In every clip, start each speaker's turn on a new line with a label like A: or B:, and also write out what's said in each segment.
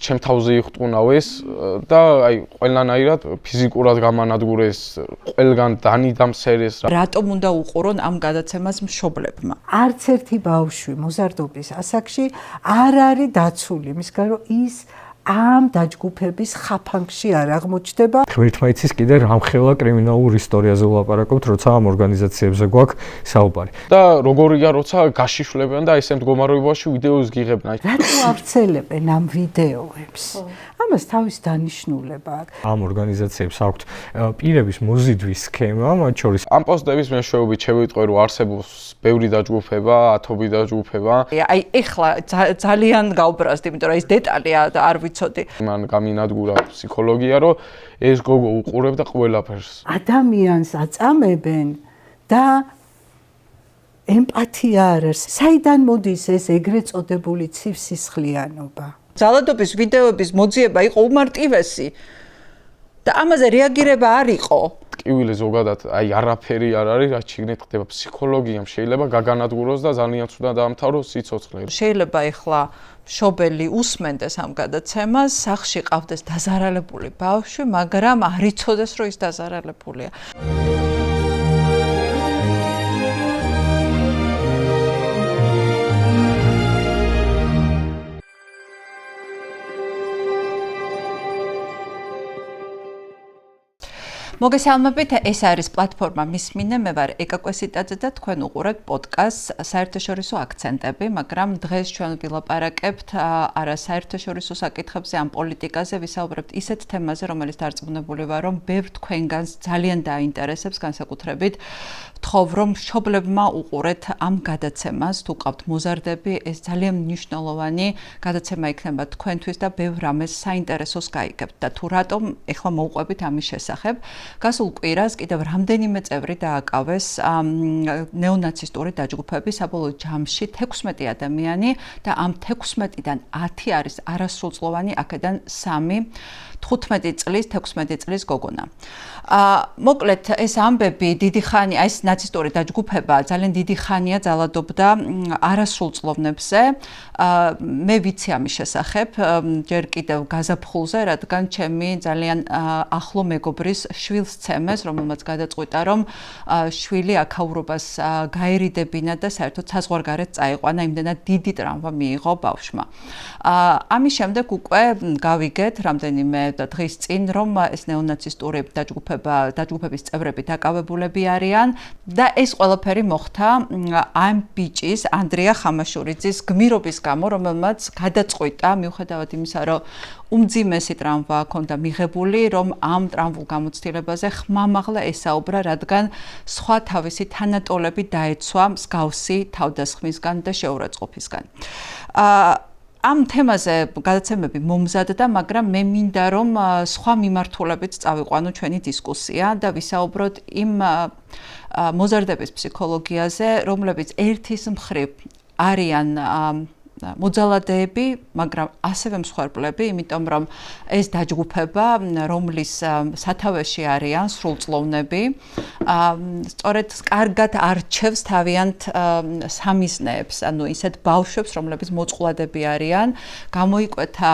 A: ჩემ თავზე იხტუნავეს და აი ყველანაირად ფიზიკურად გამანადგურეს, ყველგან დანიდამსერეს.
B: რატომ უნდა უყურონ ამ გადაცემას მშობლებმა?
C: არც ერთი ბავშვი მოზარდობის ასაკში არ არის დაცული, მისგან რომ ის ამ დაჯგუფების ხაფანგში არ აღმოჩნდება.
D: ღმერთმაიცის კიდე რამხელა კრიმინალურ ისტორიაზე ვლაპარაკობთ, როცა ამ ორგანიზაციებზე გვაქვს საუბარი.
A: და როგორია, როცა გაშიშვლებიან და ესე მდგომარეობაში ვიდეოს გიღებენ.
C: რატო ავრცელებენ ამ ვიდეოებს? ამას თავის დანიშნულება აქვს.
D: ამ ორგანიზაციებს აქვთ პირების მოზიდვის სქემა, მათ შორის
A: ამ პოსტების მეშვეობით შევიტყვე, რომ არსებობს ბევრი დაჯგუფება, ათობით დაჯგუფება.
B: აი ეხლა ძალიან გავბრაზდი, იმიტომ რომ ეს დეტალია არ ვიცოდი.
A: მან გამინადგურა ფსიქოლოგია, რომ ეს გოგო უყურებდა ყველაფერს.
C: ადამიანს აწამებენ და ემპათია არ არის. საიდან მოდის ეს ეგრეთ წოდებული ცივსისხლიანობა?
B: ძალადობის ვიდეოების მოძიება იყო უმარტივესი და ამაზე რეაგირება არ იყო.
A: ტკივილი ზოგადად აი არაფერი არ არის, რაც შიგნით ხდება ფსიქოლოგიამ შეიძლება გაგანადგუროს და ძალიან ცუდად დაამთავროს სიცოცხლე.
B: შეიძლება ეხლა მშობელი უსმენდეს ამ გადაცემას, სახლში ყავდეს დაზარალებული ბავშვი, მაგრამ არ იცოდეს, რომ ის დაზარალებულია. მოგესალმებით, ეს არის პლატფორმა მისმინე, მე ვარ ეკა კვესიტაძე და თქვენ უყურებთ პოდკასტს საერთაშორისო აქცენტები, მაგრამ დღეს ჩვენ ვილაპარაკებთ არა საერთაშორისო საკითხებზე, ამ პოლიტიკაზე, ვისაუბრებთ ისეთ თემაზე, რომელიც დარწმუნებული ვარ, რომ ბევრ თქვენგანს ძალიან დაინტერესებს, განსაკუთრებით ვთხოვ, რომ მშობლებმა უყურეთ ამ გადაცემას, თუ ყავთ მოზარდები, ეს ძალიან მნიშვნელოვანი გადაცემა იქნება თქვენთვის და ბევრ რამეს საინტერესოს გაიგებთ და თუ რატომ ეხლა მოვყვებით ამის შესახებ. გასულ კვირას კიდევ რამდენიმე წევრი დააკავეს ნეონაცისტური დაჯგუფების საბოლოო ჯამში 16 ადამიანი და ამ 16-დან 10 არის არასრულწლოვანი, აქედან 3 15 წლის გოგონა. მოკლედ ეს ამბები დიდი ხანი, ეს ნაცისტური დაჯგუფება ძალიან დიდი ხანია ძალადობდა არასრულწლოვნებზე. მე ვიცი ამის შესახებ, ჯერ კიდევ გაზაფხულზე, რადგან ჩემი ძალიან ახლო მეგობრის შვილს ცემეს, რომელმაც გადაწყვიტა, რომ შვილი აქაურობას გაერიდებინა და საერთოდ საზღვარგარეთ წაიყვანა, იმდენად დიდი ტრამვა მიიღო ბავშვმა. ამის შემდეგ უკვე გავიგეთ რამდენიმე დღის წინ, რომ ეს ნეონაცისტური დაჯგუფების წევრები დაკავებულები არიან და ეს ყველაფერი მოხდა ამ ბიჭის, ანდრია ხამაშურიძის გმირობის გამო, რომელმაც გადაწყვიტა, მიუხედავად იმისა, რომ უმძიმესი ტრამვა ჰქონდა მიღებული, რომ ამ ტრამვულ გამოცდილებაზე ხმამაღლა ესაუბრა, რადგან სხვა თავისი თანატოლები დაეცვა მსგავსი თავდასხმისგან და შეურაცხყოფისგან. ამ თემაზე გადაცემები მომზადდა, მაგრამ მე მინდა, რომ სხვა მიმართულებით წავიყვანო ჩვენი დისკუსია და ვისაუბროთ იმ მოზარდების ფსიქოლოგიაზე, რომლებიც ერთის მხრივ არიან მოძალადეები, მაგრამ ასევე მსხვერპლები, იმიტომ რომ ეს დაჯგუფება, რომლის სათავეში არიან სრულწლოვნები, სწორედ კარგად არჩევს თავიანთ სამიზნეებს, ანუ ისეთ ბავშვებს, რომლებიც მოწყვლადები არიან, გამოიკვეთა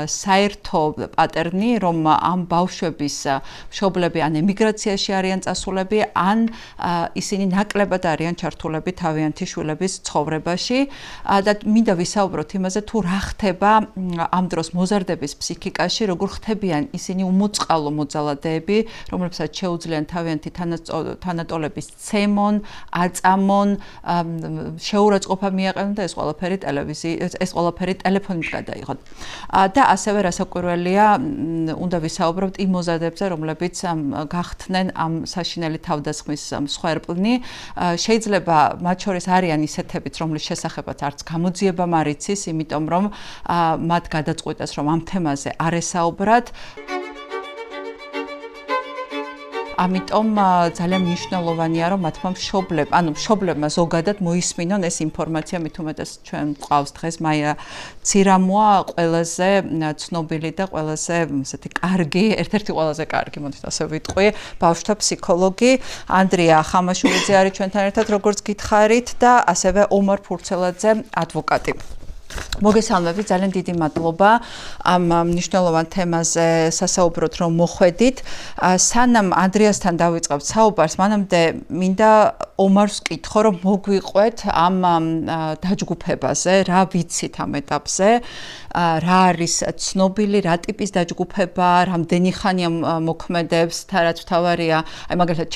B: საერთო პატერნი, რომ ამ ბავშვების მშობლები ან ემიგრაციაში არიან წასულები, ან ისინი ნაკლებად არიან ჩართულები თავიანთი შვილების ცხოვრებაში და მინდა ვისაუბროთ იმაზე, თუ რა ხდება ამ დროს მოზარდების ფსიქიკაში, როგორ ხდებიან ისინი უმოწყალო მოძალადეები, რომლებსაც შეუძლიან თავიანთი თანატოლების ცემონ, აწამონ, შეურაცხყოფა მიაყენონ და ეს ყველაფერი ტელეფონით გადაიღოთ. და ასევე რასაკვირველია, უნდა ვისაუბროთ იმ მოზარდებზე, რომლებიც გახდნენ ამ საშინელი თავდასხმის მსხვერპლნი. შეიძლება მათ შორის არიან ისეთებიც, რომლის შესახებაც არც გამოძიება არ იცის, იმიტომ რომ მათ გადაწყვიტეს, რომ ამ თემაზე არ ესაუბრათ. ამიტომ ძალიან მნიშვნელოვანია, რომ მათმა მშობლებმა ზოგადად მოისმინონ ეს ინფორმაცია, მით უმეტეს ჩვენ გვყავს დღეს მაია ცირამოა, ყველაზე ცნობილი და ყველაზე ესეთი კარგი, ერთ-ერთი ყველაზე კარგი, მოდით ასე ვიტყვი, ბავშვთა ფსიქოლოგი ანდრია ხამაშურიძე არის ჩვენთან ერთად, როგორც გითხარით და ასევე ომარ ფურცელაძე ადვოკატი. მოგესალმებით, ძალიან დიდი მადლობა ამ მნიშვნელოვან თემაზე სასაუბროთ რომ მოხვედით. სანამ ანდრიასთან დავიწყებთ საუბარს, მანამდე მინდა ომარს ვკითხო, რომ მოგვიყვეთ ამ დაჯგუფებაზე, რა ვიცით ამ ეტაპზე, რა არის ცნობილი, რა ტიპის დაჯგუფება, რამდენი ხანია მოქმედებს, რაც თავარია, აი მაგალითად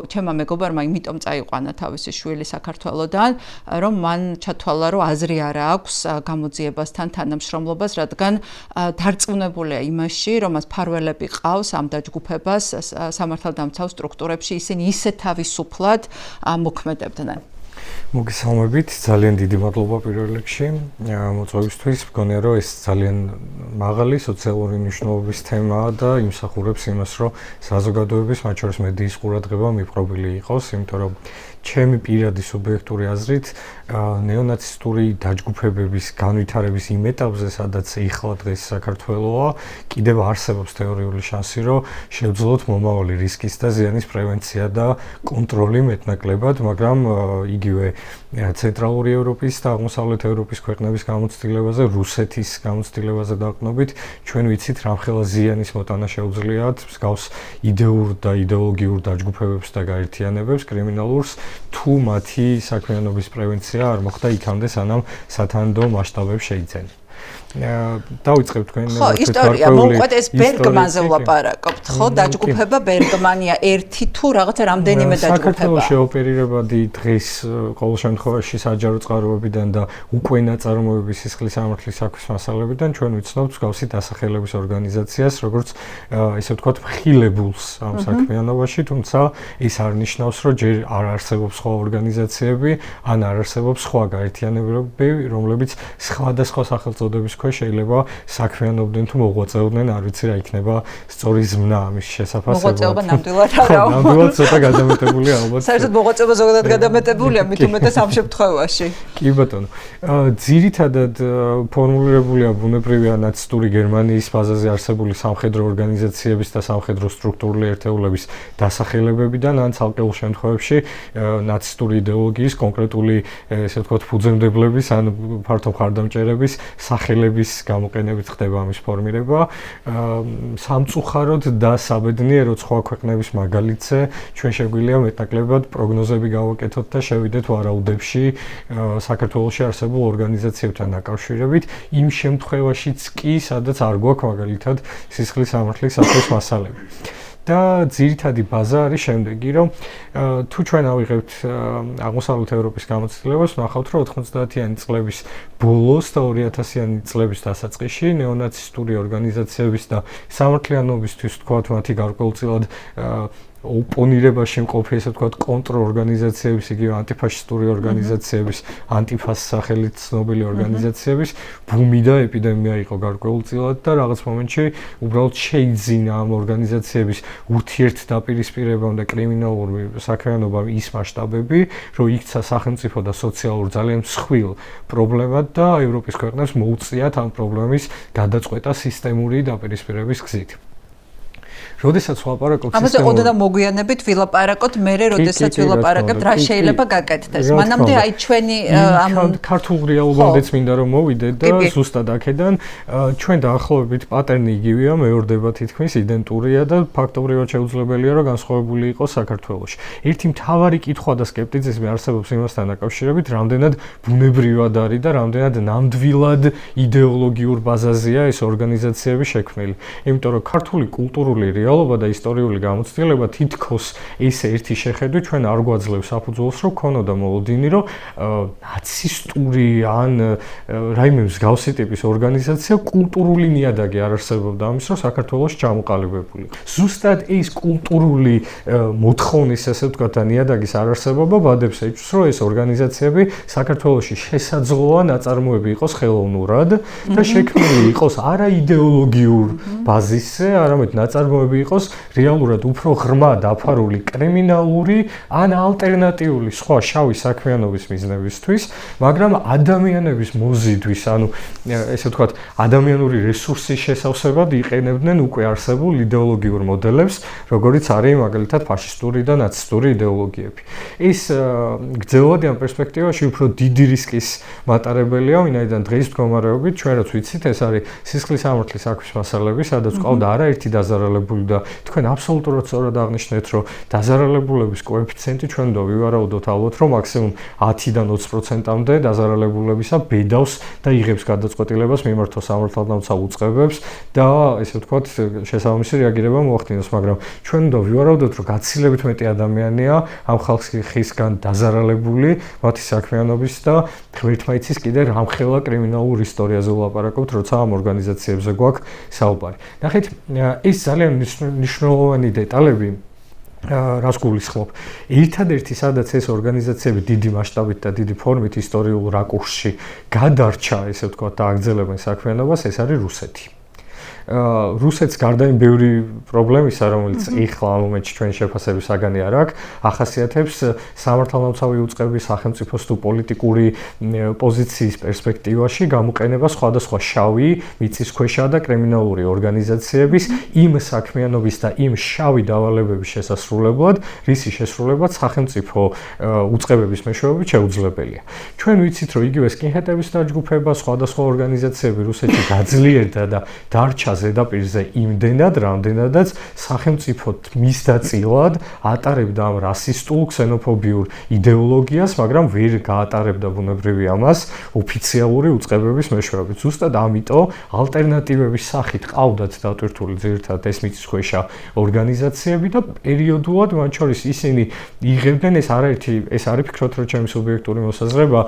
B: ჩემმა მეგობარმა იმიტომ წაიყვანა თავისი შვილი საქართველოდან, რომ მან ჩათვალა, რომ აზრი არ აქვს გამოძიებასთან თანამშრომლობას, რადგან დარწმუნებულია იმაში, რომ მას ფარველები ყავს ამ დაჯგუფებას სამართალდამცავ სტრუქტურებში, ისინი ისე თავისუფლად მოქმედებდნენ.
D: მოგესალმებით, ძალიან დიდი მადლობა პირველ რიგში მოწვევისთვის. მგონია, რომ ეს ძალიან მაღალი სოციალური მნიშვნელობის თემაა და იმსახურებს იმას, რომ საზოგადოების, მათ შორის მედიის ყურადღება მიპყრობილი იყოს, იმიტომ რომ ჩემი პირადი სუბიექტური აზრით ნეონაცისტური დაჯგუფებების განვითარების იმ ეტაპზე, სადაც ეხლა დღეს საქართველოა, კიდევ არსებობს თეორიული შანსი, რომ შევძლოთ მომავალი რისკის და ზიანის პრევენცია და კონტროლი მეტნაკლებად, მაგრამ იგივე ცენტრალური ევროპის და აღმოსავლეთ ევროპის ქვეყნების გამოცდილებაზე, რუსეთის გამოცდილებაზე დაყრდნობით, ჩვენ ვიცით, რამხელა ზიანის მოტანა შეუძლიათ მსგავს იდეურ და იდეოლოგიურ დაჯგუფებებს და გაერთიანებებს კრიმინალურს, თუ მათი საქმიანობის პრევენცია არ მოხდა იქამდე, სანამ სათანადო მასშტაბებს შეიცენენ. დავიწყებ თქვენ
B: ისტორია მოვყვეთ ეს ბერგმანზე ვლაპარაკობთ ხო დაჯგუფება ბერგმანია ერთი თუ რაღაცა რამდენიმე დაჯგუფება
D: საქართველოს შეოპერირებადი დღეს ყოველ შემთხვევაში საჯარო წყაროებიდან და უკვე ნაწარმოების სისხლის სამართლის საქმის მასალებიდან ჩვენ ვიცნობთ მსგავსი დასახელების ორგანიზაციას როგორც ესე ვთქვათ მხილებულს ამ საქმიანობაში თუმცა ეს არ ნიშნავს რომ ჯერ არ არსებობს სხვა ორგანიზაციები ან არ არსებობს სხვა გაერთიანებები რომლებიც სხვადასხვა სახელწოდების ქვეშ შეიძლება საქმიანობდნენ თუ მოღვაწეობდნენ, არ ვიცი რა იქნება სწორი ზმნა ამის შესაფასებლად.
B: მოღვაწეობა ნამდვილად არაა.
D: ნამდვილად ცოტა გადამეტებულია ალბათ.
B: საერთოდ მოღვაწეობა ზოგადად გადამეტებულია, მით უმეტეს ამ შემთხვევაში.
D: კი ბატონო. ძირითადად ფორმულირებულია ბუნებრივი ნაცისტური გერმანიის ბაზაზე არსებული სამხედრო ორგანიზაციების და სამხედრო სტრუქტურული ერთეულების დასახელებებიდან ან ცალკეულ შემთხვევებში ნაცისტური იდეოლოგიის კონკრეტული ესე ვთქვათ ფუძემდებლების ან ფართო მხარდამჭერების სახელების გამოყენებით ხდება ამის ფორმირება. სამწუხაროდ და საბედნიეროდ სხვა ქვეყნების მაგალითზე ჩვენ შეგვიძლია მეტნაკლებად პროგნოზები გავაკეთოთ და შევიდეთ ვარაუდებში საქართველოში არსებულ ორგანიზაციებთან დაკავშირებით იმ შემთხვევაშიც კი, სადაც არ გვაქვს მაგალითად სისხლის სამართლის საქმის მასალები. და ძირითადი ბაზა არის შემდეგი, რომ თუ ჩვენ ავიღებთ აღმოსავლეთ ევროპის გამოცდილებას, ნახავთ, რომ 90-იანი წლების ბოლოს და 2000-იანი წლების დასაწყისში ნეონაცისტური ორგანიზაციების და სამართლიანობისთვის თქვათ მათი გარკვეულწილად ოპონირებაში მყოფი ესე ვთქვათ კონტრორგანიზაციების, იგივე ანტიფაშისტური ორგანიზაციების, ანტიფას სახელით ცნობილი ორგანიზაციების ბუმი და ეპიდემია იყო გარკვეულწილად და რაღაც მომენტში უბრალოდ შეიძინა ამ ორგანიზაციების ურთიერთდაპირისპირებამ და კრიმინალური საქმიანობამ ის მასშტაბები, რომ იქცა სახელმწიფო და სოციალურ ძალიან მსხვილ პრობლემად და ევროპის ქვეყნებს მოუწიათ ამ პრობლემის გადაწყვეტა სისტემური დაპირისპირების გზით. როდესაც ვლაპარაკობთ
B: ამაზე ოდნავ მოგვიანებით ვილაპარაკოთ, მერე როდესაც ვილაპარაკებთ რა შეიძლება გაკეთდეს. მანამდე აი ჩვენი
D: ამ ქართულ რეალობამდეც მინდა რომ მოვიდეთ და ზუსტად აქედან ჩვენ დაახლოებით პატერნი იგივეა, მეორდება თითქმის იდენტურია და ფაქტობრივად შეუძლებელია რომ განსხვავებული იყოს საქართველოში. ერთი მთავარი კითხვა და სკეპტიციზმი არსებობს იმასთან დაკავშირებით, რამდენად ბუნებრივად არის და რამდენად ნამდვილად იდეოლოგიურ ბაზაზეა ეს ორგანიზაციები შექმნილი. იმიტომ რომ ქართული კულტურული რეალობა და ისტორიული გამოცდილება თითქოს ესე ერთი შეხედვით ჩვენ არ გვაძლევს საფუძველს რომ ქონოდა მოლოდინი რომ ნაცისტური ან რაიმე მსგავსი ტიპის ორგანიზაცია კულტურული ნიადაგი არ არსებობდა ამის რომ საქართველოს ჩამოყალიბებული. ზუსტად ეს კულტურული მოთხოვნის ესე ვთქვათ ნიადაგის არარსებობა ბადებს ეჭვს რომ ეს ორგანიზაციები საქართველოში შესაძლოა ნაწარმოები იყოს ხელოვნურად და შექმნილი იყოს არა იდეოლოგიურ ბაზისზე, არამედ ნაწარმოები იყოს რეალურად უფრო ღრმა დაფარული კრიმინალური ან ალტერნატიული სხვა შავი საქმიანობის მიზნებისთვის, მაგრამ ადამიანების მოზიდვის, ანუ ესე ვთქვათ, ადამიანური რესურსის შესავსებად იყენებდნენ უკვე არსებულ იდეოლოგიურ მოდელებს, როგორიც არის მაგალითად ფაშისტური და ნაცისტური იდეოლოგიები. ის გრძელვადი ამ პერსპექტივაში უფრო დიდი რისკის მატარებელია, ვინაიდან დღის მდგომარეობით ჩვენ რაც ვიცით, ეს არის სისხლის სამართლის საქმის მასალები, სადაც ყავდა არაერთი დაზარალებული და თქვენ აბსოლუტურად სწორად აღნიშნეთ, რომ დაზარალებულების კოეფიციენტი ჩვენ უნდა ვივარაუდოთ ალბათ, რომ მაქსიმუმ 10-დან 20%-მდე დაზარალებულებისა ბედავს და იღებს გადაწყვეტილებას მიმართოს სამართალდამცავ უწყებებს და ესე ვთქვათ, შესაბამისი რეაგირება მოახდინოს, მაგრამ ჩვენ უნდა ვივარაუდოთ, რომ გაცილებით მეტი ადამიანია ამ ხალხისგან დაზარალებული მათი საქმიანობის და ღმერთმა იცის კიდე რამხელა კრიმინალურ ისტორიაზე ვლაპარაკობთ, როცა ამ ორგანიზაციებზე გვაქვს საუბარი. ნახეთ, ეს ძალიან მნიშვნელოვანი დეტალები რას გულისხმობ. ერთადერთი სადაც ეს ორგანიზაციები დიდი მასშტაბით და დიდი ფორმით ისტორიულ რაკურსში გადარჩა, ესე ვთქვათ, და აგრძელებენ საქმიანობას, ეს არის რუსეთი. რუსეთს გარდა იმ ბევრი პრობლემისა, რომელიც ეხლა ამ მომენტში ჩვენ შეფასების საგანი არ აქვს, ახასიათებს სამართალდამცავი უწყების სახელმწიფოს თუ პოლიტიკური პოზიციის პერსპექტივაში გამოყენება სხვადასხვა შავი, მიწისქვეშა და კრიმინალური ორგანიზაციების იმ საქმიანობის და იმ შავი დავალებების შესასრულებლად, რისი შესრულებაც სახელმწიფო უწყებების მეშვეობით შეუძლებელია. ჩვენ ვიცით, რომ იგივე სკინჰედების დაჯგუფება, სხვადასხვა ორგანიზაციები რუსეთში გაძლიერდა და დარჩა ზედაპირზე იმდენად, რამდენადაც სახელმწიფო მისდაწილად ატარებდა ამ რასისტულ, ქსენოფობიურ იდეოლოგიას, მაგრამ ვერ გაატარებდა ბუნებრივი ამას ოფიციალური უწყებების მეშვეობით. ზუსტად ამიტომ ალტერნატივების სახით ყავდათ დატვირთული ძირითადად ეს მიწისქვეშა ორგანიზაციები და პერიოდულად მათ შორის ისინი იღებდნენ ეს არის ფიქრობთ, რომ ჩემი სუბიექტური მოსაზრება,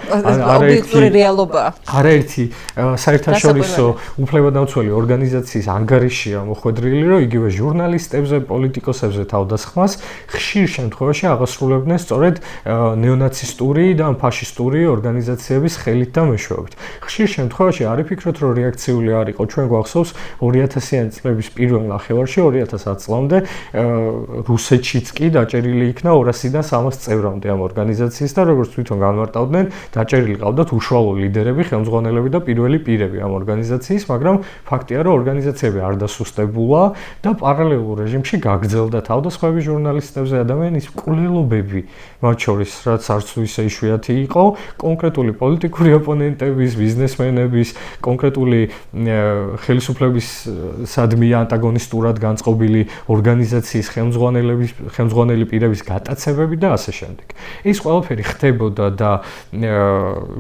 D: არაერთი საერთაშორისო უფლებადამცველი ორგანიზაციის ანგარიშია მოხვედრილი, რომ იგივე ჟურნალისტებზე, პოლიტიკოსებზე თავდასხმას ხშირ შემთხვევაში აღასრულებდნენ სწორედ ნეონაცისტური და ფაშისტური ორგანიზაციების ხელით და მეშვეობით. ხშირ შემთხვევაში არ ვფიქრობთ, რომ რეაქციული არ იყო. ჩვენ გვახსოვს 2000-იანი წლების პირველ ნახევარში 2010 წლამდე რუსეთშიც კი დაჭერილი იქნა 200-დან 300 წევრამდე ამ ორგანიზაციის და როგორც თვითონ განმარტავდნენ, დაჭერილი ყავდათ უშუალო ლიდერები, ხელმძღვანელები და პირველი პირები ამ ორგანიზაციის, მაგრამ ფაქტია, რომ ორგანიზაციები არ დასუსტებულა და პარალელურ რეჟიმში გაგრძელდა თავდასხმები ჟურნალისტებზე, ადამიანის მკვლელობები, მათ შორის, რაც არც თუ ისე იშვიათი იყო, კონკრეტული პოლიტიკური ოპონენტების, ბიზნესმენების, კონკრეტული ხელისუფლების სადმი ანტაგონისტურად განწყობილი ორგანიზაციის ხელმძღვანელი პირების გატაცებები და ასე შემდეგ. ეს ყველაფერი ხდებოდა და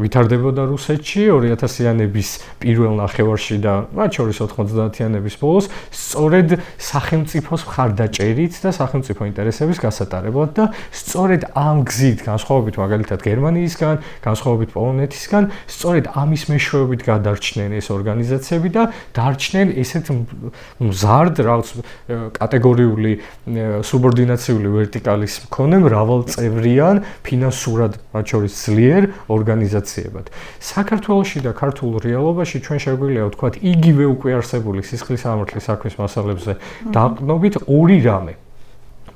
D: ვითარდებოდა რუსეთში 2000-იანების პირველ ნახევარში და მათ შორის 90-იანების ბოლოს, სწორედ სახელმწიფოს მხარდაჭერით და სახელმწიფო ინტერესების გასატარებლად და სწორედ ამ გზით, განსხვავებით მაგალითად გერმანიისგან, განსხვავებით პოლონეთისგან, სწორედ ამის მეშვეობით გადარჩნენ ეს ორგანიზაციები და დარჩნენ ესეთ მზარდ რაღაც კატეგორიული სუბორდინაციული ვერტიკალის მქონე მრავალწევრიან ფინანსურად მათ შორის ძლიერ ორგანიზაციებად. საქართველოში და ქართულ რეალობაში ჩვენ შეგვიძლია ვთქვათ იგივე უკვე არსებული სისხლის სამართლის საქმის მასალებზე დაყრდნობით ორი რამე.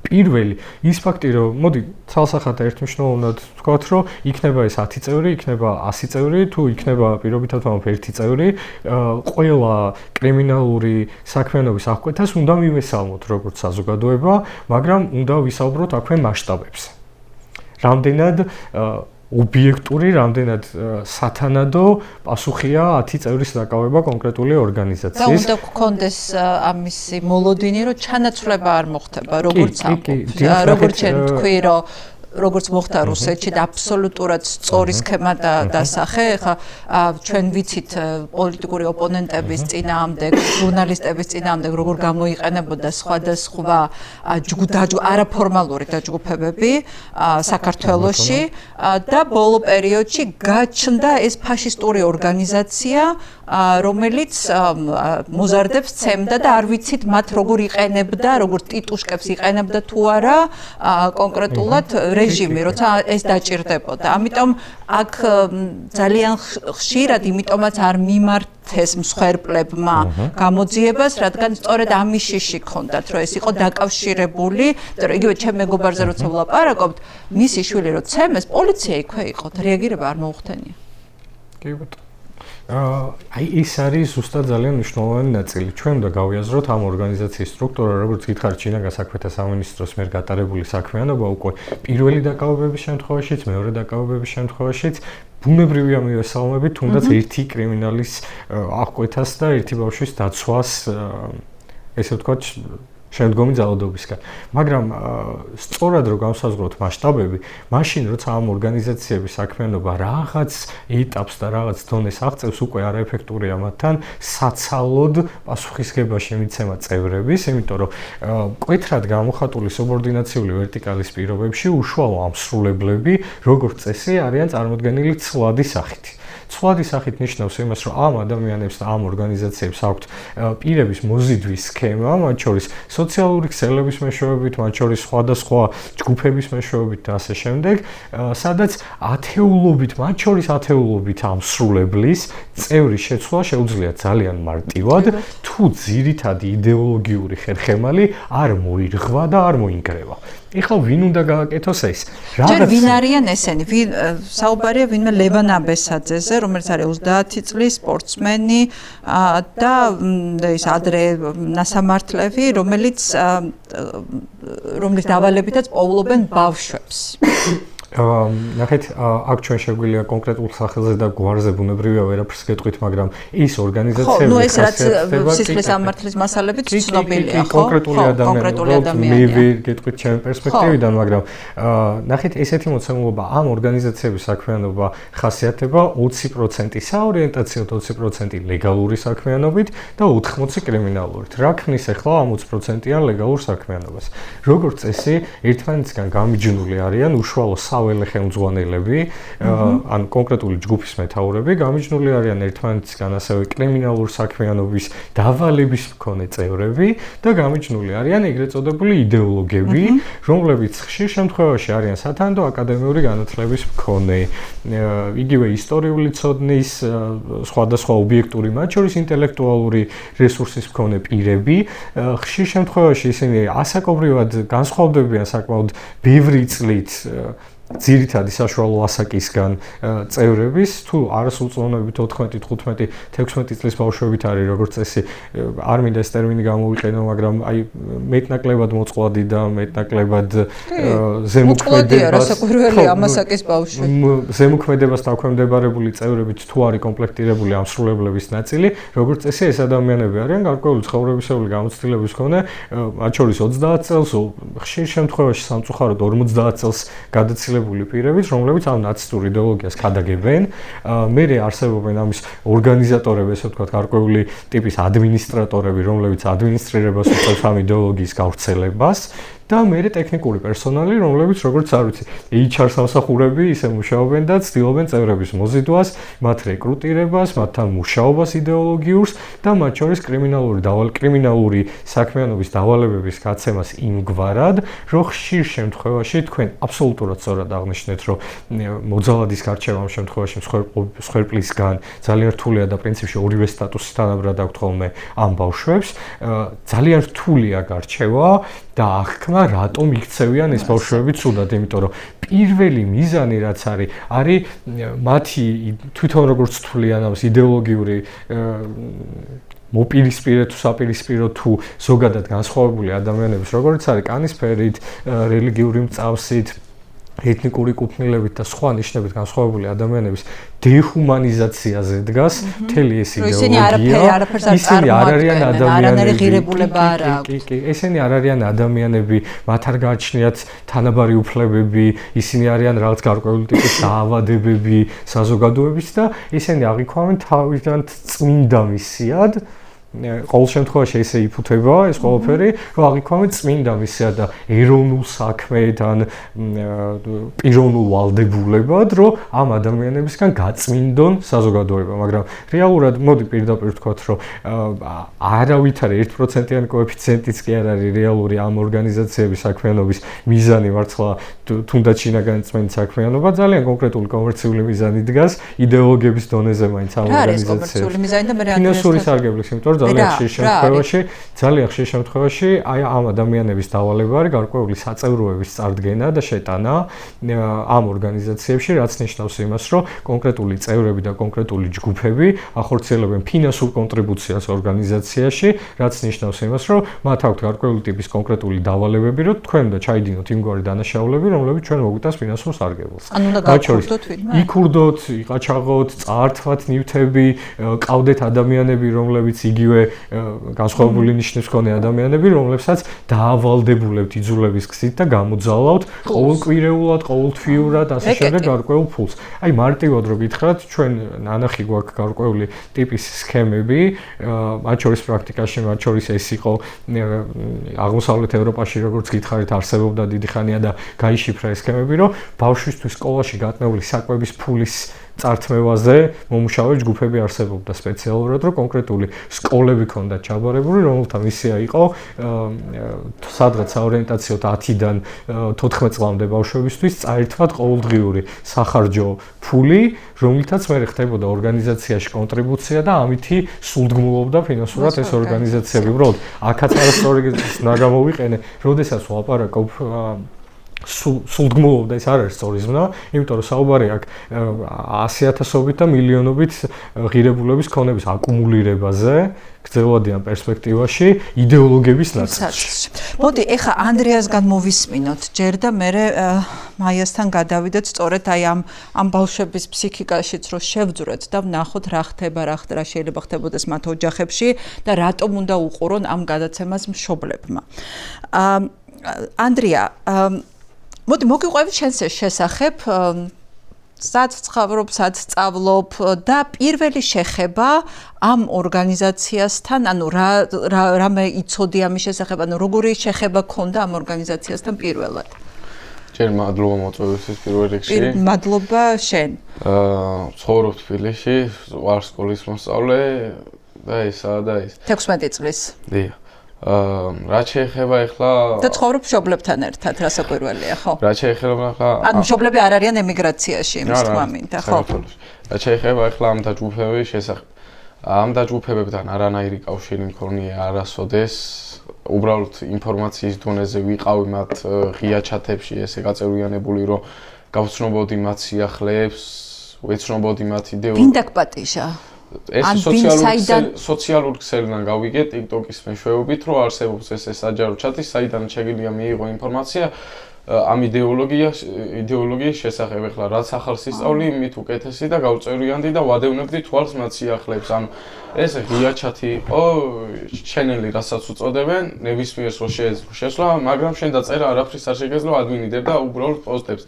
D: პირველი ის ფაქტი, რომ მოდი ცალსახად ერთმნიშვნელოვნად ვთქვათ, რომ იქნება ეს 10 წევრი, იქნება 100 წევრი, თუ იქნება პირობითად ვამბობ 1 წევრი, ყველა კრიმინალური საქმიანობის აღკვეთას უნდა მივესალმოთ როგორც საზოგადოება, მაგრამ უნდა ვისაუბროთ აქვე მასშტაბებზე. რამდენად ობიექტური, რამდენად სათანადო პასუხია 10 წევრის დაკავება კონკრეტული ორგანიზაციის.
B: და უნდა გქონდეს ამისი მოლოდინი, რომ ჩანაცვლება არ მოხდება, როგორც ამბობთ. როგორც ჩვენ თქვი, რომ როგორც მოხდა რუსეთში და აბსოლუტურად სწორი სქემა დასახე, ხა ჩვენ ვიცით პოლიტიკური ოპონენტების წინააღმდეგ, ჟურნალისტების წინააღმდეგ როგორ გამოიყენებოდა სხვადასხვა არაფორმალური დაჯგუფებები საქართველოში და ბოლო პერიოდში გაჩნდა ეს ფაშისტური ორგანიზაცია, რომელიც მოზარდებს ცემდა და არ ვიცით მათ როგორ იყენებდა, როგორ ტიტუშკებს იყენებდა თუ არა კონკრეტულად რეჟიმი, როცა ეს დაჭირდებოდა. ამიტომ აქ ძალიან ხშირად იმიტომაც არ მიმართეს მსხვერპლებმა გამოძიებას, რადგან სწორედ ამის შიში ჰქონდათ, რომ ეს იყო დაკავშირებული, იმიტომ რომ იგივე ჩემ მეგობარზე როცა ვლაპარაკობთ, მისი შვილი რო ცემეს, პოლიცია იქვე იყო, რეაგირება არ მოუხდენია.
D: კი ბატონო. აი ეს არის ზუსტად ძალიან მნიშვნელოვანი ნაწილი. ჩვენ უნდა გავიაზროთ ამ ორგანიზაციის სტრუქტურა, როგორც გითხარით, ჩინაგან საქმეთა სამინისტროს მიერ გატარებული საქმიანობა უკვე პირველი დაკავებების შემთხვევაშიც, მეორე დაკავებების შემთხვევაშიც ბუნებრივია მიესალმებით, თუნდაც ერთი კრიმინალის აღკვეთას და ერთი ბავშვის დაცვას, ესე ვთქვათ, შემდგომი ძალადობისგან. მაგრამ სწორად რო განსაზღვროთ მასშტაბები, მაშინ როცა ამ ორგანიზაციების საქმიანობა რაღაც ეტაპს და რაღაც დონეს აღწევს, უკვე არაეფექტურია მათთან საცალოდ პასუხისგებაში მიცემა წევრების, იმიტომ რომ მკვეთრად გამოხატული სუბორდინაციული ვერტიკალის პირობებში უშუალო ამსრულებლები, როგორც წესი, არიან წარმოდგენილი ცვლადი სახით. ცვლადი სახით ნიშნავს იმას, რომ ამ ადამიანებს და ამ ორგანიზაციებს აქვთ პირების მოზიდვის სქემა, მათ შორის სოციალური ქსელების მეშვეობით, მათ შორის სხვადასხვა ჯგუფების მეშვეობით და ასე შემდეგ, სადაც ათეულობით, მათ შორის ათეულობით ამსრულებლის წევრის შეცვლა შეუძლია ძალიან მარტივად, თუ ძირითადი იდეოლოგიური ხერხემალი არ მოირღვა და არ მოინგრევა. ეხლა ვინ უნდა გააკეთოს ეს?
B: ჯერ ვინ არიან ესენი? საუბარია ვინმე ლევან აბესაძეზე, რომელიც არის 30 წლის სპორტსმენი და ის ადრე ნასამართლევი, რომელიც დავალებითაც პოულობენ ბავშვებს.
D: ნახეთ, აქ ჩვენ შეგვიძლია კონკრეტულ სახელზე და გვარზე ბუნებრივია ვერაფერს გეტყვით, მაგრამ ის ორგანიზაციები
B: ხო, ეს რაც სისხლის ამართლის მასალებით ცნობილია, ხო?
D: კონკრეტული ადამიანი, მე ვერ გეტყვით ჩემი პერსპექტივიდან, მაგრამ ნახეთ, ესეთი მოცემულობა ამ ორგანიზაციების საქმიანობა ხასიათდება 20% საორიენტაციოდ 20% ლეგალური საქმიანობით და 80% კრიმინალურით. რა ქმნის ახლა ამ 20%-იან ლეგალურ საქმიანობას? როგორც წესი, ერთმანეთისგან გამიჯნული არიან უშუალო საველე ხელმძღვანელები, ან კონკრეტული ჯგუფის მეთაურები, გამიჯნული არიან ერთმანეთისგან ასევე კრიმინალურ საქმიანობის დავალების მქონე წევრები და გამიჯნული არიან ეგრეთ წოდებული იდეოლოგები, რომლებიც ხშირ შემთხვევაში არიან სათანადო აკადემიური განათლების მქონე, იგივე ისტორიული ცოდნის, სხვადასხვა ობიექტური, მათ შორის ინტელექტუალური რესურსის მქონე პირები, ხშირ შემთხვევაში ისინი ასაკობრივად განსხვავდებიან საკმაოდ ბევრი წლით ძირითადი საშუალო ასაკისგან წევრების, თუ არასრულწლოვნებით 14, 15, 16 წლის ბავშვებით არის, როგორც წესი, არ მინდა ეს ტერმინი გამოვიყენო, მაგრამ აი მეტნაკლებად მოწყვლადი და მეტნაკლებად ზემოქმედებას დაქვემდებარებული წევრებით თუ არის კომპლექტირებული ამსრულებლების ნაწილი, როგორც წესი, ეს ადამიანები არიან გარკვეული ცხოვრებისეული გამოცდილების მქონე, მათ შორის 30 წელს, ხშირ შემთხვევაში სამწუხაროდ 50 წელს გადაცილებული პირებით, რომლებიც ამ ნაცისტურ იდეოლოგიას ქადაგებენ. მერე არსებობენ ამის ორგანიზატორები, ესე ვთქვათ, გარკვეული ტიპის ადმინისტრატორები, რომლებიც ადმინისტრირებას უწევს ამ იდეოლოგიის გავრცელებას. და მერე ტექნიკური პერსონალი, რომლებიც როგორც არ ვიცი, HR სამსახურები ისე მუშაობენ და ცდილობენ წევრების მოზიდვას, მათ რეკრუტირებას, მათთან მუშაობას იდეოლოგიურს და მათ შორის კრიმინალური საქმიანობის დავალებების გაცემას იმგვარად, რომ ხშირ შემთხვევაში თქვენ აბსოლუტურად სწორად აღნიშნეთ, რომ მოძალადის გარჩევა ამ შემთხვევაში მსხვერპლისგან ძალიან რთულია და პრინციპში ორივე სტატუსი თანაბრად აქვთ ხოლმე ამ ბავშვებს, ძალიან რთულია გარჩევა და აღქმა რატომ იქცევიან ეს ბავშვები ცუდად, იმიტომ რომ პირველი მიზანი რაც არის მათი თვითონ როგორც თვლიან ამას იდეოლოგიური მოპირისპირე თუ საპირისპირო თუ ზოგადად განსხვავებული ადამიანების, როგორც არის კანისფერით, რელიგიური მწავსით, ეთნიკური კუთვნილებით და სხვა ნიშნებით განსხვავებული ადამიანების დეჰუმანიზაციაზე დგას მთელი ეს იდეოლოგია. ისინი არ არიან ადამიანები. კი, ესენი არ არიან ადამიანები, მათ არ გააჩნიათ თანაბარი უფლებები, ისინი არიან რაღაც გარკვეული ტიპის დაავადებები საზოგადოების და ისინი აღიქვამენ თავიდან წმინდა მისიად ყოველ შემთხვევაში ესე იფუთება ეს ყველაფერი, რომ აღიქვამენ წმინდა მისია და ეროვნულ საქმედან პიროვნულ ვალდებულებად, რომ ამ ადამიანებისგან გაწმინდონ საზოგადოება, მაგრამ რეალურად მოდი პირდაპირ ვთქვათ, რომ არავითარი 1%-იანი კოეფიციენტიც კი არ არის რეალური ამ ორგანიზაციების საქმიანობის მიზანი მართლა თუნდაც შინაგანი წმენდის საქმიანობა, ძალიან კონკრეტული კომერციული მიზანი დგას იდეოლოგიების დონეზე მაინც ამ ორგანიზაციებში. ფინანსური სარგებლობის, იმიტომ რომ ძალიან ხშირ შემთხვევაში აი ამ ადამიანების დავალება არის გარკვეული საწევროების წარდგენა და შეტანა ამ ორგანიზაციებში, რაც ნიშნავს იმას, რომ კონკრეტული წევრები და კონკრეტული ჯგუფები ახორციელებენ ფინანსურ კონტრიბუციას ორგანიზაციაში, რაც ნიშნავს იმას, რომ მათ აქვთ გარკვეული ტიპის კონკრეტული დავალებები, რომ თქვენ უნდა ჩაიდინოთ იმგვარი დანაშაულები, რომლებიც ჩვენ მოგვიტანს ფინანსურ სარგებელს.
B: ანუ უნდა გავხურდოთ ვინმე?
D: იქურდოთ, იყაჩაღოთ, წაართვათ ნივთები, ყავდეთ ადამიანები, რომლებიც იგივე განსხვავებული ნიშნის მქონე ადამიანები, რომლებსაც დაავალდებულებთ იძულების გზით და გამოძალავთ ყოველკვირეულად, ყოველთვიურად, ასე შემდეგ გარკვეულ ფულს. აი მარტივად რო გითხრათ, ჩვენ ნანახი გვაქვს გარკვეული ტიპის სქემები, მათ შორის პრაქტიკაში, მათ შორის ეს იყო აღმოსავლეთ ევროპაში, როგორც გითხარით, არსებობდა დიდი ხანია და გაიშიფრა ეს სქემები, რომ ბავშვისთვის სკოლაში გატნეული საკვების ფულის წართმევაზე მომუშავე ჯგუფები არსებობდა სპეციალურად, რომ კონკრეტული სკოლები ქონდა ჩაბარებული, რომელთა მისია იყო სადღაც საორიენტაციოდ 10-დან 14 წლამდე ბავშვებისთვის წაერთვათ ყოველდღიური სახარჯო ფული, რომლითაც მერე ხდებოდა ორგანიზაციაში კონტრიბუცია და ამითი სულდგმულობდა ფინანსურად ეს ორგანიზაციები. უბრალოდ აქაც არასწორი უნდა გამოვიყენე, როდესაც ვლაპარაკობ სულდგმულობდა ეს არ არის სწორი ზმნა, იმიტომ რომ საუბარი აქ 100,000-ობით და მილიონობით ღირებულების ქონების აკუმულირებაზე გრძელვადიან პერსპექტივაში იდეოლოგიების ნაწილში.
B: მოდი, ეხა ანდრეასგან მოვისმინოთ ჯერ და მე მაიასთან გადავიდეთ სწორედ აი ამ ბავშვების ფსიქიკაშიც რო შევძვრეთ და ვნახოთ რა ხდება, რა შეიძლება ხდებოდეს მათ ოჯახებში და რატომ უნდა უყურონ ამ გადაცემას მშობლებმა. ანდრია, მოდი მოგიყვებით შენს შესახებ, სად ცხოვრობ, სად სწავლობ და პირველი შეხება ამ ორგანიზაციასთან, ანუ რამე იცოდი ამის შესახებ, ანუ როგორი შეხება გქონდა ამ ორგანიზაციასთან პირველად?
A: ჯერ მადლობა მოწვევისთვის პირველ რიგში.
B: მადლობა შენ.
A: ცხოვრობ თბილისში, ვარ სკოლის მოსწავლე და ესაა და ეს.
B: 16 წლის.
A: დიახ. რა შეეხება ახლა
B: და ცხოვრობ მშობლებთან ერთად, რასაკვირველია, ხო?
A: რა შეეხება ახლა
B: ანუ მშობლები არ არიან ემიგრაციაში, იმის თქმა მინდა, ხო?
A: რა შეეხება ახლა ამ დაჯგუფების შესახებ. ამ დაჯგუფებებთან არანაირი კავშირი მქონია არასოდეს. უბრალოდ ინფორმაციის დონეზე ვიყავი მათ ღია ჩათებში ესე გაწევრიანებული, რომ გავცნობოდი მათ სიახლეებს, ვეცნობოდი მათ იდეოლოგიას.
B: ვინ დაგპატიშა?
A: ეს სოციალური ქსელიდან გავიგე TikTok-ის მეშვეობით, რომ არსებობს ეს საჯარო ჩათი, საიდან შეგიძლია მიიღო ინფორმაცია ამ იდეოლოგიის შესახებ. ახლა რაც ახალს ისწავლი, მით უკეთესი და გავწევრიანდი და ვადევნებდი თვალს მათ სიახლეებს. ანუ ეს ღია ჩათი იყო, ჩენელი რასაც უწოდებენ, ნებისმიერს რო შეეძლო შესვლა, მაგრამ შენ დაწერა არაფრის არ შეგეძლო, ადმინი დებდა უბრალოდ პოსტებს.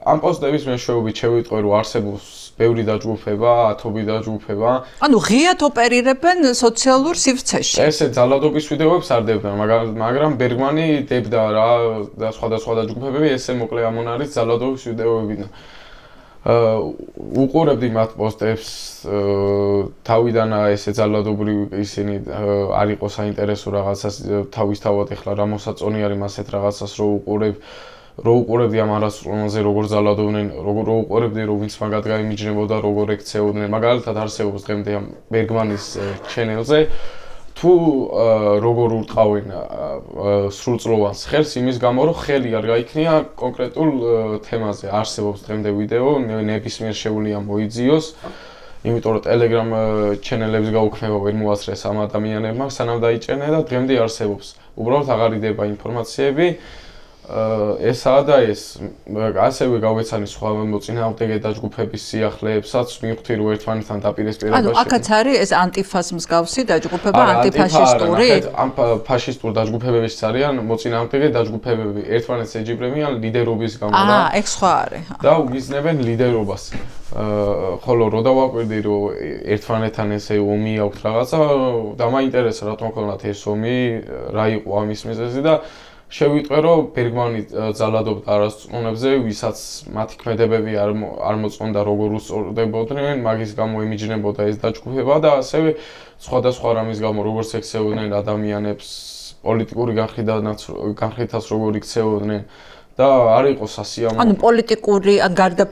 A: ამ პოსტების მეშვეობით შევიტყვე, რომ არსებობს ბევრი დაჯგუფება, ათობით დაჯგუფება.
B: ანუ ღიად ოპერირებენ სოციალურ სივრცეში.
A: ესე ძალადობის ვიდეოებს არ დებდა, მაგრამ ბერგმანი დებდა რა და სხვადასხვა დაჯგუფებები, ესე მოკლე ამონ არის ძალადობის ვიდეოებიდან. უყურებდი მათ პოსტებს, თავიდან ესე ძალადობრივი ისინი არ იყო საინტერესო რაღაცას თავისთავად ახლა რა მოსაწონი არის მასეთ რაღაცას რო უყურებდი ამ არასწორზე როგორ ძალადობდნენ, როგორ უყურებდი რომ ვინც მაგათ გაიმიჯნებოდა, როგორ ექცეოდნენ. მაგალითად არსებობს დღემდე ამ ბერგმანის ჩენელზე თუ როგორ ურტყავენ სრულწლოვანს ხელს იმის გამო რომ ხელი არ გაიქნია კონკრეტულ თემაზე. არსებობს დღემდე ვიდეო, ნებისმიერ შეუძლია მოიძიოს. იმიტომ რომ Telegram ჩენელებს გაუქმება ვერ მოასწრეს ამ ადამიანებმა, სანამ დაიჭერნენ და დღემდე არსებობს. უბრალოდ აღარ იდება ინფორმაციები. ესაა და ეს ასევე გავეცანი სხვა მოწინააღმდეგე დაჯგუფების სიახლეებსაც მივხვდი რომ ერთმანეთთან დაპირისპირებაში.
B: ანუ აქაც არის ეს ანტიფას მსგავსი დაჯგუფება, ანტიფაშისტური.
A: ამ ფაშისტურ დაჯგუფებებიც არიან მოწინააღმდეგე დაჯგუფებები. ერთმანეთს ეჯიბრებიან ლიდერობის გამო და
B: ეგ სხვა არის.
A: და უგიზნებენ ლიდერობას. ხოლო რო დავაკვირდი რომ ერთმანეთთან ესე ომი აქვს რაღაცა, დამაინტერესა რატომ ქონათ ეს ომი, რა იყო ამის მიზეზი და შევიტყვე რომ ბერგმანი ძალადობდა არასწორობებზე, ვისაც მათი ქმედებები არ მოწონდა როგორ უსწორდებოდნენ, მაგის გამო ემიჯნებოდა ეს დაჯგუფება და ასევე სხვადასხვა რამის გამო როგორც ექცეოდნენ ადამიანებს, პოლიტიკური განხრითაც როგორ იქცეოდნენ და არ იყო სასიამოვნო.
B: ანუ პოლიტიკური, ან გარდა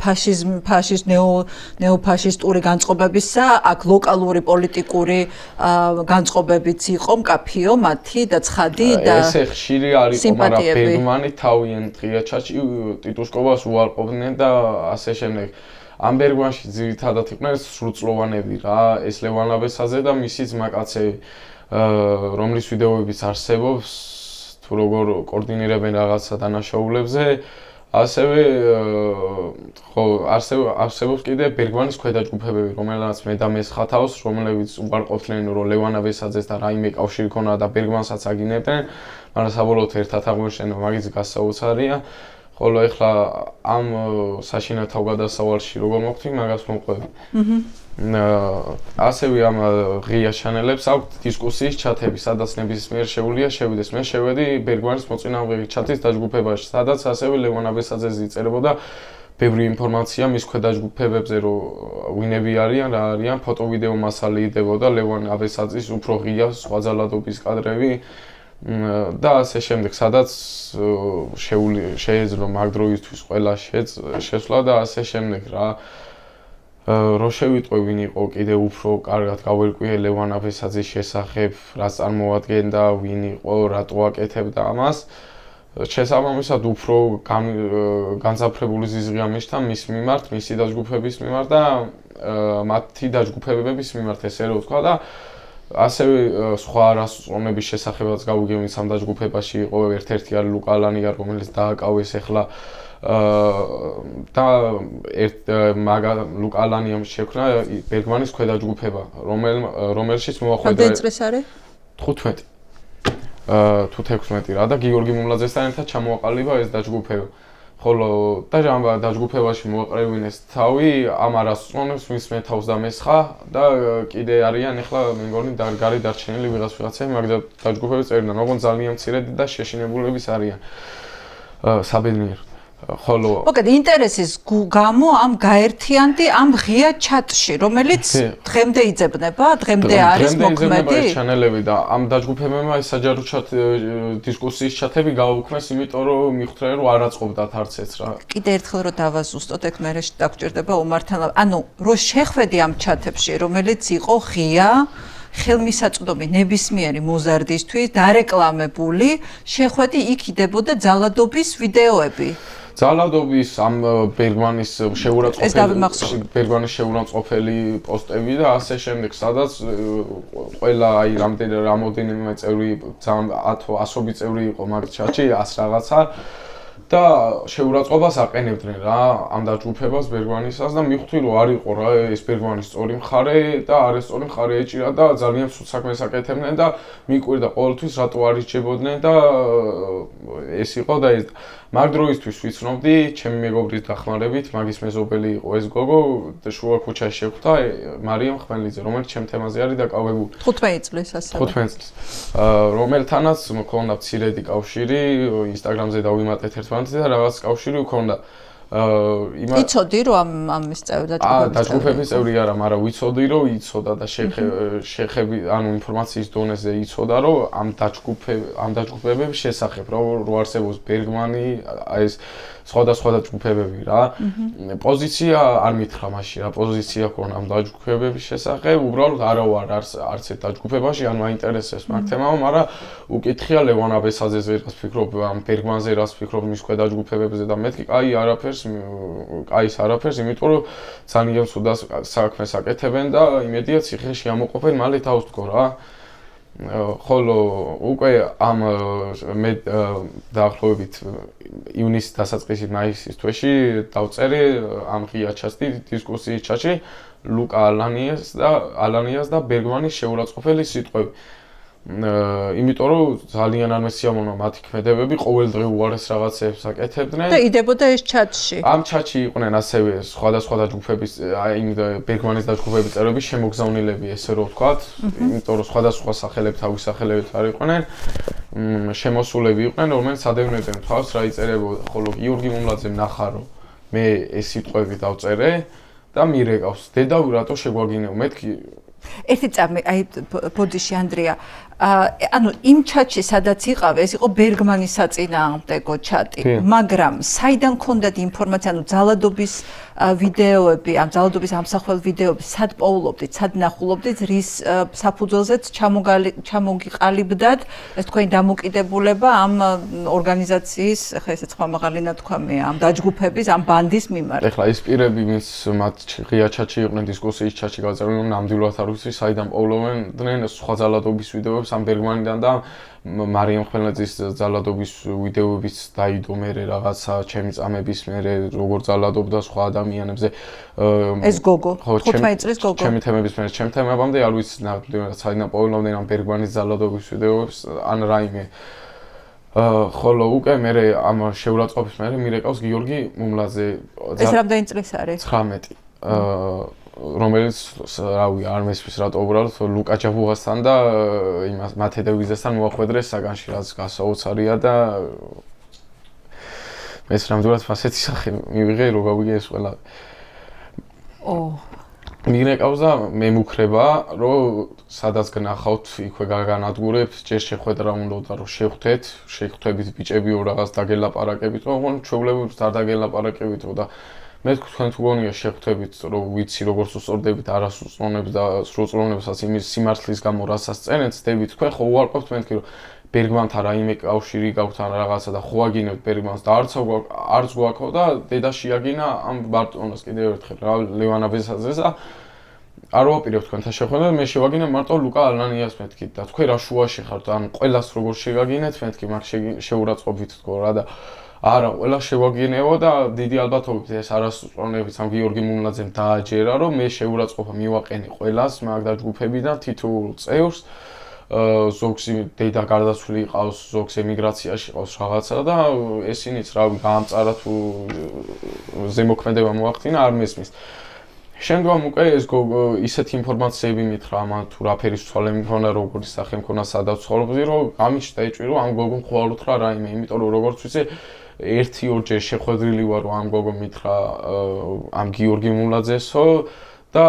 B: ნეოფაშისტური განწყობებისა, აქ ლოკალური პოლიტიკური განწყობებიც იყო მკაფიო მათი და ცხადი და
A: ესე ხშირი არ იყო, მაგრამ ბერგმანი თავიანთ ღიაჩაჭი ტიტუშკობას უარყოფდნენ და ასე შემდეგ. ამ ბერგმანში ძირითადად იყვნენ სრულწლოვანები რა, ეს ლევან აბესაძე და მისი ძმაკაცები, რომლის ვიდეოებიც არსებობს თუ როგორ კოორდინირებენ რაღაცა დანაშაულებზე, ასევე ხო არსებობს კიდე ბერგმანის ქვედაჯგუფებები, რომელთაც მე და მესხა თავს, რომლებიც უარყოფდნენ რომ ლევან აბესაძეს და რაიმე კავშირი ქონა და ბერგმანსაც აგინებდნენ, მაგრამ საბოლოოდ ერთად აღმოჩნდა მაგის გასაოცარია. ხოლო ეხლა ამ საშინელ თავგადასავალში როგორ მოხდი, მაგას მომყვები. ასევე ამ ღია ჩანელებს აქვთ დისკუსიის ჩათები, სადაც ნებისმიერ შეუძლია შევიდეს. მე შევედი ბერგმანის მოწინააღმდეგე ჩათის დაჯგუფებაში, სადაც ასევე ლევან აბესაძეზე იწერებოდა ბევრი ინფორმაცია მის ქვედაჯგუფებებზე, რომ ვინები არიან, რა არიან, ფოტო-ვიდეო მასალა იდებოდა ლევან აბესაძის უფრო ღია სხვა ძალადობის კადრები და ასე შემდეგ, სადაც შეეძლო მაგ დროისთვის ყველა შესვლა და ასე შემდეგ რა. რო შევიტყვე ვინ იყო კიდე უფრო კარგად გავერკვიე ლევან აბესაძის შესახებ, რა წარმოადგენდა, ვინ იყო, რატო აკეთებდა ამას. შესაბამისად უფრო განსაფრებული ზიზღი ამიშთა მის მიმართ, მისი დაჯგუფების მიმართ და მათი დაჯგუფებების მიმართ, ესე რომ ვთქვა და ასევე სხვა არასწორობის შესახებაც გავიგებინე სამ დაჯგუფებაში იყო ერთ-ერთი არის ლუკა ალანია, რომელიც დააკავეს ახლა და ლუკა ალანიამ შექმნა ბერგმანის ქვედაჯგუფება, რომელშიც მოახვედრა
B: რამდენი წლის არის?
A: 15 თუ 16 რა და გიორგი მუმლაძესთან ერთად ჩამოაყალიბა ეს დაჯგუფება. ხოლო და ამ დაჯგუფებაში მოაყრევინეს თავი ამ არასწორებს მის მეთავს და მესხა და კიდე არიან ახლა მე მგონი გარი დარჩენილი ვიღაცები მაგ დაჯგუფების წევრიდან, ოღონდ ძალიან მცირედი და შეშინებულების არიან საბედნიეროდ. ხოლო
B: მოკედ ინტერესის გამო ამ გაერთიანდი ამ ღია ჩატში, რომელიც დღემდე იძებნება, დღემდე არის მოქმედი
A: ჩანელები და ამ დაჯგუფებებმა საჯარო დისკუსიის ჩათები გააუქმეს, იმიტომ რომ მიხვდნენ რომ არ აწყობდათ არც ეს რა.
B: კიდე ერთხელ რომ დავაზუსტოთ, ეგ მე დაგჭირდება ომართან, ანუ რო შეხვედი ამ ჩათებში, რომელიც იყო ღია ხელმისაწვდომი ნებისმიერი მოზარდისთვის დარეკლამებული, შეხვედი იქ იდებოდა ძალადობის ვიდეოები.
A: ძალადობის ამ ბერგმანის შეურაცხყოფელი პოსტები და ასე შემდეგ, სადაც ყველა აი რამოდენიმე წევრი, ძალიან ასობით წევრი იყო მაგ ჩატში, 100 რაღაცა და შეურაცხყოფას აყენებდნენ რა ამ დაჯგუფებას ბერგმანისას და მიხვდი რომ არ იყო რა ეს ბერგმანის სწორი მხარე და არასწორი მხარე ეჭირა და ძალიან სულ საქმეს აკეთებდნენ და მიკვირდა ყოველთვის რატო არ იჭებოდნენ და ეს იყო და ეს მაგ დროისთვის ვიცნობდი ჩემი მეგობრის დახმარებით, მაგის მეზობელი იყო ეს გოგო და შუა ქუჩაში შეხვდა მარიამ ხმელიძე, რომელიც ჩემ თემაზე არის დაკავებული
B: 15 წლის ასევე
A: 15 წლის რომელთანაც მქონდა მცირედი კავშირი, ინსტაგრამზე დავიმატეთ ერთმანეთს და რაღაც კავშირი მქონდა
B: იცოდი რომ ამის წევრი
A: დაჯგუფების წევრი არა, მაგრამ ვიცოდი რომ იცოდა და შეხები, ანუ ინფორმაციის დონეზე იცოდა რომ ამ დაჯგუფებების შესახებ რო არსებობს ბერგმანი, ეს სხვადასხვა დაჯგუფებები რა. პოზიცია არ მითხრა მაშინ რა პოზიცია ქონა ამ დაჯგუფებების შესახებ, უბრალოდ არა ვარ არც ერთ დაჯგუფებაში, ანუ აინტერესებს მაგ თემაო, მაგრამ უკითხია ლევან აბესაძეზე რას ფიქრობ, ამ ბერგმანზე რას ფიქრობ, მის ქვედაჯგუფებებზე და მეთქი კაი არაფერს, იმიტომ რომ ძალიან სულ საქმეს აკეთებენ და იმედია ციხეში ამოყოფენ მალე თავს თქო რა. ხოლო უკვე ამ მე დაახლოებით ივნისის დასაწყისი მაისის თვეში დავწერე ამ ღია ჩატი დისკუსიის ჩატში ლუკა ალანიას და ბერგმანის შეურაცხყოფელი სიტყვები. იმიტომ რომ ძალიან არ მესიამოვნა მათი ქმედებები, ყოველდღე უარეს რაღაცებს აკეთებდნენ.
B: და იდებოდა ეს ჩატში.
A: ამ ჩატში იყვნენ ასევე სხვადასხვა ჯგუფების, აი ბერგმანის და ჯგუფების წევრები შემოგზავნილები, ესე რომ ვთქვათ, იმიტომ რომ სხვადასხვა სახელები თავის სახელებით არ იყვნენ. შემოსულები იყვნენ, რომელიც ადევნებდნენ თავს რა იწერებოდა, ხოლო გიორგი მომლაძემ ნახა რომ მე ეს სიტყვები დავწერე და მირეკავს, დედა რატო შეგვაგინეო, მეთქი
B: ერთი წამი, აი ბოდიში ანდრია, ანუ იმ ჩატში სადაც იყავ, ეს იყო ბერგმანის საწინააღმდეგო ჩატი, მაგრამ საიდან გქონდათ ინფორმაცია, ანუ ძალადობის ვიდეოები, ამ ძალადობის ამსახველ ვიდეოები, სად პოულობდით, სად ნახულობდით, რის საფუძველზეც ჩამოგიყალიბდათ ეს თქვენი დამოკიდებულება ამ ორგანიზაციის, ხა ესეც ხმამაღალი ნათქვამია, ამ დაჯგუფების, ამ ბანდის მიმართ.
A: ეხლა ის პირები, ვინც მათ ღია ჩატში იყვნენ, დისკუსიის ჩატში გაწერდნენ, ნამდვილად არ ვიცი, საიდან პოულობდნენ სხვა ძალადობის ვიდეოებს ამ ბერგმანიდან და მარიამ ხმელნაძის ძალადობის ვიდეოებიც დაიდო მერე რაღაცა ჩემი წამების მერე როგორ ძალადობდა სხვა ადამიანებზე
B: ეს გოგო 15 წლის გოგო
A: ჩემი თემების მერე ჩემ თემებამდე არ ვიცი საიდან პოულობდნენ ამ ბერგმანის ძალადობის ვიდეოებს ან რაიმე ხოლო უკვე მერე ამ შეურაცხყოფის მერე მირეკავს გიორგი მომლაძე
B: ეს რამდენი წლის არის
A: 19 რომელიც რავი არ მესმის რატო უბრალოდ ლუკა ჯაბუღასთან და იმას მათე დევიზესთან მოახვედრეს საგანში რაც გასაოცარია და ეს რამდენად ფასეთი სახე მივიღე რომ გავიგე ეს ყველა მიგნეკავს და მე მუქრება რომ სადაც გნახავთ იქვე გაგანადგურებ ჯერ შეხვედრა უნდა რომ შეხვდებით ბიჭები או რაღაც დაგელაპარაკებით ოღონდ ჩვეულებრივ არ დაგელაპარაკებითო და მე თქვენ თუ გონია შეხვდებით რომ ვიცი როგორც უსწორდებით არასრულწლოვნებს და სრულწლოვნებსაც იმის სიმართლის გამო რასაც წერენ ცდებით თქვენ ხო უარყოფთ მეთქი რომ ბერგმანთან რაიმე კავშირი გაქვთ ან რაღაცა და ხო აგინებთ ბერგმანს და არც გვაქვს და დედა შეაგინა ამ ბარტონას კიდევ ერთხელ რა ლევან აბესაძეს და არ ვაპირებ თქვენთან შეხვედრა მე შევაგინე მარტო ლუკა ალანიას მეთქი და თქვენ რა შუაში ხართ ან ყველას როგორ შეგაგინეთ მეთქი მაგ შეურაცხყოფით თქო რა და არა, ყველა შევაგინეო და დიდი ალბათობით ეს არასწორნებით ამ გიორგი მომლაძემ დააჯერა, რომ მე შეურაცხყოფა მივაყენე ყველას მაგ დაჯგუფებიდან თითოეულ წევრს. ზოგს დედა გარდაცვლილი ყავს, ზოგს ემიგრაციაში ყავს რაღაცა და ესინიც რავი გაამწარა თუ ზემოქმედება მოახდინა არ მესმის. შემდგომ უკვე ეს ისეთი ინფორმაციები მითხრა ამან თუ რა ფერის ცვალები მქონდა როგორი სახე მქონდა სადაც ცხოვრობდი რომ ამის დაიჭირო ამ გოგომ ხვალ უთხრა რაიმე იმიტომ რომ როგორც ვიცი ერთი ორჯერ შეხვედრილი ვარ რომ ამ გოგომ მითხრა ამ გიორგი მომლაძესო და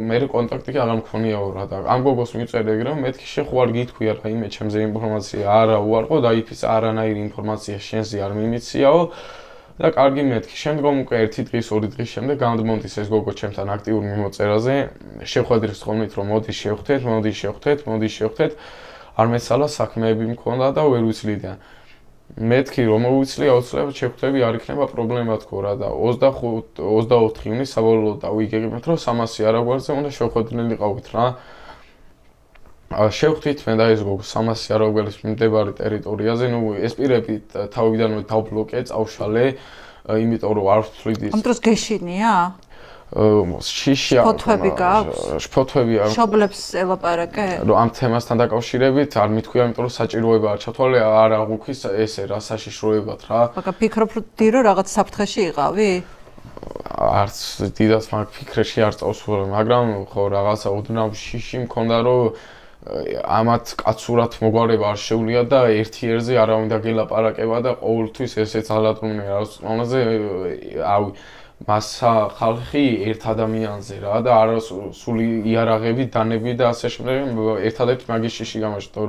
A: მე კონტაქტი კი აღარ მქონიაო რა და ამ გოგოს მიწერე ეგრევე მეთქი შეხო არ გითქვია რაიმე ჩემზე ინფორმაცია არა უარყო და იფის არანაირი ინფორმაცია შენზე არ მიმიციაო და კარგი მეთქი. შემდგომ უკვე 1 დღის, 2 დღის შემდეგ გამომდის ეს გოგო ჩემთან აქტიურ მიმოწერაზე. შეხვედრის ხომით რომ მოდი შევხვდეთ. არ მეცალა საქმეები მქონდა და ვერ ვიცლიდან. მეთქი რომ მოვიცლი აუცილებლად შეხვდები არ იქნება პრობლემა თქო რა და 24 ივნის საბოლოოდ დავიგებთ რომ 300 არაგვარზე უნდა შეხვედრილი ყავით რა. შევხვდით მე და ეს გოგო 300 არაგველის მიმდებარე ტერიტორიაზე, ნუ ეს პირები თავიდანვე დავბლოკე, წავშალე, იმიტომ რომ არ ვთვლიდი.
B: ამ დროს გეშინია?
A: შიშია.
B: ფოთვები გაქვს?
A: ფოთვები აქვს.
B: მშობლებს ელაპარაკე?
A: რომ ამ თემასთან დაკავშირებით არ მithქვია, იმიტომ რომ საჭიროება არ ჩათვალე, არ აღვიქვის ესე რა საშიშროებად რა.
B: მაგრამ ფიქრობდი რომ რაღაც საფრთხეში იყავი?
A: არც დიდად მაგ ფიქრებში არ წავსულე, მაგრამ ხო რაღაცა ოდნავ შიში მქონდა რომ ამათ კაცურად მოგვარება არ შეუძლია და ერთი ერზე არავინ დაგელაპარაკება და ყოველთვის ესეც ალატუნე არასწორაზე ავი მასა ხალხი ერთ ადამიანზე რა და არა სული იარაღები დანები და ასე შემდეგ ერთადერთი მაგის შიში გამაშტო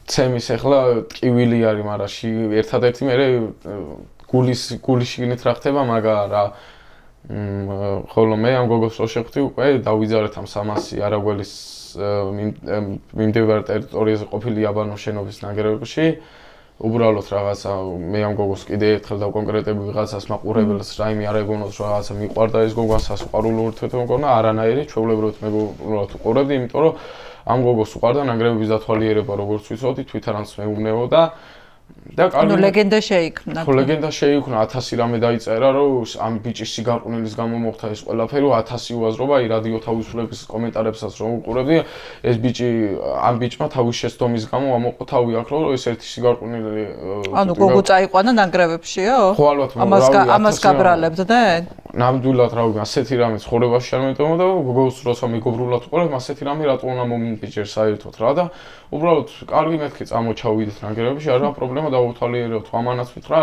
A: ცემის ახლა ტკივილი არის მაგრამ ერთადერთი მე გულიშიგნით რა ხდება მაგა რა ხოლო მე ამ გოგოს რო შევხვდი უკვე დავიძარეთ ამ 300 არაგველის მიმდებარე ტერიტორიაზე ყოფილი აბანოს შენობის ნანგრევებში უბრალოდ რაღაცა მე ამ გოგოს კიდე ერთხელ დავკონკრეტები ვიღაცას მაყურებელს რაიმე არ ეგონოს რაღაცა მიყვარდა ეს გოგო სასიყვარულო ურთიერთობა მქონდა არანაირი ჩვეულებრივად მე უბრალოდ უყურებდი იმიტომ რომ ამ გოგოს უყარდა ნანგრევების დათვალიერება, როგორც ვიცოდი, თვითონაც მეუბნებოდა და კარგი
B: ლეგენდა შეიქმნა.
A: ხო, ლეგენდა შეიქმნა, 1000 რამე დაიწერა, რომ ამ ბიჭის სიგარყვნილის გამო მოხდა ეს ყველაფერი, 1000 უაზრობა, აი რადიო თავისუფლების კომენტარებსაც რომ უყურებდი, ეს ბიჭი ამ ბიჭმა თავის შეცდომის გამო ამოყო თავი აქ, რომ ეს ერთი სიგარყვნილი
B: ანუ გოგო წაიყვანა ნანგრევებშიო?
A: ხო, ალბათ,
B: ამას გაბრალებდნენ?
A: ნამდვილად რავი, ასეთი რამე ცხოვრებაში არ მეტყობა და გოგოს როცა მეგობრულად უყურებ, ასეთი რამე რატო უნდა მომიმეჯერ საერთოდ რა და უბრალოდ კარგი მეთქი წამოჩავიდეთ ნანგრევებში, არა პრობლემა დავუთვალიერებთ, ამანაც ვთხრა,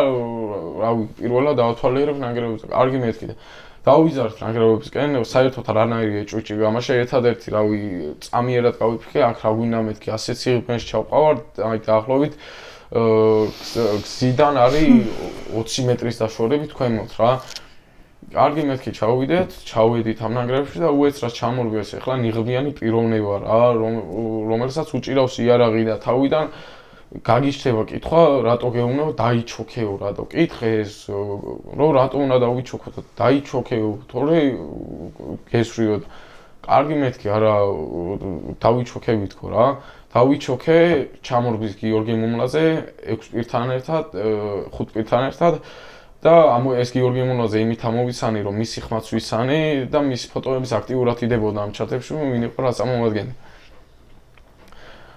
A: რავი, პირველად დავუთვალიერებ ნანგრევებს, კარგი მეთქი და დავიზარდ ნანგრევებისკენ, საერთოდ არანაირი ეჭვიჭი გამაშა, ერთადერთი რავი, წამიერად გავიფიქრე, აქ რა გვინდა მეთქი, ასეთ სიღრმეში ჩავყავარ, აი დაახლოებით გზიდან არის 20 მეტრის დაშორებით ქვემოთ რა. კარგი მეთქი ჩავიდეთ, ჩავედით ამ ნანგრევებში და უეცრად ჩამორგვეს ახლა ნიღბიანი პიროვნება რა, რომელსაც უჭირავს იარაღი და თავიდან გაგიშლება კითხვა, რატო გეუბნებო დაიჩოქეო, რატო კითხე ეს, რომ რატო უნდა დავიჩოქო და დაიჩოქეო, თორე გესვრიო. კარგი მეთქი, არა დავიჩოქებით ხო რა. დავიჩოქე, ჩამორგვის გიორგი მომლაძე 6 პირთან ერთად, 5 პირთან ერთად და ეს გიორგი მომლაძე იმით ამოვიცანი, რომ მისი ხმაც ვისანი და მისი ფოტოების აქტიურად იდებოდა ამ ჩატებში, ვინ იყო რა წარმომადგენელი.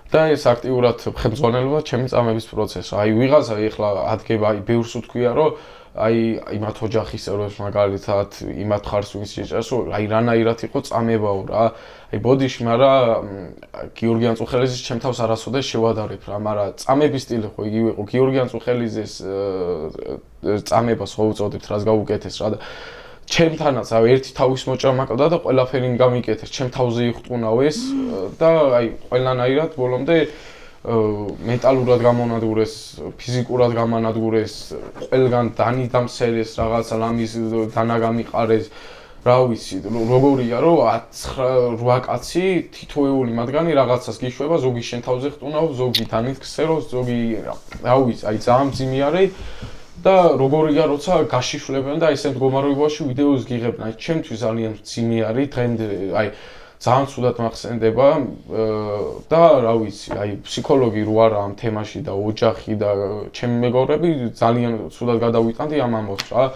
A: და ეს აქტიურად ხელმძღვანელობა ჩემი წამების პროცესს. აი ვიღაცა ეხლა ადგება, აი ბევრს უთქვია, რომ აი იმათ ოჯახის წევრებს მაგალითად, იმათ ხარს ვინც შეჭერს, რომ აი რანაირად იყო წამებაო რა. აი ბოდიში, მაგრამ გიორგი ანწუხელიძის ჩემ თავს არასოდეს შევადარებ რა, მაგრამ წამების სტილი ხო იგივე იყო. გიორგი ანწუხელიძის წამებას ხო უწოდებთ, რას გავუკეთეს რა და ჩემთანაც აი ერთი თავის მოჭრა მაკლდა და ყველაფერი გამიკეთეს, ჩემ თავზე იხტუნავ ეს და აი ყველანაირად ბოლომდე მენტალურად გამონადგურეს, ფიზიკურად გამონადგურეს, ყველგან დამსერეს, რაღაცა ლამის დანა გამიყარეს, რა ვიცი, როგორია რომ 9 კაცი თითოეული მათგანი რაღაცას გიშვება, ზოგი შენ თავზე ხტუნავ, ზოგი თანით ქსეროს, ზოგი რა ვიცი, აი ძალიან მძიმე არის და როგორია როცა გაშიშვლებენ და ესე მდგომარეობაში ვიდეოს გიღებენ, აი ჩემთვის ძალიან მძიმე არის დღემდე, აი ძალიან ცუდად მახსენდება და რა ვიცი, აი ფსიქოლოგი რო არა ამ თემაში და ოჯახი და ჩემი მეგობრები ძალიან ცუდად გადავიტანდი ამ ამბავს რა.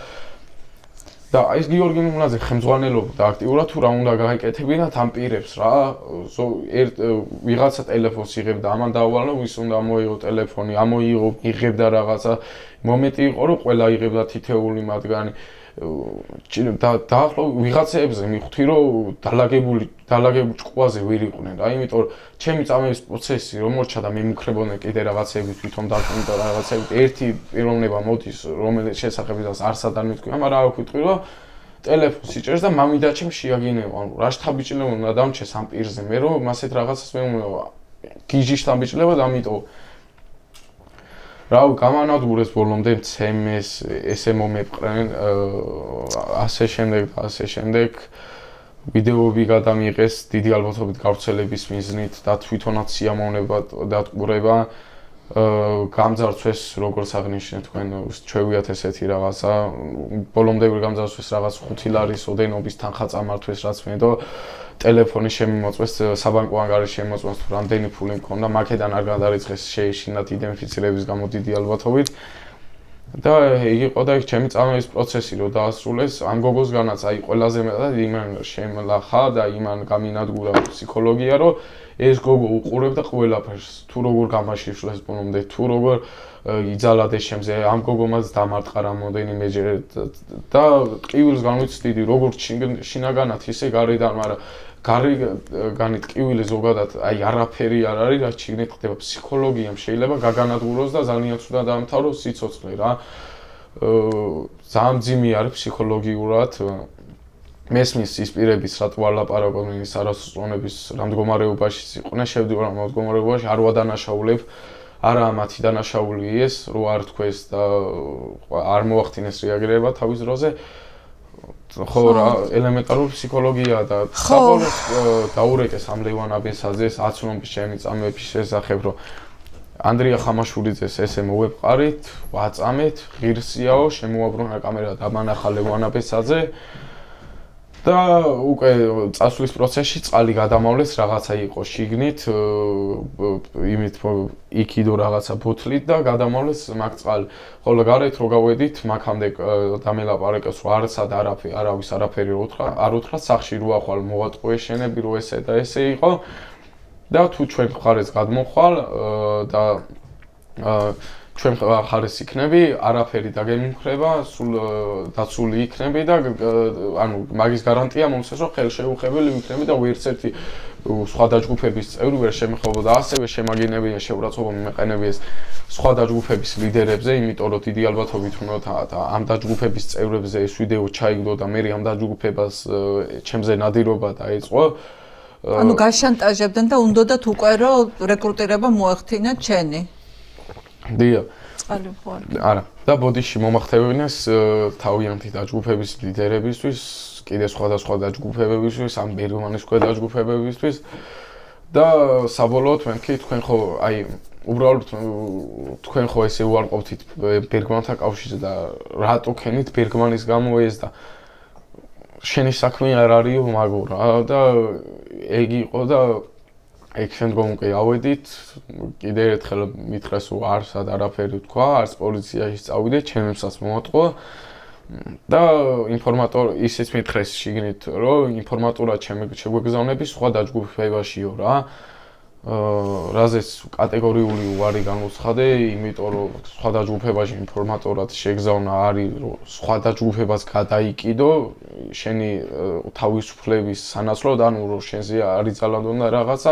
A: და ეს გიორგი მომლაძე ხელმძღვანელობდა აქტიურად თუ რა უნდა გაეკეთებინათ ამ პირებს რა. ვიღაცა ტელეფონს იღებდა, ამან დაავალო, ვის უნდა მოიღო ტელეფონი, ამოიღო, იღებდა რაღაცა. მომენტი იყო რომ ყველა იღებდა თითეული მათგანი. დაახლოებით ვიღაცებზე მივხვდი რომ დალაგებული ჭკუაზე ვერ იყვნენ რა, იმიტომ რომ ჩემი წამების პროცესი რომ მორჩა და მე მიქრებოდნენ კიდე რაღაცები თვითონ დარწმუნდა და რაღაცები ერთი პიროვნება მოდის რომელიც შესაძლებელს არსად არ მეთქვია, მაგრამ რა ვქვიტყვი რომ ტელეფონს იჭერს და მამიდაჩემ შეაგინევა, ანუ რა შთაბიჭლება უნდა დამჩეს ამ პირზე, მე რომ მასეთ რაღაცას მეუბნება გიჟიშთან ბიჭლება და ამიტომ რავი, გამანადგურეს ბოლომდე მცემეს, ესე მომეპყრენ, ასე შემდეგ, ვიდეოები გადამიღეს დიდი ალბათობით გავრცელების მიზნით და თვითონაც სიამოვნება დატყურება, გამძარცვეს, როგორც აღნიშნე თქვენ, ჩვევიათ ესეთი რაღაცა, ბოლომდე გამძარცვეს რაღაც 5 ლარის ოდენობის თანხა წამართვეს, რაც მე და ტელეფონი შემოწმეს, საბანკო ანგარიში შემოწმეს, თუ რამდენი ფული მქონდა, მაქედან არ გადარიცხეს, შეეშინათ იდენტიფიცირების გამო დიდი ალბათობით. და იყო და ჩემი წამების პროცესი რო დაასრულეს, ამ გოგოსგანაც აი ყველაზე მეტად იმან შემლახა და იმან გამინადგურა ფსიქოლოგია, რომ ეს გოგო უყურებდა ყველაფერს, თუ როგორ გამაშიშვლეს ბოლომდე, თუ როგორ იძალა დეშემზე, ამ გოგომაც დამარტყა რამოდენიმეჯერ და ტყივილს განვიცდიდი, როგორც შინაგანად, ისე გარედან, მაგრამ გარეგანით ტყივილი ზოგადად აი არაფერი არ არის, რაც შიგნით ხდება ფსიქოლოგიამ შეიძლება გაგანადგუროს და ძალიან ცუდად დაამთავროს სიცოცხლე რა. ძალიან მძიმე არის ფსიქოლოგიურად. მესმის ის პირების რა თვალაპარაკობენ ის არასწორების რა მდგომარეობაში იყვნენ, შევდივარ ამ მდგომარეობაში, არ ვადანაშაულებ, არა მათი დანაშაული ეს, რო არ თქვეს და არ მოახდინეს რეაგირება თავის დროზე. ხო რა, ელემენტარული ფსიქოლოგია და საბოლოოდ დაურეკეს ამ ლევან აბესაძეს აცნობის ჩემი წამების შესახებ, რომ ანდრია ხამაშურიძეს ესე მოვეპყარით, ვაწამეთ, ღირსიაო, შემოაბრუნა კამერა, დამანახა ლევან აბესაძე და უკვე წასვლის პროცესში წყალი გადამავლეს რაღაცა იყო შიგნით იმით იქიდო რაღაცა ბოთლით და გადამავლეს მაგ წყალი. ხოლო გარეთ რო გავედით მაგამდე დამელაპარაკეს რომ არცად არავის არაფერი არ უთხრა სახში რო ახვალ მოვატყუე შენები რო ესე და ესე იყო და თუ ჩვენ მხარეს გადმოხვალ და ჩვენ ხარეს იქნები, არაფერი დაგემუხრება, სულ დაცული იქნები და ანუ მაგის გარანტია მომცეს რომ ხელშეუხებელი ვიქნები და ვერცერთი სხვა დაჯგუფების წევრი ვერ შემეხებოდა ასევე შემაგინებია შეურაცხყოფა მიმეყენებიეს სხვა დაჯგუფების ლიდერებზე, იმიტომ რომ დიდი ალბათობით უნდა ამ დაჯგუფების წევრებზე ეს ვიდეო ჩაიგდო და მე ამ დაჯგუფებას ჩემზე ნადირობა დაეწყო.
B: ანუ გაშანტაჟებდნენ და უნდათ უკვე რომ რეკრუტირება მოახდინათ ჩენი.
A: დიახ.
B: წყალი მხოლოდ.
A: არა. და ბოდიში მომახდებინეს თავიანთი დაჯგუფების ლიდერებისთვის, კიდე სხვადასხვა დაჯგუფებებისთვის, ამ ბერგმანის ქვედა დაჯგუფებებისთვის და საბოლოოდ მეთქი თქვენ ხო აი უბრალოდ თქვენ ხო ესე უარყოფთით ბერგმანთან კავშირზე და რატო ქენით ბერგმანის გამო ეს და შენი საქმე არ არისო მაგო რა და ეგ იყო და ეგ შემდგომ უკვე ავედით კიდე ერთხელ მითხრეს რომ არსად არაფერი თქვა, არც პოლიციაში წავიდე, ჩემებსაც მოატყო და ინფორმატორ ისიც მითხრეს შიგნით რომ ინფორმატურა შეგვეგზავნები სხვა დაჯგუფებაშიო რა. რაზეც კატეგორიული უარი განუცხადე, იმიტომ რომ სხვა დაჯგუფებაში ინფორმატორად შეგზავნა არის რომ სხვა დაჯგუფებას გადაიკიდო შენი თავისუფლების სანაცვლოდ, ანუ რომ შენზე არის ძალადონდა რაღაცა,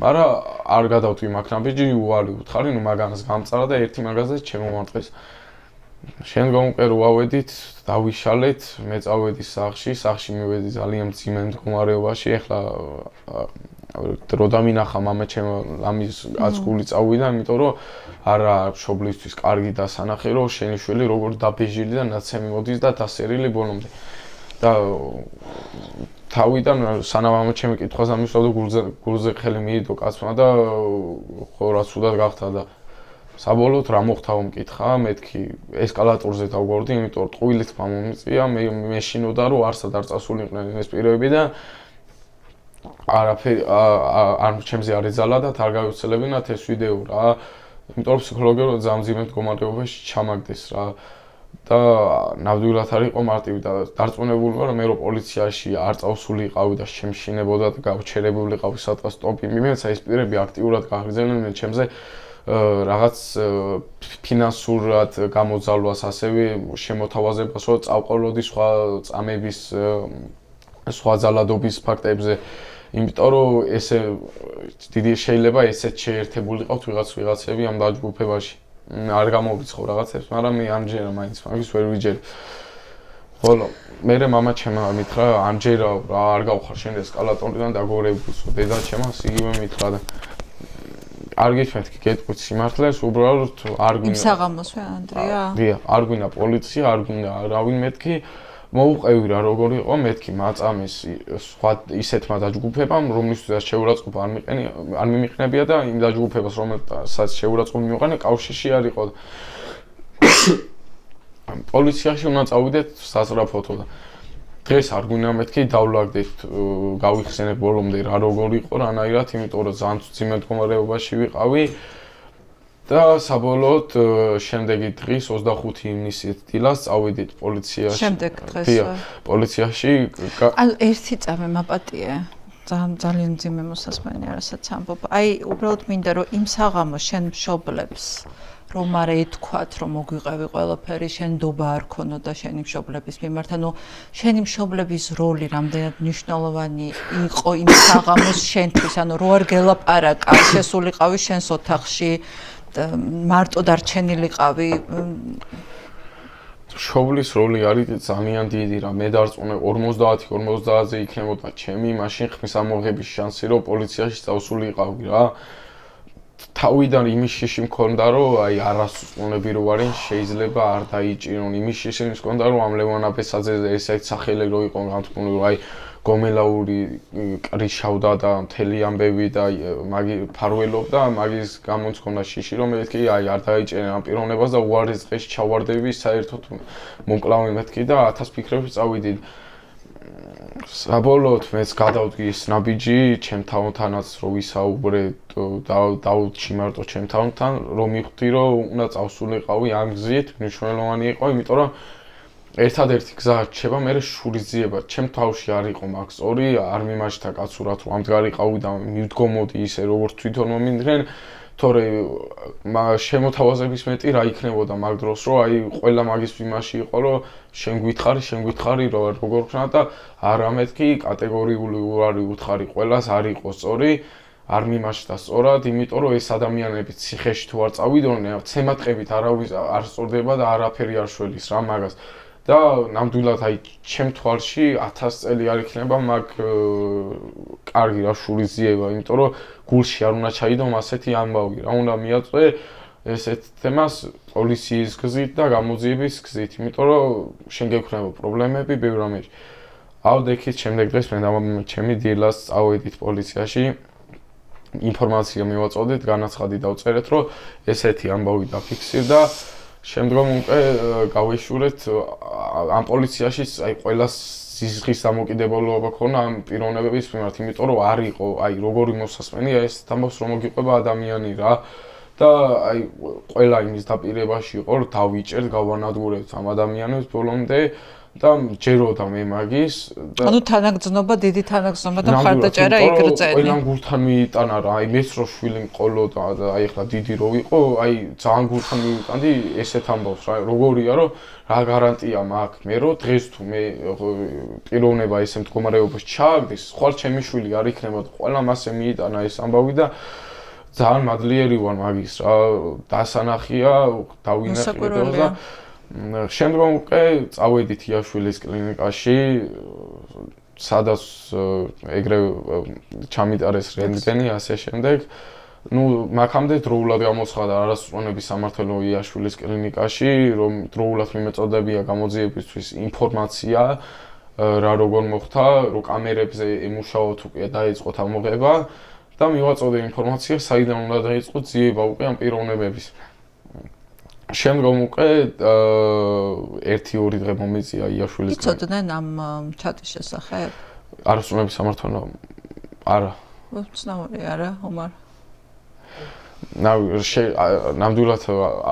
A: მაგრამ არ გადავთვი მაქნაბიჯი უარი უთხარი, ნუ მაგანს გამწარა და ერთი მაგაზე ჩემომარტყეს. შემდგომ უკვე რო ავედით, დავიშალეთ, მე წავედი სახში მივედი ძალიან მძიმე მდგომარეობაში, ეხლა რო დამინახა მამა ჩემო ამის აცკული წავიდა, იმიტომ რომ არა მშობლისთვის კარგი დასანახი რომ შენი შვილი როგორ დაბეჟილი და ნაცემი მოდის და დასერილი ბოლომდე. და თავიდან სანამ მამა ჩემი კითხვას ამისვავდა გულზე ხელი მიიდო კაცმა და ხო რა ცუდად გახდა და საბოლოოდ რა მოხდა მომკითხა, მეთქი ესკალატორზე დავგვარდი, იმიტომ რომ ტყუილით მომიწია, მე შინოდა რომ არსად არ წასულიყვნენ ეს პირები და არაფერი არ ჩემზე არ ეძალა და არ გავიცელებინათ ეს ვიდეო რა. იმიტომ რომ ფსიქოლოგიურად ზამძიმე მდგომარეობაში ჩამაგდეს რა. და ნამდვილად არ იყო მარტივი და დარწმუნებული ვარ რომ მე რო პოლიციაში არ წავსულიყავი და შემშინებოდა და გავჩერებული ყავი სადღაც ტოპი მიმეცა ეს პირები აქტიურად გააგრძელებდნენ ჩემზე რაღაც ფინანსურად გამოძალვას ასევე შემოთავაზებას რომ წავყოლოდი სხვა წამების სხვა ძალადობის ფაქტებზე იმიტომ რომ ესე დიდი შეიძლება ესეც შეერთებულიყავთ ვიღაცები ამ დაჯგუფებაში არ გამოვიცხო რაღაცებს, მაგრამ მე ამჯერა მაინც მაგის ვერ ვიჯერ. ხოლო მე მამა ჩემმა მითხრა ამჯერა რა არ გავხარ შენ ესკალატორიდან დაგორებულსო დედა ჩემას იგივე მითხრა და არ გიჩვენთ გეტყვით სიმართლეს უბრალოდ არ გვინდა
B: იმ საღამოს ვე ანდრია?
A: დიახ, არ გვინდა პოლიცია, არ გვინდა არავინ მეთქი მოუყევი რა როგორ იყო მეთქი მაწამეს სხვა ისეთმა დაჯგუფებამ რომლისთვისაც შეურაცხყოფა არ მიმიყნებია და იმ დაჯგუფებას რომელსაც შეურაცხყოფა მივიყენე კავშირში არ იყო პოლიციაში უნდა წავიდეთ სასწრაფოთო და დღეს არ გვინდა მეთქი დავლაგდეთ გავიხსენებ ბოლომდე რა როგორ იყო რანაირად იმიტომ რომ ძალიან ძიმე მდგომარეობაში ვიყავი და საბოლოოდ შემდეგი დღის 25 ივნისის დილას წავედით პოლიციაში.
B: შემდეგ დღეს
A: პოლიციაში
B: ანუ ერთი წამი მაპატიე. ძალიან მძიმე მოსასმენი არასაც ამბობ. აი უბრალოდ მინდა რომ იმ საღამოს შენ მშობლებს რომ არა ეთქვათ რომ მოგვიყევი ყველაფერი შენ ნდობა არ ქონოდა შენი მშობლების მიმართ. ანუ შენი მშობლების როლი რამდენად მნიშვნელოვანი იყო იმ საღამოს შენთვის. ანუ რო არ გელაპარაკა შესულიყავი შენს ოთახში მარტო დარჩენილიყავი
A: შობლის როლი არის ძალიან დიდი რა მე დარწმუნე 50-50-ზე იქნებოდა ჩემი მაშინ ხმის ამოღების შანსი რომ პოლიციაში წავსულიყავი რა თავიდან იმის შიში მქონდა რომ აი არასწორები რო არიან შეიძლება არ დაიჭირონ იმის შიში მქონდა რომ ამ ლევან აფესაძეზე ესეთ სახელი რო იყო განთქმული რომ აი გომელაური კრიშავდა და მთელი ამბები და მაგი ფარველობდა მაგის გამოც ქონდა შიში რომ მეთქი აი არ დაიჭერენ ამ პიროვნებას და უარის დღეს ჩავარდები საერთოდ მომკლავი მეთქი და 1000 ფიქრებში წავიდი საბოლოოდ მეც გადავდგი ის ნაბიჯი ჩემ თავთანაც რო ვისაუბრე დავუჩი მარტო ჩემ თავთან რომ მივხვდი რომ უნდა წავსულიყავი ამ გზით მნიშვნელოვანი იყო იმიტომ რომ ერთადერთი გზა რჩება მე შურისძიება ჩემ თავში არ იყო მაგ სწორი არ მიმაჩნდა კაცურად რომ ამდგარიყავი და მივდგომოდი ისე როგორც თვითონ მომინდნენ თორე შემოთავაზების მეტი რა იქნებოდა მაგ დროს რომ აი ყველა მაგის მიმაში იყო რომ შენ გითხარი რომ როგორ ხნა და არამეთქი კატეგორიული უარი უთხარი ყველას არ იყო სწორი არ მიმაჩნდა სწორად იმიტომ რომ ეს ადამიანები ციხეში თუ არ წავიდოდნენ ცემატყებით არავის არ სწორდება და არაფერი არ შველის რა მაგას და ნამდვილად აი ჩემ თვალში 1000 წელი არ იქნება მაგ კარგი რა შურისძიება იმიტომ რომ გულში არ უნდა ჩაიდომ ასეთი ამბავი რა უნდა მიაწვე ესეთ თემას პოლიციის გზით და გამოძიების გზით იმიტომ რომ შენ გექნება პრობლემები ბევრ რამეში ავდექით შემდეგ დღეს მე და ჩემი დილას წავედით პოლიციაში ინფორმაცია მივაწოდეთ განაცხადი დავწერეთ რომ ესეთი ამბავი დაფიქსირდა შემდგომ უკვე გავეშურეთ ამ პოლიციაში აი ყველას სიზღის დამოკიდებულება ქონა ამ პიროვნებების მიმართ, იმიტომ რომ არ იყო აი როგორი მოსასმენია ეს თამბობს რომ მოგიყვება ადამიანი რა და აი ყველა იმის დაპირებაში იყო რომ დავიჭერთ, გავანადგურებთ ამ ადამიანებს ბოლომდე და ჯეროდა მე მაგის
B: და ანუ თანაგზნობა, დიდი თანაგზნობა და მხარდაჭერა იგრძენი.
A: ყველამ გულთან მიიტანა რა, აი მეც რო შვილი მყოლოდა და აი ახლა დიდი რო ვიყო, აი ძალიან გულთან მივიტანდი ესეთ ამბავს რა, როგორია რომ რა გარანტია მაქვს მე რომ დღეს თუ მე პიროვნება ესე მდგომარეობაში ჩააგდეს, ხვალ ჩემი შვილი არ იქნება და ყველამ ასე მიიტანა ეს ამბავი და ძალიან მადლიერი ვარ მაგის რა, დასანახია, დავინახე და შემდგომ უკვე წავედით იაშვილის კლინიკაში, სადაც ეგრევე ჩამიტარეს რენტგენი, ასე შემდეგ. ნუ მაგამდე დროულად გამოცხადა არასწორების სამართლო იაშვილის კლინიკაში, რომ დროულად მიმეწოდებია გამოძიებისთვის ინფორმაცია, რა როგორ მოხდა, რომ კამერებზე ემუშაოთ უკვე დაიწყოთ ამოღება და მივაწოდე ინფორმაცია, საიდან უნდა დაიწყოთ ძიება უკვე ამ პიროვნებების. შემდგომ უკვე 1-2 დღე მომეწია იაშვილის
B: იცოდნენ ამ ჩატის შესახებ?
A: არასწორების სამართლო არა.
B: უცნაური არა, ომარ.
A: ნამდვილად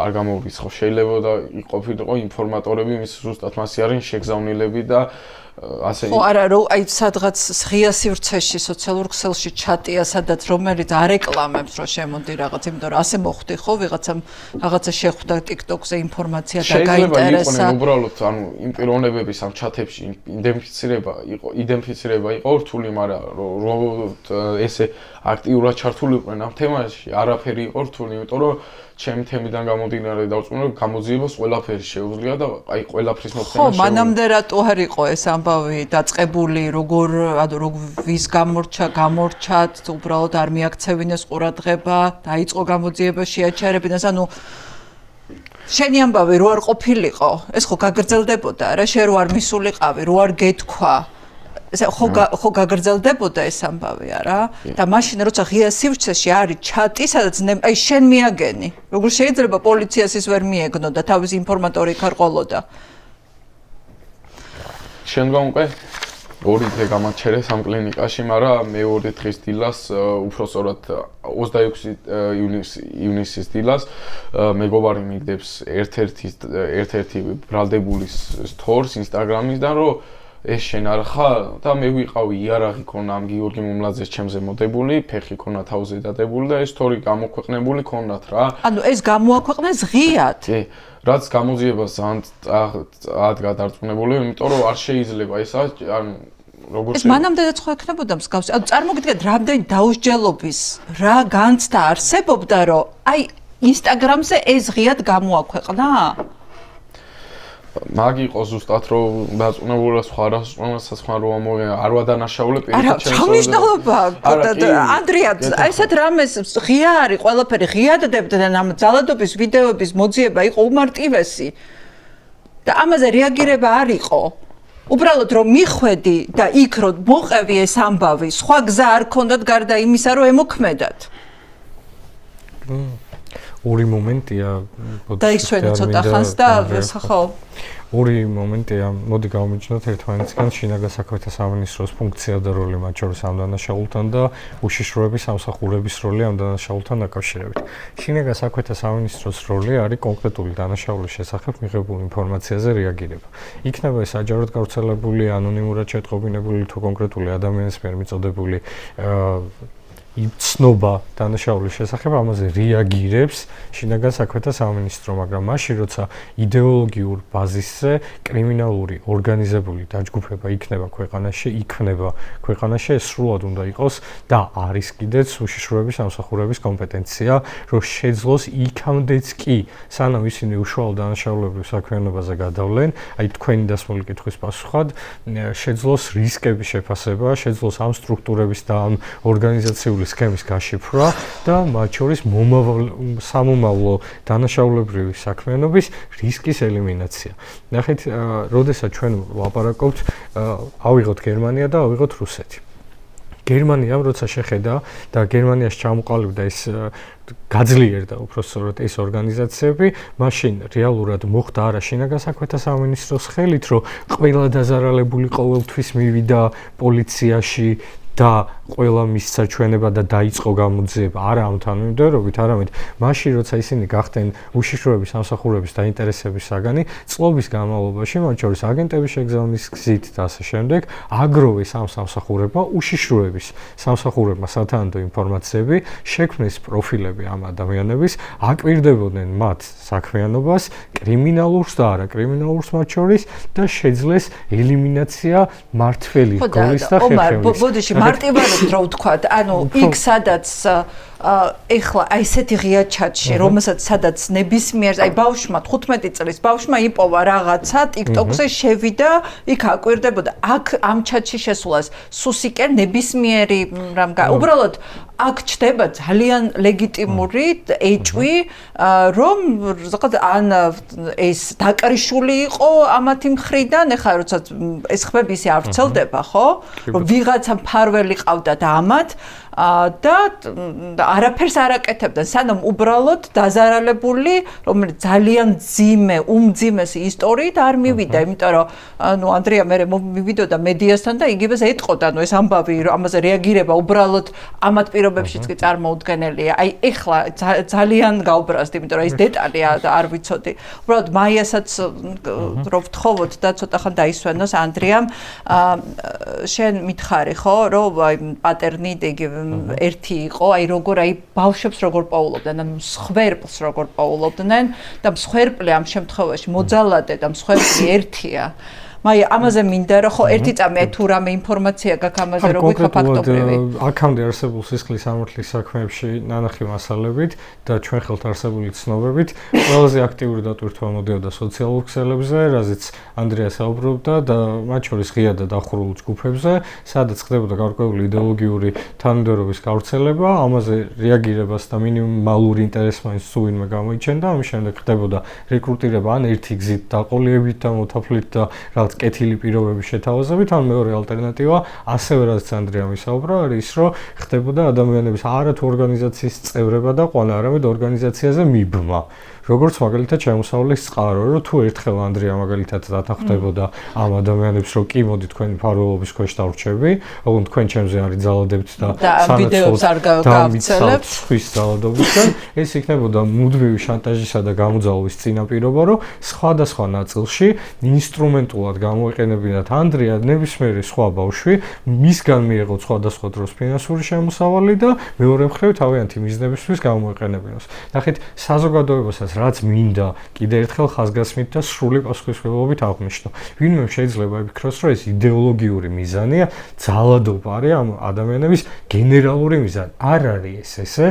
A: არ გამოვიცხო, შეიძლება და იყოფილიყო ინფორმატორები, მის ზუსტად მასი არის შეგზავნილები და ასე
B: ხო არა რომ აი სადღაც ღია სივრცეში სოციალურ ქსელში ჩატია სადაც რომელიც არეკლამებს რომ შემოდი რაღაც იმიტომ რომ ასე მოხდი ხო ვიღაცამ რაღაცა შეხვდა TikTok-ზე ინფორმაცია და გაინტერესა
A: შეიძლება იყო უბრალოდ ანუ იმ პიროვნებების ამ ჩატებში იდენტიფიცირება იყო რთული მაგრამ რომ ესე აქტიურად ჩართულიყვნენ ამ თემაში არაფერი იყო რთული იმიტომ რომ ჩემი თემიდან გამომდინარე დავწუნე გამოძიებას ყველაფერი შეუძლია და აი ყველაფრის მოხდენა
B: ხო მანამდე რატო არ იყო ეს ამბავი დაწყებული როგორ ვის გამორჩათ უბრალოდ არ მიაქცევინეს ყურადღება დაიწყო გამოძიება შეაჩერებინეს ანუ შენი ამბავი რო არ ყოფილიყო ეს ხო გაგრძელდებოდა რა შენ რო არ მისულიყავი რო არ გეთქვა ხო გაგრძელდებოდა ეს ამბავი არა და მაშინ როცა ღია სივრცეში არის ჩატი სადაც აი შენ მიაგენი როგორ შეიძლება პოლიციას ის ვერ მიეგნო და თავის ინფორმატორი იქ არ ყოლოდა
A: შემდგომ უკვე 2 დღე გამაჩერეს ამ კლინიკაში მაგრამ მეორე დღის დილას უბრალოდ 26 ივნისის დილას მეგობარი მიგდებს ერთ-ერთი ბრალდებულის სტორს ინსტაგრამისგან რომ ეს შენ არ ხარ და მე ვიყავი იარაღი ქონა ამ გიორგი მომლაძეს ჩემზე მოდებული, ფეხი ქონა თავზე დადებული და ეს სტორი გამოქვეყნებული ქონათ რა.
B: ანუ ეს გამოაქვეყნეს ღიად?
A: კი, რაც გამოძიებას ძალიან გადარწმუნებული, იმიტომ რომ არ შეიძლება ეს ანუ როგორ
B: ეს მანამდეც ხო ექნებოდა მსგავსი. ანუ წარმოგიდგენთ რამდენი დაუსჯელობის რა განცდა არსებობდა რომ აი ინსტაგრამზე ეს ღიად გამოაქვეყნა?
A: მაგ იყო ზუსტად რომ დაწუნებულა სხვა რო ამოიღე არ ვადანაშაულე
B: პირიქით ჩემს მნიშვნელობა ანდრია ესეთ რამეს ღია არის ყველაფერი ღიადდებდნენ ამ ძალადობის ვიდეოების მოძიება იყო უმარტივესი და ამაზე რეაგირება არ იყო უბრალოდ რომ მიხვედი და იქ რომ მოყევი ეს ამბავი სხვა გზა არ ქონდათ გარდა იმისა რომ ემოქმედათ
D: ორი მომენტია
B: დაისვენა ცოტა ხანს და ხო
D: ორი მომენტია, მოდი გავმიჯნოთ ერთმანეთისგან შინაგან საქმეთა სამინისტროს ფუნქცია და როლი მათ შორის ამ დანაშაულთან და უშიშროების სამსახურების როლი ამ დანაშაულთან დაკავშირებით. შინაგან საქმეთა სამინისტროს როლი არის კონკრეტული დანაშაულის შესახებ მიღებულ ინფორმაციაზე რეაგირება. იქნება ეს საჯაროდ გავრცელებული, ანონიმურად შეტყობინებული თუ კონკრეტული ადამიანის მიერ მიწოდებული ცნობა დანაშაულის შესახებ ამაზე რეაგირებს შინაგან საქმეთა სამინისტრო, მაგრამ მაშინ როცა იდეოლოგიურ ბაზისზე კრიმინალური ორგანიზებული დაჯგუფება იქნება ქვეყანაში, ეს სრულად უნდა იყოს და არის კიდეც უშიშროების სამსახურების კომპეტენცია, რომ შეძლოს იქამდეც კი, სანამ ისინი უშუალო დანაშაულებრივ საქმიანობაზე გადავლენ, აი თქვენი დასმული კითხვის პასუხად, შეძლოს რისკების შეფასება, შეძლოს ამ სტრუქტურების და ამ ორგანიზაციული სქემის გაშიფრვა და მათ შორის სამომავლო დანაშაულებრივი საქმიანობის რისკის ელიმინაცია. ნახეთ, როდესაც ჩვენ ვლაპარაკობთ, ავიღოთ გერმანია და ავიღოთ რუსეთი. გერმანიამ როცა შეხედა და გერმანიაში ჩამოყალიბდა ეს გაძლიერდა უпростоროდ ეს ორგანიზაციები, მაშინ რეალურად მოხდა არა შინაგან საქმეთა სამინისტროს ხელით, რომ ყველა დაზარალებული ყოველთვის მივიდა პოლიციაში და ყველა მისცა ჩვენება და დაიწყო გამოძიება არა ამ თანმიმდევრობით, არამედ მაშინ როცა ისინი გახდნენ უშიშროების სამსახურების დაინტერესების საგანი, წლების განმავლობაში, მათ შორის აგენტების შეგზავნის გზით და ასე შემდეგ, აგროვეს ამ სამსახურებმა უშიშროების სამსახურებმა სათანადო ინფორმაციები, შექმნეს პროფილები ამ ადამიანების, აკვირდებოდნენ მათ საქმიანობას, კრიმინალურს და არა კრიმინალურს მათ შორის და შეძლეს ელიმინაცია მართველი გოლის და ხერხემლის.
B: მარტივად რო ვთქვათ, ანუ იქ სადაც ეხლა აი ესეთი ღია ჩატში, რომელსაც სადაც ნებისმიერ, აი ბავშვმა 15 წლის ბავშვმა იპოვა რაღაცა, TikTok-ზე შევიდა, იქ აკვირდებოდა, აქ ამ ჩატში შესულას სუსიკერ ნებისმიერი რამ უბრალოდ აქ ჩდება ძალიან ლეგიტიმური ეჭვი, რომ რაღაც ან ეს დაკრიშული იყო ამათი მხრიდან, ეხლა როცა ეს ხმები ისე არ ვრცელდება, ხო? რომ ვიღაცა მფარველი ყავდათ ამათ და არაფერს არ აკეთებდნენ, სანამ უბრალოდ დაზარალებული, რომელიც ძალიან უმძიმესი ისტორიით არ მივიდა, იმიტომ რომ ანუ ანდრია მე მივიდოდა მედიასთან და იგივეს ეტყოდა, ანუ ეს ამბავი, რომ ამაზე რეაგირება უბრალოდ ამათ პირობებშიც კი წარმოუდგენელია. აი ეხლა ძალიან გავბრაზდი, იმიტომ რომ ეს დეტალი არ ვიცოდი. უბრალოდ მაიასაც რო ვთხოვოთ და ცოტა ხან დაისვენოს ანდრიამ, შენ მითხარი ხო, რომ აი პატერნი იგივე ერთი იყო, აი როგორ აი ბავშვებს როგორ პაულობდნენ, ანუ მსხვერპლს როგორ პაულობდნენ და მსხვერპლი ამ შემთხვევაში მოძალადე და მსხვერპლი ერთია. მაი ამაზე მინდა რომ ხო ერთი წამი თუ რამე ინფორმაცია გაქვს ამაზე რომ ვიქო ფაქტობრივი.
D: აქამდე არსებულ სისხლის სამართლის საქმეებში ნანახი მასალებით და ჩვენ ხელთ არსებული ცნობებით ყველაზე აქტიური დატვირთვა მოდიოდა სოციალურ ქსელებზე, რაზეც ანდრია საუბრობდა და მათ შორის ღია და დახურულ ჯგუფებზე, სადაც ხდებოდა გარკვეული იდეოლოგიური თანმიმდევრობის გავრცელება, ამაზე რეაგირებას და მინიმალური ინტერესმაინც თუ ვინმე გამოიჩენდა, ამის შემდეგ ხდებოდა რეკრუტირება ან ერთი გზით დაყოლიებით და მოთაფლით და კეთილი პირობების შეთავაზებით, ან მეორე ალტერნატივა, ასევე რაც ანდრიამ ისაუბრა, არის ის, რომ ხდებოდა ადამიანების არა თუ ორგანიზაციის წევრება და ყველა, არამედ ორგანიზაციაზე მიბმა. როგორც მაგალითად შემოსავლის წყარო, რომ თუ ერთხელ ანდრია მაგალითად დათანხმდებოდა ამ ადამიანებს, რომ კი მოდი თქვენი მფარველობის ქვეშ დავრჩები, ოღონდ თქვენ ჩემზე არის ძალადებთ და
B: ვიდეოებს არ გავცელებთ
D: ხვის ძალადობისგან, ეს იქნებოდა მუდმივი შანტაჟისა და გამოძალვის წინაპირობა, რომ სხვადასხვა ნაწილში ინსტრუმენტულად გამოეყენებინათ ანდრია ნებისმიერი სხვა ბავშვი, მისგან მიეღოთ სხვადასხვა დროს ფინანსური შემოსავალი და მეორე მხრივ თავიანთი მიზნებისთვის გამოეყენებინოს. ნახეთ, საზოგადოებასაც რაც მინდა კიდე ერთხელ ხაზგასმით და სრული პასუხისმგებლობით აღნიშნო. ვინმე შეიძლება იფიქროს, რომ ეს იდეოლოგიური მიზანია, ძალადობა არის ამ ადამიანების გენერალური მიზანი. არ არის ესე.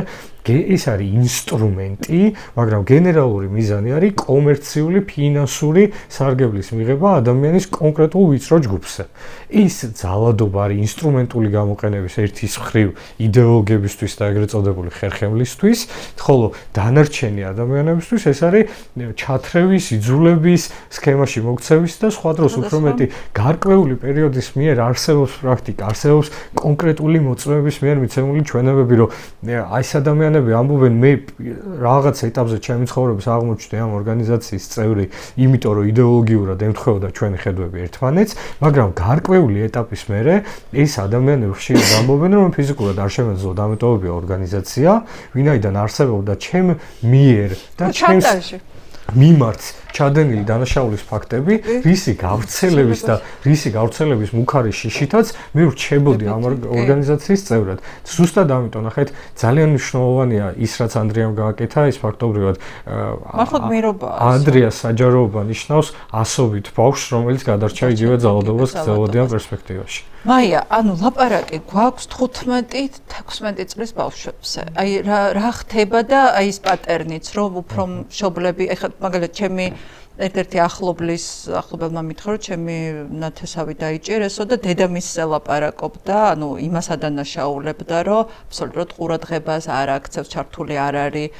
D: ეს არის ინსტრუმენტი, მაგრამ გენერალური მიზანი არის კომერციული ფინანსური სარგებლის მიღება ადამიანის კონკრეტულ ვიწრო ჯგუფზე. ის ძალადობა არის ინსტრუმენტული გამოყენების ერთის მხრივ იდეოლოგებისთვის და ეგრეთ წოდებული ხერხემლისთვის, ხოლო დანარჩენი ადამიანებისთვის ეს არის ჩათრევის, იძულების, სქემაში მოქცევის და სხვა დროს უფრო მეტი გარკვეული პერიოდის მიერ არსებობს პრაქტიკა, არსებობს კონკრეტული მოწმეების მიერ მიცემული ჩვენებები, რომ აი ეს ადამიანი ადამიანები ამბობენ მე რაღაც ეტაპზე ჩემი ცხოვრების აღმოჩნდი ამ ორგანიზაციის წევრი, იმიტომ რომ იდეოლოგიურად ემთხვეოდა ჩვენი ხედვები ერთმანეთს, მაგრამ გარკვეული ეტაპის მერე ეს ადამიანები ხშირად ამბობენ რომ ფიზიკურად არ შემეძლო დამეტოვებია ორგანიზაცია, ვინაიდან არსებობდა ჩემ მიერ და ჩემს მიმართ ჩადენილი დანაშაულის ფაქტები, რისი გავრცელების მუქარი შიშითაც მე ვრჩებოდი ამ ორგანიზაციის წევრად. ზუსტად ამიტომ ნახეთ, ძალიან მნიშვნელოვანია ის, რაც ანდრიამ გააკეთა, ის ფაქტობრივად ანდრიას საჯაროობა ნიშნავს ასობით ბავშვს, რომელიც გადარჩა იგივე ძალადობას გრძელვადიან პერსპექტივაში.
B: მაია, ანუ ლაპარაკი გვაქვს 15-16 წლის ბავშვებზე. აი რა ხდება და აი ეს პატერნიც, რომ უფრო მშობლები, ეხლა მაგალითად ჩემი ერთ-ერთი ახლობელმა მითხრა, რომ ჩემი ნათესავი დაიჭირესო და დედამისზე ლაპარაკობდა, ანუ იმას ადანაშაულებდა, რომ აბსოლუტურად ყურადღებას არ აქცევს, ჩართული არ არის.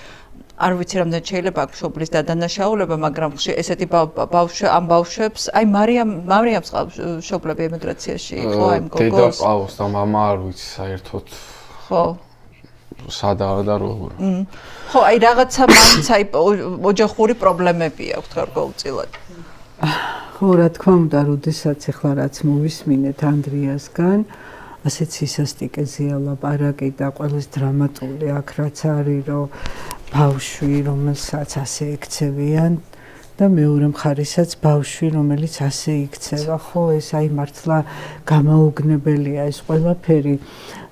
B: არ ვიცი რამდენად შეიძლება აქ მშობლის დადანაშაულება, მაგრამ ესეთი ამ ბავშვებს, აი მარიამს ყავს მშობლები ემიგრაციაში იყო, აი მგოგოს.
A: დედა ყავს და მამა არ ვიცი საერთოდ.
B: ხო.
A: სადაა და როგორ.
B: ხო, აი რაღაცა მაინც აი ოჯახური პრობლემები აქვს გარკვეულწილად.
C: ხო, რა თქმა უნდა, როდესაც ახლა რაც მოვისმინეთ ანდრიასგან, ასეც სისასტიკეზეა ლაპარაკი და ყველას დრამატული აქ რაც არის, რომ ბავშვი, რომელსაც ასე ექცევიან და მეორე მხარესაც ბავშვი, რომელიც ასე იქცევა, ხო, ეს აი მართლა გამაოგნებელია ეს ყველაფერი.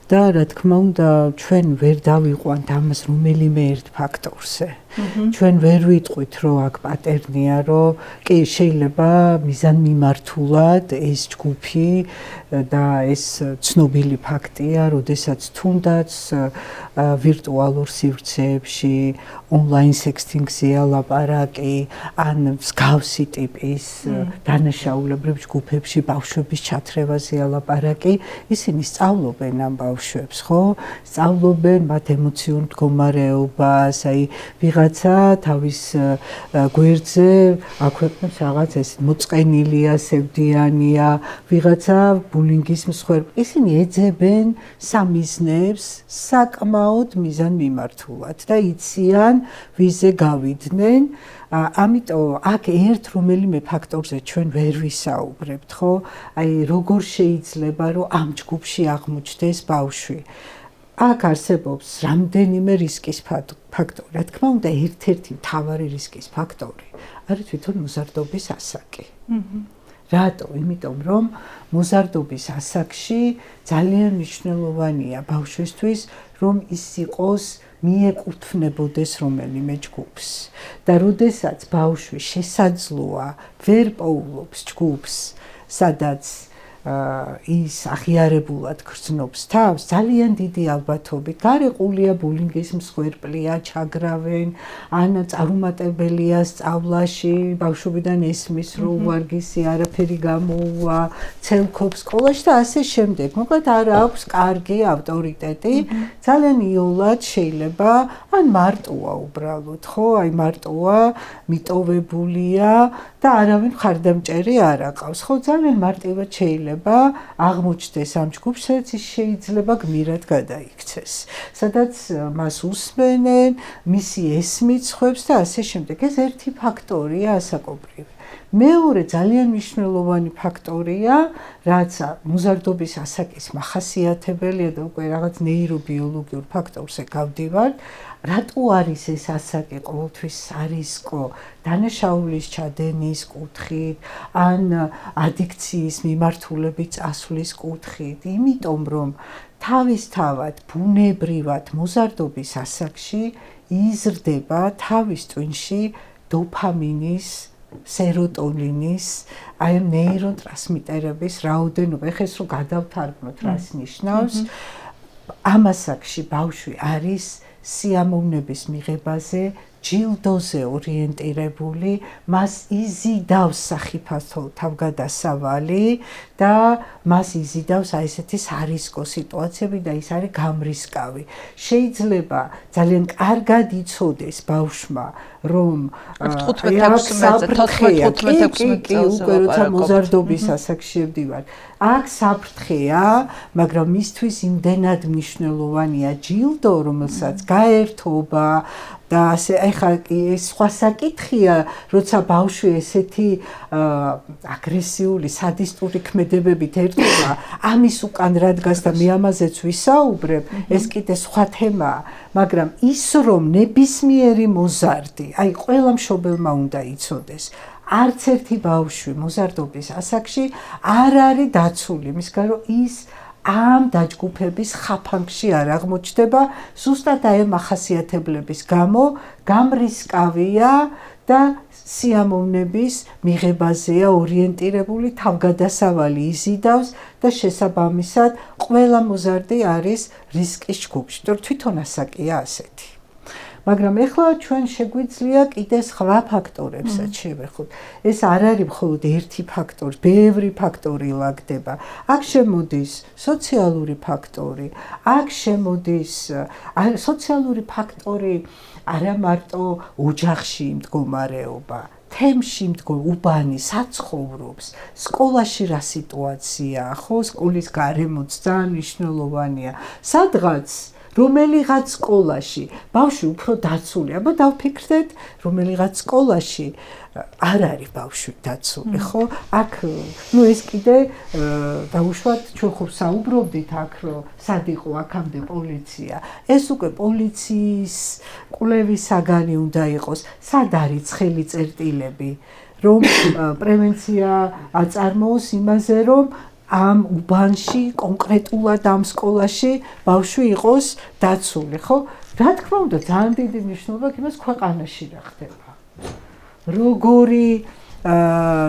C: და რა თქმა უნდა, ჩვენ ვერ დავიყვანთ ამას რომელიმე ერთ ფაქტორზე. ჩვენ ვერ ვიტყვით, რომ აქ პატერნია, რომ კი შეიძლება მიზანმიმართულად ეს ჯგუფი და ეს ცნობილი ფაქტია, როდესაც თუნდაც ვირტუალურ სივრცეებში, ონლაინ სექსტინგზეა ლაპარაკი, ან მსგავსი ტიპის დანაშაულებრივ ჯგუფებში ბავშვების ჩათრევაზეა ლაპარაკი, ისინი სწავლობენ ამ ბავშვებს, ხო? სწავლობენ მათ ემოციურ მდგომარეობას, აი ვიღაცა თავის გვერდზე აქვეყნებს რაღაც ეს მოწყენილია, სევდიანია, ვიღაცა ბულინგის მსხვერპლი. ისინი ეძებენ სამიზნებს საკმაოდ მიზანმიმართულად და იციან ვიზე გავიდნენ. ამიტომ აქ ერთ რომელიმე ფაქტორზე ჩვენ ვერ ვისაუბრებთ, ხო? აი როგორ შეიძლება რომ ამ ჯგუფში აღმოჩნდეს ბავშვი. აქ არსებობს რამდენიმე რისკის ფაქტორი. რა თქმა უნდა, ერთ-ერთი მთავარი რისკის ფაქტორი არის თვითონ მოზარდობის ასაკი. რატო? იმიტომ რომ მოზარდობის ასაკში ძალიან მნიშვნელოვანია ბავშვისთვის, რომ ის იყოს მიეკუთვნებოდეს რომელიმე ჯგუფს. და როდესაც ბავშვი შესაძლოა ვერ პოულობს ჯგუფს, სადაც ის აღიარებულად გრძნობს თავს, ძალიან დიდი ალბათობით გარეყულია ბულინგის მსხვერპლია, ჩაგრავენ, ან წარუმატებელია სწავლაში, ბავშვობიდან ესმის, რომ ვარგისი არაფერი გამოუვა, ცელქობს სკოლაში და ასე შემდეგ. მოკლედ არ აქვს კარგი ავტორიტეტი, ძალიან იოლად შეიძლება, ან მარტოა უბრალოდ, ხო? აი მარტოა, მიტოვებულია და არავინ მხარდამჭერი არ აყავს. ხო, ძალიან მარტივად შეიძლება აღმოჩნდეს ამ ჯგუფში, სადაც ის შეიძლება გმირად გადაიქცეს, სადაც მას უსმენენ, მისი ესმით ხვევს და ასე შემდეგ. ეს ერთი ფაქტორია ასაკობრივი. მეორე ძალიან მნიშვნელოვანი ფაქტორია, რაც მოზარდობის ასაკის მახასიათებელია და უკვე რაღაც ნეირობიოლოგიურ ფაქტორზე გავდივართ. რატო არის ეს ასაკი ყოველთვის სარისკო დანაშაულის ჩადენის კუთხით, ან ადიქციის მიმართულებით წასვლის კუთხით? იმიტომ რომ თავისთავად ბუნებრივად მოზარდობის ასაკში იზრდება თავის ტვინში დოფამინის, სეროტონინის, აი ამ ნეიროტრანსმიტერების რაოდენობა. ეხლა ეს რო გადავთარგმნოთ, რას ნიშნავს? ამ ასაკში ბავშვი არის სიამოვნების მიღებაზე ჯილდოზე ორიენტირებული, მას იზიდავს სახიფათო თავგადასავალი და მას იზიდავს აი ესეთი სარისკო სიტუაციები და ის არის გამრისკავი. შეიძლება ძალიან კარგად იცოდეს ბავშვმა, რომ 15-16 უკვე როცა მოზარდობის ასაკში ვდივარ, აქ საფრთხეა, მაგრამ მისთვის იმდენად მნიშვნელოვანია ჯილდო, რომელსაც გაერთობა და ასე ეხლა სხვა საკითხია, როცა ბავშვი ესეთი აგრესიული, სადისტური ქმედებებით ერთობა, ამის უკან რა დგას და მე ამაზეც ვისაუბრებ, ეს კიდე სხვა თემაა, მაგრამ ის რომ ნებისმიერი მოზარდი, აი ყველა მშობელმა უნდა იცოდეს, არც ერთი ბავშვი მოზარდობის ასაკში არ არის დაცული, იმისგან რომ ის ამ დაჯგუფების ხაფანგში არ აღმოჩნდება, ზუსტად აი ამ ახასიათებლების გამო გამრისკავია და სიამოვნების მიღებაზეა ორიენტირებული, თავგადასავალი იზიდავს და შესაბამისად ყველა მოზარდი არის რისკის ჯგუფში, თვითონ ასაკია ასეთი. მაგრამ ეხლა ჩვენ შეგვიძლია კიდე სხვა ფაქტორებსაც შევეხოთ. ეს არ არის მხოლოდ ერთი ფაქტორი, ბევრი ფაქტორი ლაგდება. აქ შემოდის სოციალური ფაქტორი, აქ შემოდის სოციალური ფაქტორი არა მარტო ოჯახში მდგომარეობა, თემში უბანი საცხოვრობს, სკოლაში რა სიტუაციაა, ხო, სკოლის გარემოც ძალიან მნიშვნელოვანია. სადღაც რომელიღაც სკოლაში ბავშვი უფრო დაცული, აბა დავფიქრდეთ, რომელიღაც სკოლაში არ არის ბავშვი დაცული, ხო? აქ ეს კიდე დაუშვათ ჩვენ ხო საუბრობდით აქ, რომ სად იყო აქამდე პოლიცია. ეს უკვე პოლიციის კვლევის საგანი უნდა იყოს, სად არის ცხელი წერტილები, რომ პრევენცია აწარმოოს იმაზე, რომ ამ უბანში, კონკრეტულად ამ სკოლაში ბავშვი იყოს დაცული, ხო? რა თქმა უნდა, ძალიან დიდი მნიშვნელობა აქვს იმას ქვეყანაში რა ხდება. როგორი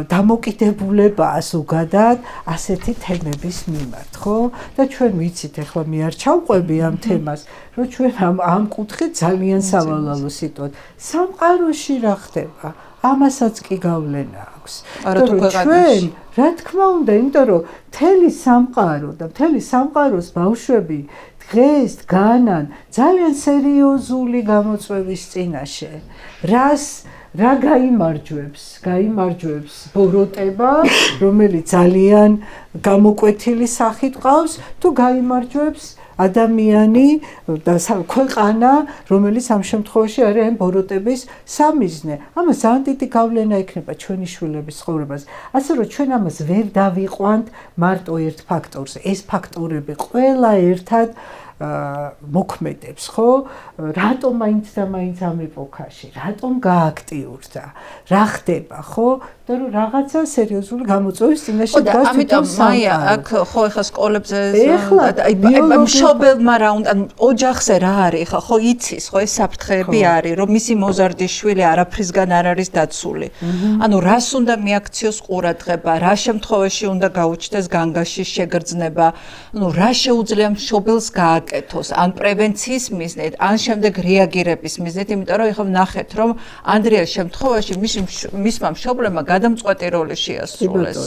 C: დამოკიდებულებაა ზოგადად ასეთი თემების მიმართ, ხო? და ჩვენ ვიცით, ახლა მე არ ჩავყვები ამ თემას, რომ ჩვენ ამ კუთხით ძალიან სავალალო სიტუაცია. სამყაროში რა ხდება? ამასაც კი გავლენა აქვს. ჩვენ რა თქმა უნდა, იმიტომ რომ მთელი სამყარო და მთელი სამყაროს ბავშვები დღეს დგანან ძალიან სერიოზული გამოწვევის წინაშე. რა გაიმარჯვებს ბოროტება, რომელიც ძალიან გამოკვეთილი სახით ყავს, თუ გაიმარჯვებს ადამიანი და ქვეყანა, რომელიც ამ შემთხვევაში არის ამ ბოროტების სამიზნე. ამას ძალიან დიდი გავლენა ექნება ჩვენი შვილების ცხოვრებაზე. ასე რომ ჩვენ ამას ვერ დავიყვანთ მარტო ერთ ფაქტორზე. ეს ფაქტორები ყველა ერთად მოქმედებს, ხო? რატომ მაინც და მაინც ამ ეპოქაში, რატომ გააქტიურდა? რა ხდება, ხო? და რომ რაღაცა სერიოზული გამოწვევის წინაშე დგას თვითონ
B: მაია, აქ ხო ეხლა სკოლებზე მშობელმა რა უნდა, ოჯახზე რა არის, ხო იცის, ხო ეს საფრთხეები არის, რომ მისი მოზარდი შვილი არაფრისგან არ არის დაცული. ანუ რას უნდა მიაქციოს ყურადღება, რა შემთხვევაში უნდა გაუჩნდეს განგაშის შეგრძნება, ანუ რა შეუძლია მშობელს გააკეთოს, ან პრევენციის მიზნით, ან შემდეგ რეაგირების მიზნით, იმიტომ რომ ეხლა ვნახეთ, რომ ანდრიას შემთხვევაში მისმა მშობლებმა გადამწყვეტი როლი შეასრულეს.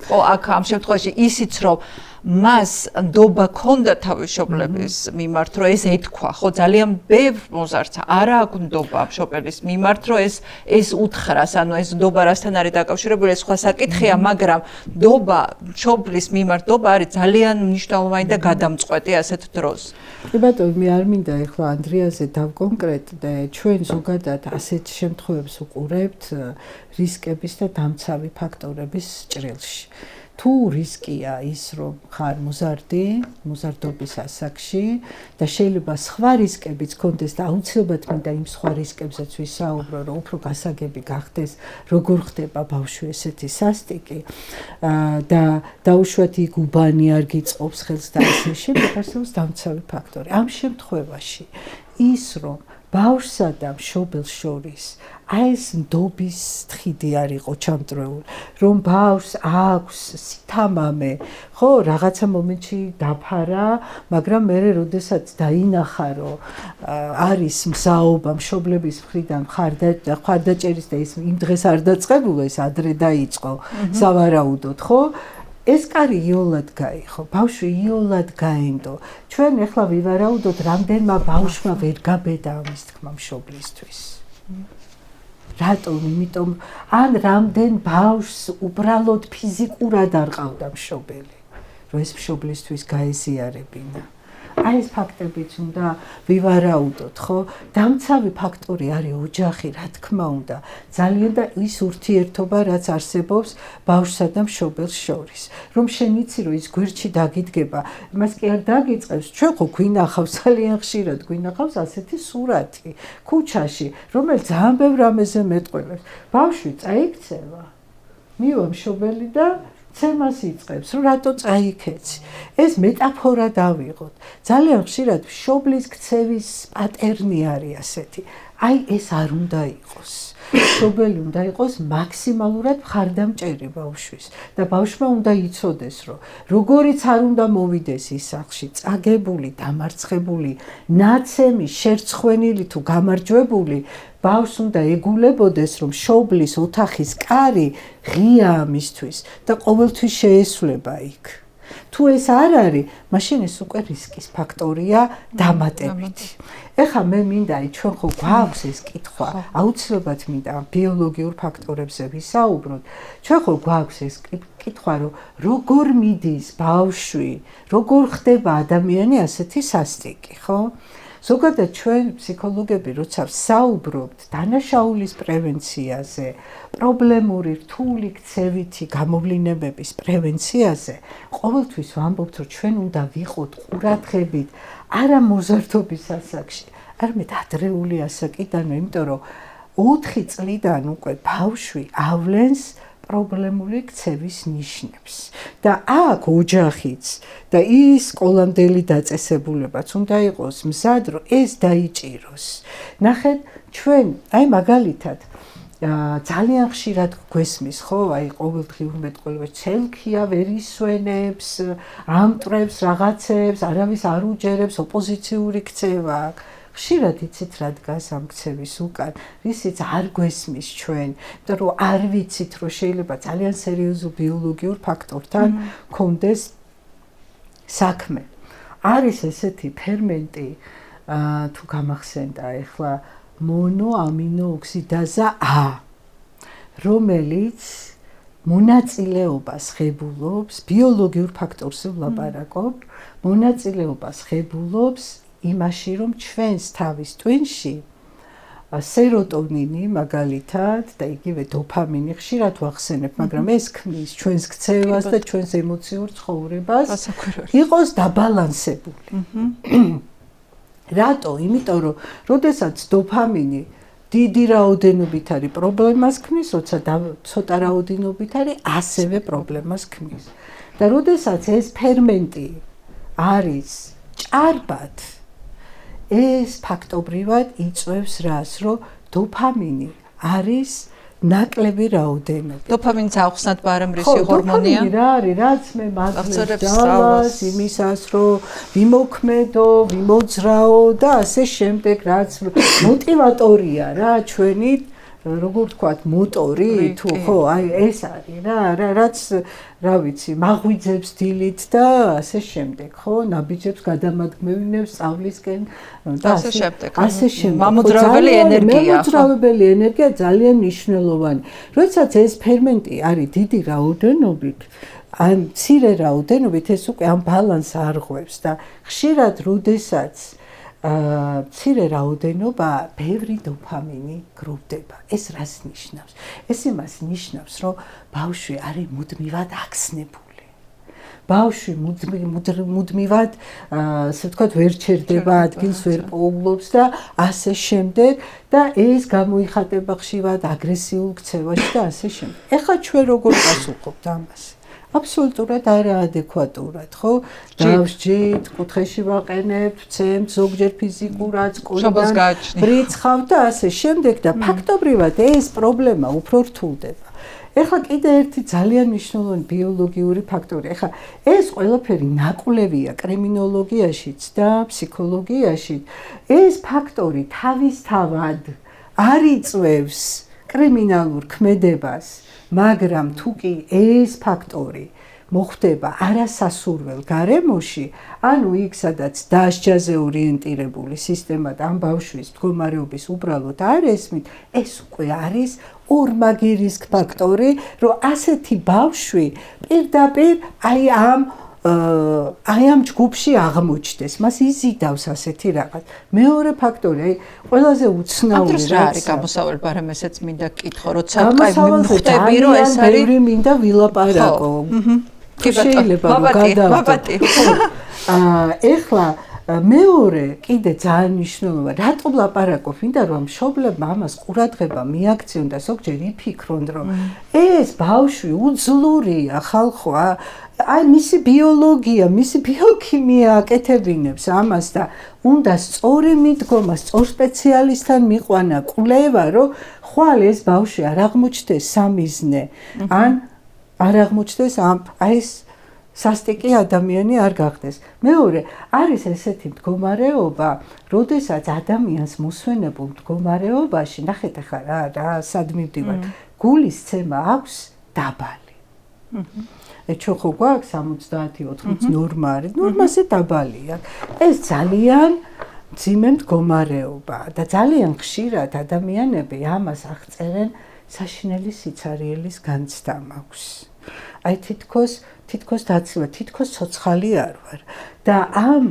B: ხო, აქ ამ შემთხვევაში ისიც რომ მას ნდობა ქონდა თავის მშობლების მიმართ, რომ ეს ეთქვა, ხო, ძალიან ბევრ მოზარდს არა აქვს ნდობა მშობლის მიმართ, რომ ეს უთხრას, ანუ ეს ნდობა რასთან არის დაკავშირებული, ეს სხვა საკითხია, მაგრამ ნდობა მშობლის მიმართ ნდობა არის ძალიან მნიშვნელოვანი და გადამწყვეტი ასეთ დროს.
C: კი ბატონო, მე არ მინდა ეხლა ანდრიაზე დავკონკრეტდე, ჩვენ ზოგადად ასეთ შემთხვევებს უყურებთ რისკების და დამცავი ფაქტორების ჭრილში. თუ რისკია ის, რომ ხარ მოზარდობის ასაკში და შეიძლება სხვა რისკებიც გქონდეს და აუცილებლად მინდა იმ სხვა რისკებზეც ვისაუბრო, რომ უფრო გასაგები გახდეს, როგორ ხდება ბავშვი ესეთი სასტიკი და დაუშვათ იქ უბანი არ გიწყობს ხელს და ასე შემდეგ, არსებობს დამცავი ფაქტორი. ამ შემთხვევაში ის, რომ ბავშვსა და მშობელს შორის აი ეს ნდობის ხიდი არ იყო ჩამწრეული, რომ ბავშვს აქვს სითამამე, ხო, რაღაცა მომენტში დაფარა, მაგრამ მე როდესაც დაინახა, რომ არის მზაობა მშობლების მხრიდან მხარდაჭერის და ის იმ დღეს არ დაწყებულა, ეს ადრე დაიწყო სავარაუდოდ, ხო? ეს კარი იოლად გაიხო, ბავშვი იოლად გაენდო. ჩვენ ახლა ვივარაუდოთ, რამდენმა ბავშვმა ვერ გაბედა ამის თქმა მშობლისთვის. რატომ? იმიტომ ან რამდენ ბავშვს უბრალოდ ფიზიკურად არ ყავდა მშობელი, რომ ეს მშობლისთვის გაეზიარებინა. აი ეს ფაქტებიც უნდა ვივარაუდოთ, ხო? დამცავი ფაქტორი არის ოჯახი, რა თქმა უნდა, ძალიან და ის ურთიერთობა, რაც არსებობს ბავშვსა და მშობელს შორის. რომ შენ იცი, რომ ის გვერდში დაგიდგება, მას კი არ დაგიწყებს, ჩვენ ხო გვინახავს, ძალიან ხშირად გვინახავს ასეთი სურათი ქუჩაში, რომელიც ძალიან ბევრ რამეზე მეტყველებს. ბავშვი წაიქცევა, მივა მშობელი და ცემას იწყებს, რომ რატო წაიქეცი. ეს მეტაფორა დავიღოთ. ძალიან ხშირად მშობლის ქცევის პატერნი არის ასეთი. აი ეს არ უნდა იყოს. მშობელი უნდა იყოს მაქსიმალურად მხარდამჭერი ბავშვის და ბავშვმა უნდა იცოდეს, რომ როგორიც არ უნდა მოვიდეს ის სახლში, წაგებული, დამარცხებული, ნაცემი, შერცხვენილი თუ გამარჯვებული, ბავშვს უნდა ეგულებოდეს, რომ მშობლის ოთახის კარი ღიაა მისთვის და ყოველთვის შეესვლება იქ. თუ ეს არ არის, მაშინ ეს უკვე რისკის ფაქტორია დამატებითი. ეხლა მე მინდა, ჩვენ ხო გვაქვს ეს კითხვა, აუცილებლად მინდა ბიოლოგიურ ფაქტორებზე ვისაუბროთ. ჩვენ ხო გვაქვს ეს კითხვა, რომ როგორ მიდის ბავშვი, როგორ ხდება ადამიანი ასეთი სასტიკი, ხო? ზოგადად ჩვენ ფსიქოლოგები როცა ვსაუბრობთ დანაშაულის პრევენციაზე, პრობლემური რთული ქცევითი გამოვლინებების პრევენციაზე, ყოველთვის ვამბობთ, რომ ჩვენ უნდა ვიყოთ ყურადღებით არა მოზარდობის ასაკში, არამედ ადრეული ასაკიდანვე, იმიტომ რომ 4 წლიდან უკვე ბავშვი ავლენს პრობლემული ქცევის ნიშნებს და აქ ოჯახიც და ის სკოლამდელი დაწესებულებაც უნდა იყოს მზად, რომ ეს დაიჭიროს. ნახეთ, ჩვენ აი მაგალითად ძალიან ხშირად გვესმის, ხო, აი ყოველდღიურ მეტყველებას ცელქია, ვერ ისვენებს, ამტრებს რაღაცებს, არავის არ უჯერებს, ოპოზიციური ქცევა აქვს. ხშირად იცით რა დგას ამ ქცევის უკან, რისიც არ გვესმის ჩვენ, იმიტომ რომ არ ვიცით, რომ შეიძლება ძალიან სერიოზულ ბიოლოგიურ ფაქტორთან გქონდეს საქმე. არის ესეთი ფერმენტი, თუ გამახსენდა ახლა მონოამინოოქსიდაზა A, რომელიც მონაწილეობას ღებულობს, ბიოლოგიურ ფაქტორზე ვლაპარაკობ, მონაწილეობას ღებულობს იმაში, რომ ჩვენს თავის ტვინში სეროტონინი მაგალითად და იგივე დოფამინი ხშირად ვახსენებ, მაგრამ ეს ქმნის ჩვენს ქცევას და ჩვენს ემოციურ ცხოვრებას იყოს დაბალანსებული. რატო? იმიტომ რომ როდესაც დოფამინი დიდი რაოდენობით არის პრობლემას ქმნის, როცა ცოტა რაოდენობით არის ასევე პრობლემას ქმნის. და როდესაც ეს ფერმენტი არის ჭარბად, ეს ფაქტობრივად იწვევს რას, რომ დოფამინი არის ნაკლები რაოდენობით.
B: დოფამინს ახსნათ ბარემრისი ჰორმონია.
C: დოფამინი რა არის, რაც მე მაძლევს ძალას, იმისას, რომ ვიმოქმედო, ვიმოძრაო და ასე შემდეგ, რაც მოტივატორია რა ჩვენი, როგორ ვთქვათ, მოტორი თუ ხო, აი ეს არის რა, რაც რა ვიცი, მაღვიძებს დილით და ასე შემდეგ, ხო, ნაბიჯებს გადამადგმევინებს სწავლისკენ და ასე შემდეგ. ასე შემდეგ.
B: მამოძრავებელი ენერგია.
C: მამოძრავებელი ენერგია ძალიან მნიშვნელოვანი. როდესაც ეს ფერმენტი არის დიდი რაოდენობით, ან მცირე რაოდენობით, ეს უკვე ამ ბალანსს არღვევს და ხშირად როდესაც მცირე რაოდენობა, ბევრი დოფამინი გროვდება. ეს რას ნიშნავს? ეს იმას ნიშნავს, რომ ბავშვი არის მუდმივად აქსნებული. ბავშვი მუდმივად, ასე ვთქვათ, ვერ ჩერდება, ადგილს ვერ პოულობს და ასე შემდეგ და ეს გამოიხატება ხშირად აგრესიულ ქცევაში და ასე შემდეგ. ეხლა ჩვენ როგორ პასუხობთ ამას? აბსოლუტურად არაადეკვატურად, ხო? დავსჯით, კუთხეში ვაყენებთ, ვცემთ ზოგჯერ ფიზიკურად, სკოლიდან ვრიცხავთ და ასე შემდეგ და ფაქტობრივად ეს პრობლემა უფრო რთულდება. ეხლა კიდე ერთი ძალიან მნიშვნელოვანი ბიოლოგიური ფაქტორი. ეხლა ეს ყველაფერი ნაკვლევია კრიმინოლოგიაშიც და ფსიქოლოგიაში. ეს ფაქტორი თავისთავად არ იწვევს კრიმინალურ ქმედებას, მაგრამ თუ კი ეს ფაქტორი მოხდება არასასურველ გარემოში, ანუ იქ სადაც დასჯაზე ორიენტირებული სისტემა და ამ ბავშვის მდგომარეობის უბრალოდ არ ესმით, ეს უკვე არის ორმაგი რისკ ფაქტორი, რომ ასეთი ბავშვი პირდაპირ აი ამ ჯგუფში აღმოჩნდეს, მას იზიდავს ასეთი რაღაც. მეორე ფაქტორი, აი ყველაზე უცნაური
B: რა არის გამოსავალი, მაგრამ ესეც მინდა კითხო, როცა აი მიხვდები, რომ ეს არის
C: ბევრი მინდა ვილაპარაკო. შეიძლება გადავდეთ. ეხლა მეორე კიდე ძალიან მნიშვნელოვანი, რატომ ლაპარაკობ, მინდა რომ მშობლებმა ამას ყურადღება მიაქციონ და ზოგჯერ იფიქრონ, რომ ეს ბავშვი უძლურია ხალხო, აი მისი ბიოლოგია, მისი ბიოქიმია აკეთებინებს ამას და უნდა სწორი მიდგომა, სწორ სპეციალისტთან მიყვანა კვლევა, რომ ხვალ ეს ბავშვი არ აღმოჩნდეს სამიზნე, ან არ აღმოჩნდეს ეს სასტიკი ადამიანი არ გახდეს. მეორე, არის ესეთი მდგომარეობა, როდესაც ადამიანს მოსვენებულ მდგომარეობაში, ნახეთ ახლა რა სად მივდივარ, გულის ცემა აქვს დაბალი. ჩვენ ხო გვაქვს 70-80 ნორმა არის, ნორმაზე დაბალია. ეს ძალიან მძიმე მდგომარეობა და ძალიან ხშირად ადამიანები ამას აღწერენ საშინელი სიცარიელის განცდა მაქვს. აი თითქოს დაცვა, თითქოს ცოცხალი არ ვარ და ამ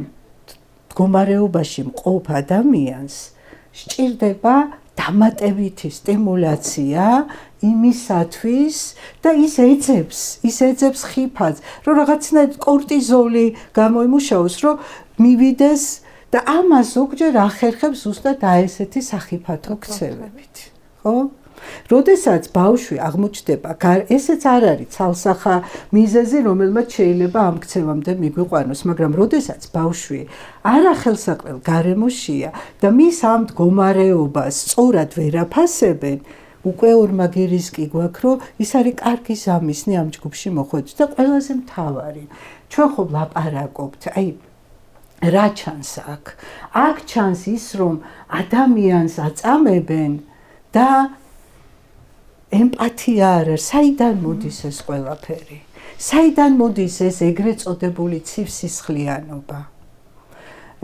C: მდგომარეობაში მყოფ ადამიანს სჭირდება დამატებითი სტიმულაცია იმისათვის და ის ეძებს ხიფათს, რომ რაღაცნაირად კორტიზოლი გამოიმუშაოს, რომ მივიდეს და ამას ზოგჯერ ახერხებს ზუსტად ესეთი სახიფათო ქცევებით, ხო? როდესაც ბავშვი აღმოჩნდება, ესეც არ არის ცალსახა მიზეზი, რომელმაც შეიძლება ამ ქცევამდე მიგვიყვანოს, მაგრამ როდესაც ბავშვი არახელსაყრელ გარემოშია და მის ამ მდგომარეობას სწორად ვერ აფასებენ, უკვე ორმაგი რისკი გვაქვს, რომ ის არის კარგი ზამისნი ამ ჯგუფში მოხვედროს და ყველაზე მთავარი, ჩვენ ხო ვლაპარაკობთ, აი რა ჩანს აქ? აქ ჩანს ის, რომ ადამიანს აწამებენ და ემპათია არ არის, საიდან მოდის ეს ყველაფერი? საიდან მოდის ეს ეგრეთ წოდებული ცივსისხლიანობა?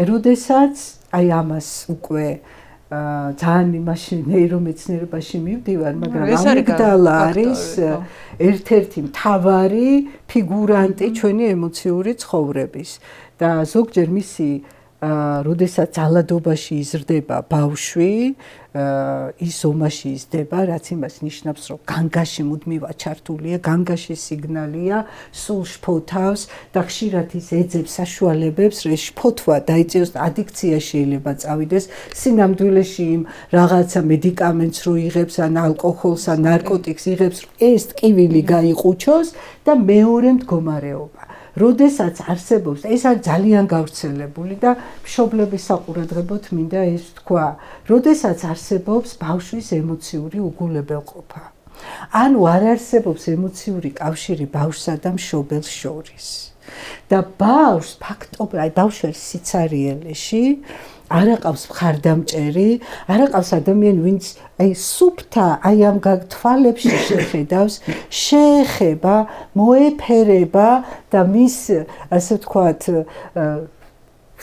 C: როდესაც აი ამას უკვე ძალიან იმაში ნეირომეცნიერებაში მივდივარ, მაგრამ ამიგდალა არის ერთ-ერთი მთავარი ფიგურანტი ჩვენი ემოციური ცხოვრების და ზოგჯერ მისი როდესაც ძალადობაში იზრდება ბავშვი, ის ზომაში იზრდება, რაც იმას ნიშნავს, რომ განგაში მუდმივად ჩართულია, განგაში სიგნალია, სულ შფოთავს და ხშირად ის ეძებს საშუალებებს, რომ შფოთვა დაიწევს, ადიქცია შეიძლება წავიდეს, სინამდვილეში იმ რაღაცა მედიკამენტს რო იღებს, ან ალკოჰოლს, ან ნარკოტიკს იღებს, ეს ტკივილი გაიყუჩოს და მეორე მდგომარეობა. როდესაც არსებობს, ეს არის ძალიან გავრცელებული და მშობლების საყურადღებოდ მინდა ეს თქვა, როდესაც არსებობს ბავშვის ემოციური უგულებელყოფა. ანუ არ არსებობს ემოციური კავშირი ბავშვსა და მშობელს შორის. და ბავშვს ფაქტობრივად ბავშვი სიცარიელეში არ აყავს მხარდამჭერი, არ აყავს ადამიანი, ვინც აი სუფთა აი ამ თვალებში შეხედავს, შეეხება, მოეფერება და მის ასე ვთქვათ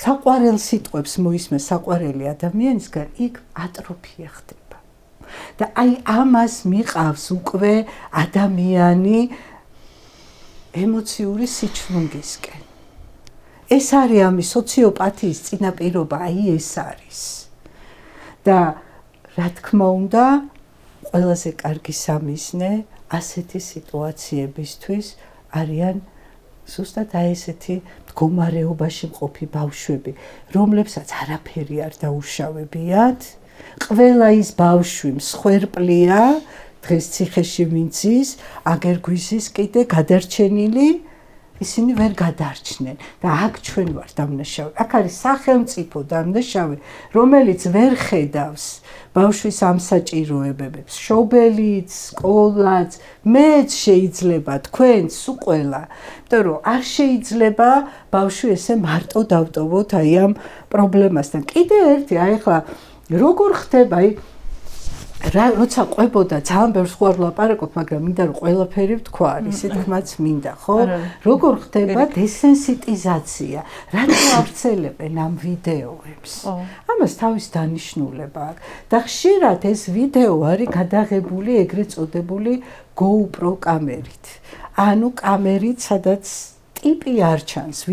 C: საყვარელ სიტყვებს მოისმენს საყვარელი ადამიანისგან, იქ ატროფია ხდება. და აი ამას მიყავს უკვე ადამიანი ემოციური სიჩრუნგისკენ. ეს არის ამის სოციოპათიის წინაპირობა, აი ეს არის. და რა თქმა უნდა, ყველაზე კარგი სამიზნე ასეთი სიტუაციებისთვის არიან ზუსტად აი ესეთი მდგომარეობაში მყოფი ბავშვები, რომლებსაც არაფერი არ დაუშავებიათ, ყველა ის ბავშვი მსხვერპლია დღეს ციხეში ვინც ის, აგერ გვიზის კიდე გადარჩენილი ისინი ვერ გადარჩნენ და აქ ჩვენ ვართ დამნაშავე. აქ არის სახელმწიფო დამნაშავე, რომელიც ვერ ხედავს ბავშვის ამ საჭიროებებს, შობელიც, სკოლაც, მეც შეიძლება თქვენც უყველა, იმიტომ რომ არ შეიძლება ბავშვი ესე მარტო დავტოვოთ აი ამ პრობლემასთან. კიდე ერთი, აი ახლა როგორ ხდება, აი როცა ყვებოდა ძალიან ბევრს ხوار ვლაპარაკობ, მაგრამ მინდა რომ ყველაფერი ვთქვა, ისე თქმაც მინდა, ხო? როგორ ხდება დესენსიტიზაცია? რატო ავრცელებენ ამ ვიდეოებს? ამას თავის დანიშნულება აქვს. და ხშირად ეს ვიდეო არის გადაღებული ეგრეთ წოდებული GoPro კამერით. ანუ კამერით, სადაც ტიპი არ ჩანს,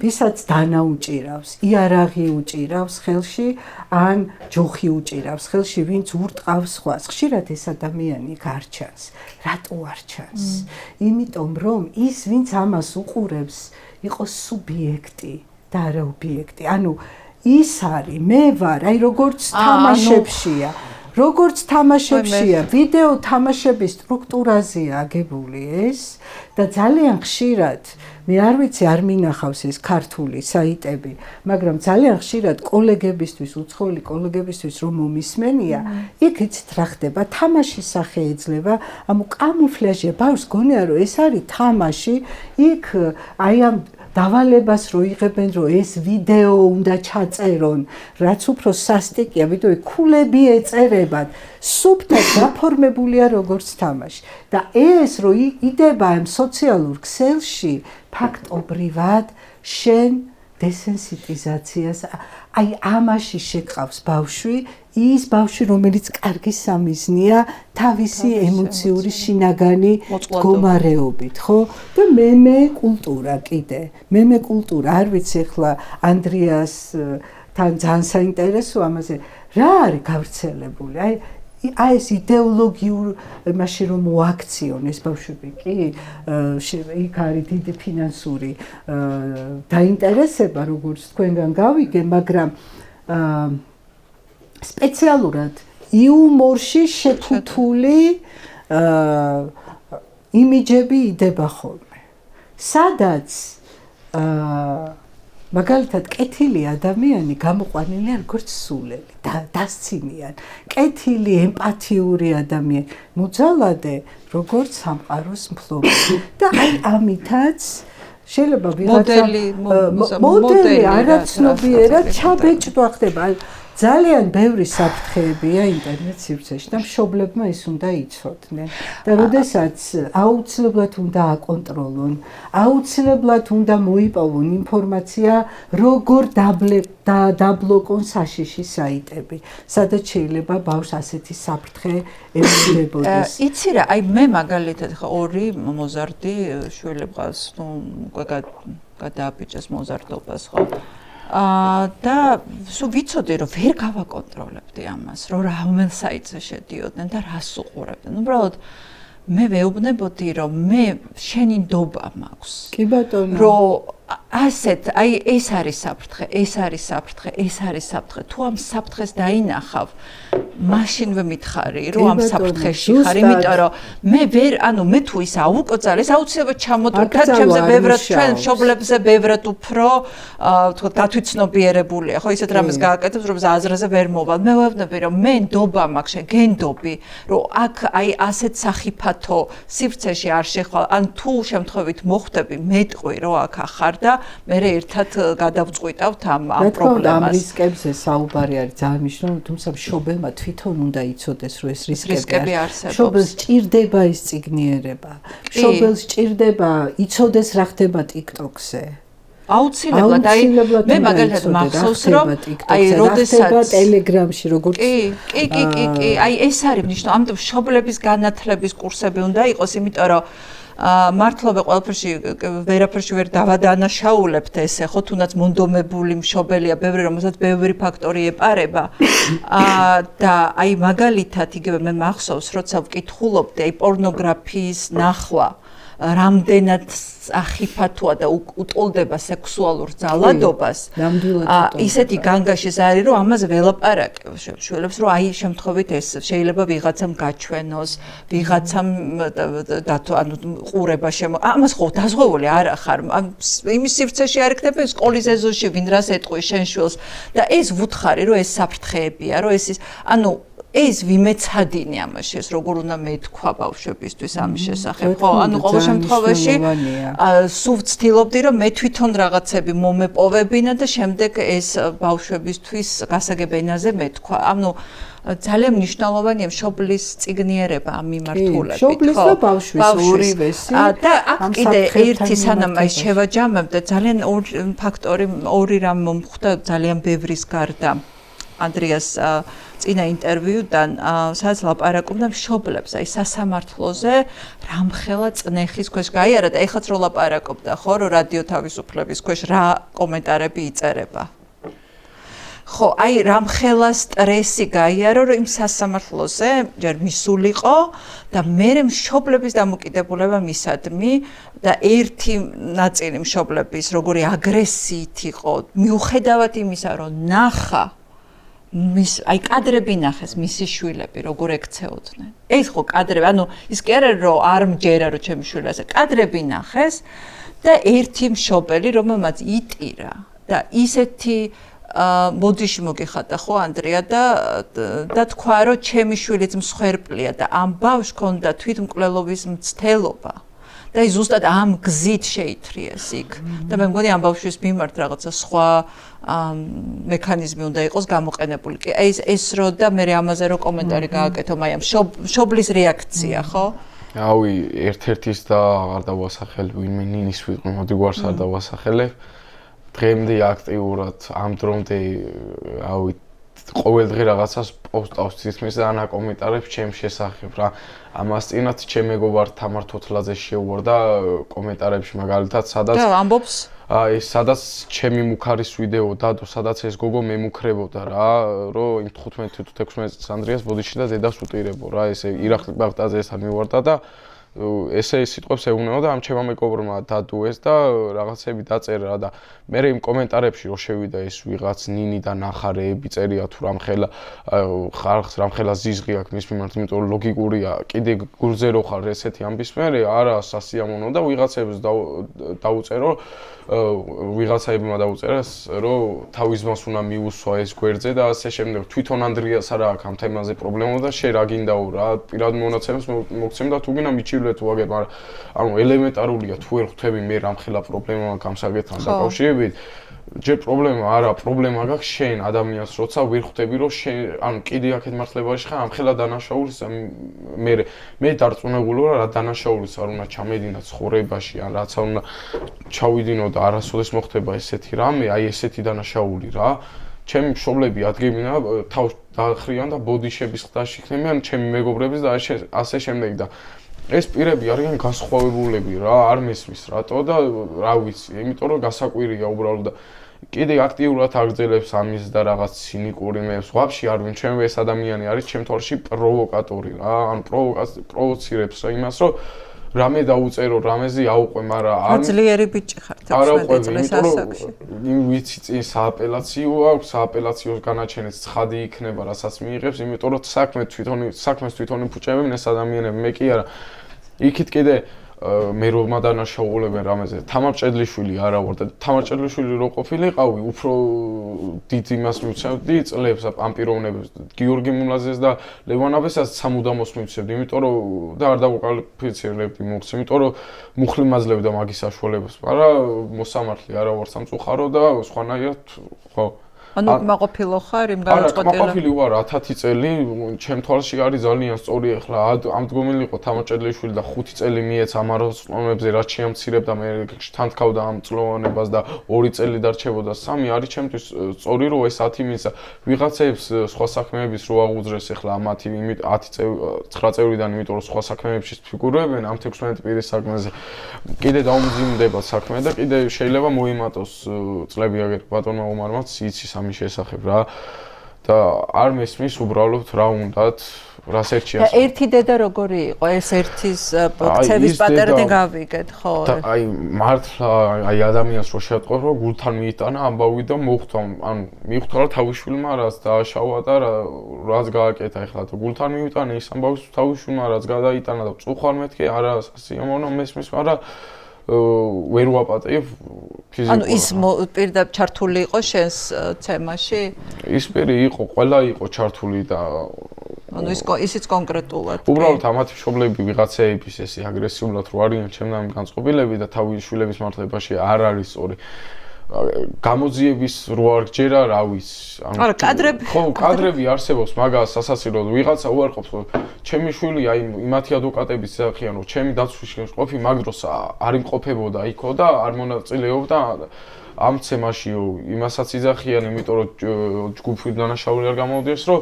C: ვისაც დანა უჭირავს, იარაღი უჭირავს ხელში, ან ჯოხი უჭირავს ხელში, ვინც ურტყავს სხვას. ხშირად ეს ადამიანი არ ჩანს. რატო არ ჩანს? იმიტომ რომ ის, ვინც ამას უყურებს, იყოს სუბიექტი და არა ობიექტი. ანუ ის არის, მე ვარ, აი როგორც თამაშებშია. როგორც თამაშებშია, ვიდეო თამაშების სტრუქტურაზეა აგებული ეს და ძალიან ხშირად, მე არ ვიცი, არ მინახავს ეს ქართული საიტები, მაგრამ ძალიან ხშირად კოლეგებისთვის, უცხოელი კოლეგებისთვის რომ მომისმენია, იქ იცით რა ხდება, თამაშის სახე ეძლევა, ამო კამუფლაჟია, ბავშვს გონია რომ ეს არის თამაში, იქ აი ამ დავალებას რო იღებენ, რომ ეს ვიდეო უნდა ჩაწერონ, რაც უფრო სასტიკია, ვიდეო ქულები ეწერებათ, სუფთად გაფორმებულია როგორც თამაში. და ეს რო იდება ამ სოციალურ ქსელში, ფაქტობრივად შენ დესენსიტიზაციას, აი ამაში შეგყავს ბავშვი, ის ბავშვი, რომელიც კარგი სამიზნეა თავისი ემოციური შინაგანი მდგომარეობით, ხო? და მემე კულტურა კიდე. მემე კულტურა, არ ვიცი ახლა ანდრიას თან ძალიან საინტერესო ამაზე, რა არის გავრცელებული? აი ეს იდეოლოგიურ მაშინ რომ მოაქციონ ეს ბავშვები კი იქ არის დიდი ფინანსური დაინტერესება, როგორც თქვენგან გავიგე, მაგრამ სპეციალურად იუმორში შეთუთული იმიჯები იდება ხოლმე. სადაც მაგალითად კეთილი ადამიანი გამოყვანილია როგორც სულელი, დასცინიან. კეთილი, ემპათიური ადამიანი, მოძალადე როგორც სამყაროს მფლობელი. და აი ამითაც შეიძლება ვიღაცა მოდელი არაცნობიერად ჩაბეჭდვა ხდება. ძალიან ბევრი საფრთხეებია ინტერნეტ სივრცეში და მშობლებმა ის უნდა იცოდნენ. და როდესაც აუცილებლად უნდა აკონტროლონ, აუცილებლად უნდა მოიპოვონ ინფორმაცია, როგორ დაბლოკონ საშიში საიტები, სადაც შეიძლება ბავშვს ასეთი საფრთხე ემუქრებოდეს.
B: იცი რა, აი მე მაგალითად ხა ორი მოზარდი შვილებს, უკვე გადააბიჭეს მოზარდობას, ხო? და სულ ვიცოდი რომ ვერ გავაკონტროლებდი ამას, რომ რომელ საიტზე შედიოდნენ და რას უყურებდნენ. უბრალოდ მე ვეუბნებოდი რომ მე შენი ნდობა მაქვს.
C: კი ბატონო.
B: რომ ასეთ, აი ეს არის საფრთხე, ეს არის საფრთხე, ეს არის საფრთხე. თუ ამ საფრთხეს დაინახავ, მაშინვე მითხარი, რომ ამ საფრთხეში ხარ, იმიტომ რომ მე ვერ, ანუ მე თუ ის აუკოწარ, ეს აუცილებლად ჩამოდურქა ჩემზე ბევრად, ჩვენ მშობლებზე ბევრად უფრო, თქო, გათვითცნობიერებულია, ხო, ისეთ რამეს გააკეთებს, რომ აზრაზე ვერ მოვალ. მე ვეუბნები, რომ მე ნდობა მაქვს, შენ გენდობი, რომ აქ აი ასეთ სახიფათო სივრცეში არ შეხვალ, ან თუ შემთხვევით მოხვდები, მეტყვი, რომ აქ ახარ და მე ერთად გადავწყვიტავთ ამ პრობლემას.
C: ამ რისკებზე საუბარი არის ძალიან მნიშვნელოვანი, თუმცა მშობელმა თვითონ უნდა იცოდეს, რომ ეს რისკები არსებობს. მშობელს ჭირდება ის წიგნიერება. მშობელს ჭირდება იცოდეს რა ხდება TikTok-ზე.
B: აუცილებლად, აი მე მაგალითად მახსოვს, რომ აი როდესაც
C: Telegram-ში როგორც
B: კი, აი ეს არის მნიშვნელოვანი, ამიტომ მშობლების განათლების კურსები უნდა იყოს, იმიტომ რომ მართლობა ყველაფერში ვერაფერში ვერ დავადანაშაულებთ ესე ხო თუნდაც მონდომებული მშობელია ბევრი რომელსაც ბევრი ფაქტორი ეპარება და აი მაგალითად იგივე მე მახსოვს როცა ვკითხულობდი აი პორნოგრაფიის ნახვა რამდენად ახიფათოა და უტოლდება სექსუალურ ძალადობას ისეთი განგაშის არის რომ ამაზე ველაპარაკებ შველებს რომ აი შემთხვევით ეს შეიძლება ვიღაცამ გაჩვენოს ვიღაცამ ანუ ყურება ამას ხო დაზღვეული არ ახარ იმის სივრცეში არ იქნება სკოლის ეზოში ვინ რას ეტყვის შენ შვილს და ეს ვუთხარი რომ ეს საფრთხეებია რომ ეს ანუ ეს ვიმეცადინე ამაში ეს როგორ უნდა მეთქვა ბავშვებისთვის ამის შესახებ ხო ანუ ყოველ შემთხვევაში სულ ვცდილობდი რომ მე თვითონ რაღაცები მომეპოვებინა და შემდეგ ეს ბავშვებისთვის გასაგებ ენაზე მეთქვა ანუ ძალიან მნიშვნელოვანია მშობლის წიგნიერება ამ მიმართულებით ხო
C: მშობლის და ბავშვის ორივესი
B: და აქ კიდე ერთი სანამ აი შევაჯამებდა ძალიან ფაქტორი ორი რამ მომხვდა ძალიან ბევრის გარდა ანდრიას წინა ინტერვიუდან სადაც ლაპარაკობდა მშობლებს აი სასამართლოზე რამხელა წნეხის ქვეშ გაიარა და ეხლაც რო ლაპარაკობდა ხო რომ რადიო თავისუფლების ქვეშ რა კომენტარები იწერება ხო აი რამხელა სტრესი გაიარო რომ იმ სასამართლოზე ჯერ მისულიყო და მე მშობლების დამოკიდებულება მისადმი და ერთი ნაწილი მშობლების როგორი აგრესიით იყო მიუხედავად იმისა რომ ნახა მის აი კადრები ნახეს მისი შვილები როგორ ექცეოდნენ ეს ხო კადრები ანუ ის კი არა რომ არ მჯერა რომ ჩემი შვილი ასე კადრები ნახეს და ერთი მშობელი რომელმაც იტირა და ისეთი მოდიში მოგიხატა ხო ანდრია და თქვა რომ ჩემი შვილიც მსხვერპლია და ამ ბავშვს ჰქონდა თვითმკვლელობის მცდელობა და ის ზუსტად ამ გზით შეითრიეს იქ და მე მგონი ამ ბავშვის მიმართ რაღაცა სხვა მექანიზმი უნდა იყოს გამოყენებული კი ეს რო და მე ამაზე რო კომენტარი გააკეთო მაი ამ მშობლის რეაქცია ხო
A: ავი ერთ-ერთის და აღარ დავასახელებ ვინმე ნინის ვიყო მოდი გვარს არ დავასახელებ დღემდე აქტიურად ამ დრომდე ავი ყოველ დღე რაღაცას პოსტავს თითქმის და ანაკომენტარებს ჩემს შესახებ რა ამას წინათ ჩემ მეგობარ თამარ თოთლაძე შეუვარდა კომენტარებში მაგალითად სადაც
B: და ამბობს
A: აი სადაც ჩემი მუქარის ვიდეო დადო სადაც ეს გოგო მემუქრებოდა რა რომ იმ 15 თუ 16 წელს ანდრიას ბოდიში და დედას უტირებო რა ესე ირაკლი ბაღდაძესთან მივარდა და ესე სიტყვებს ეუბნება და ამ ჩემმა მეგობრმა დადო ეს და რაღაცები დაწერა და მე იმ კომენტარებში რო შევიდა ეს ვიღაც ნინი და ნახარეები წერია თუ რამხელა ხალხს რამხელა ზიზღი აქვს მის მიმართ იმიტომ რომ ლოგიკურია კიდე გულზე რო ხარ ესეთი ამბის მერე არა სასიამოვნო და ვიღაცებს დაუწერო ვიღაცაებმა დაუწერას რომ თავის მას უნდა მიუსვა ეს გვერდზე და ასე შემდეგ თვითონ ანდრიას არა აქვს ამ თემაზე პრობლემა და შე რა გინდაო რა პირად მონაცემს მოგცემ და თუ გინდა მიჩივლეთ ვაგებ მაგრამ ანუ ელემენტარულია თუ ვერ ხვდები მე რამხელა პრობლემა მაქვს ამ საკითხთან დაკავშირებით ჯერ პრობლემა არა პრობლემა გაქვს შენ ადამიანს როცა ვერ ხვდები რომ შენ ანუ კიდე აქეთ მართლებაში ხარ ამხელა დანაშაულის მე დარწმუნებული ვარ რა დანაშაულის არ უნდა ჩამედინა ცხოვრებაში ან რაც არ უნდა ჩავიდინო და არასოდეს მოხდება ესეთი რამე აი ესეთი დანაშაული რა ჩემი მშობლები ადგებინა თავს დახრიან და ბოდიშების ხდაში იქნებიან ჩემი მეგობრების და ასე შემდეგ და ეს პირები არიან განსხვავებულები რა არ მესმის რატო და რა ვიცი იმიტომ რომ გასაკვირია უბრალოდ და კიდე აქტიურად აგრძელებს ამის და რაღაც ცინიკური მეებს ვაფშე არ ვინ ჩემი ეს ადამიანი არის ჩემ თვალში პროვოკატორი რა ან პროვოცირებს იმას რომ რამე დაუწერო რამეზე აუყვე მაგრამ არ
B: ძლიერი ბიჭი ხარ 16 წლის ასაკში
A: ვიცი წინ სააპელაციო აქვს სააპელაციოს განაჩენიც ცხადი იქნება რასაც მიიღებს იმიტომ რომ საქმეს თვითონ იფუჭებენ ეს ადამიანები მე კი არა იქით კიდე მე რომ დანაშაულებენ რამეზე თამარ ჭედლიშვილი არა ვარ და თამარ ჭედლიშვილი რო ყოფილიყავი უფრო დიდ იმას მივცემდი წლებს ამ პიროვნებებს გიორგი მულაძეს და ლევან აბესაც სამუდამოს მივცემდი იმიტომ რომ და არ დავუკვალიფიცირებდი მოხს იმიტომ რომ მუხლი მაძლევდა მაგის საშუალებას მაგრამ მოსამართლე არა ვარ სამწუხარო და სხვანაირად ხო
B: ანუ მაყოფილო ხარ იმ გადაწყვეტილებას?
A: არა, მაყოფილი ვარ 10 წელი, ჩემ თვალში არის ძალიან სწორი ახლა ამდგომელი იყო თამაჭედლიშვილი და 5 წელი მიეცა ამაროცნობებზე რაც შეამცირებდა მე თანთქავდა ამ წლოვანებას და 2 წელი დარჩებოდა 3 არის ჩემთვის სწორი რომ ეს 10 მისა ვიღაცებს სხვა საქმეების რო აღუძრეს ახლა მათი 9 წევრიდან იმიტომ რომ სხვა საქმეებში ფიგურებენ ამ 16 პირის საქმეზე კიდე დაუმძიმდება საქმე და კიდე შეიძლება მოიმატოს წლები აგერ ბატონმა ომარმაც იცის ამის შესახებ რა და არ მესმის უბრალოდ რა უნდათ რას ერჩიას
B: და ერთი დედა როგორი იყო ეს ერთის ქცევის პატერნი გავიგეთ ხო
A: და აი მართლა აი ადამიანს რო შეატყობ რომ გულთან მიიტანა ამბავი და მოხვდა ანუ მიხვდა რა თავისშვილმა რაც დააშავა და რაც გააკეთა ახლა თუ გულთან მიიტანა ის ამბავს თავისშვილმა რაც გადაიტანა და წუხარ მეთქი არა სიამოვნო მესმის მაგრამ ვერ ვაპატებ ფიზიკურად.
B: ანუ ის პირდაპირ ჩართული იყო შენს თემაში?
A: ის პირი იყო, ყველა იყო ჩართული და
B: ანუ ისიც კონკრეტულად.
A: უბრალოდ ამათი მშობლები ვიღაცეების ესე აგრესიულად რო არიან ჩემთან განწყობილები და თავის შვილების მართლებაში არ არის სწორი. გამოძიების რო არ გჯერა, რა ვიცი.
B: არა, კადრები.
A: ხო, კადრები არსებობს, მაგას სასაცილოდ ვიღაცა უარყოფს, რომ ჩემი შვილი აი იმათი ადვოკატების სახიან, რომ ჩემი დაცვის ყოფი მაგ დროს არ იმყოფებოდა იქო და არ მონაწილეობდა ამ თემაშიო. იმასაც იძახიან, იმიტომ რომ ჯგუფი დანაშაული არ გამოვიდეს, რომ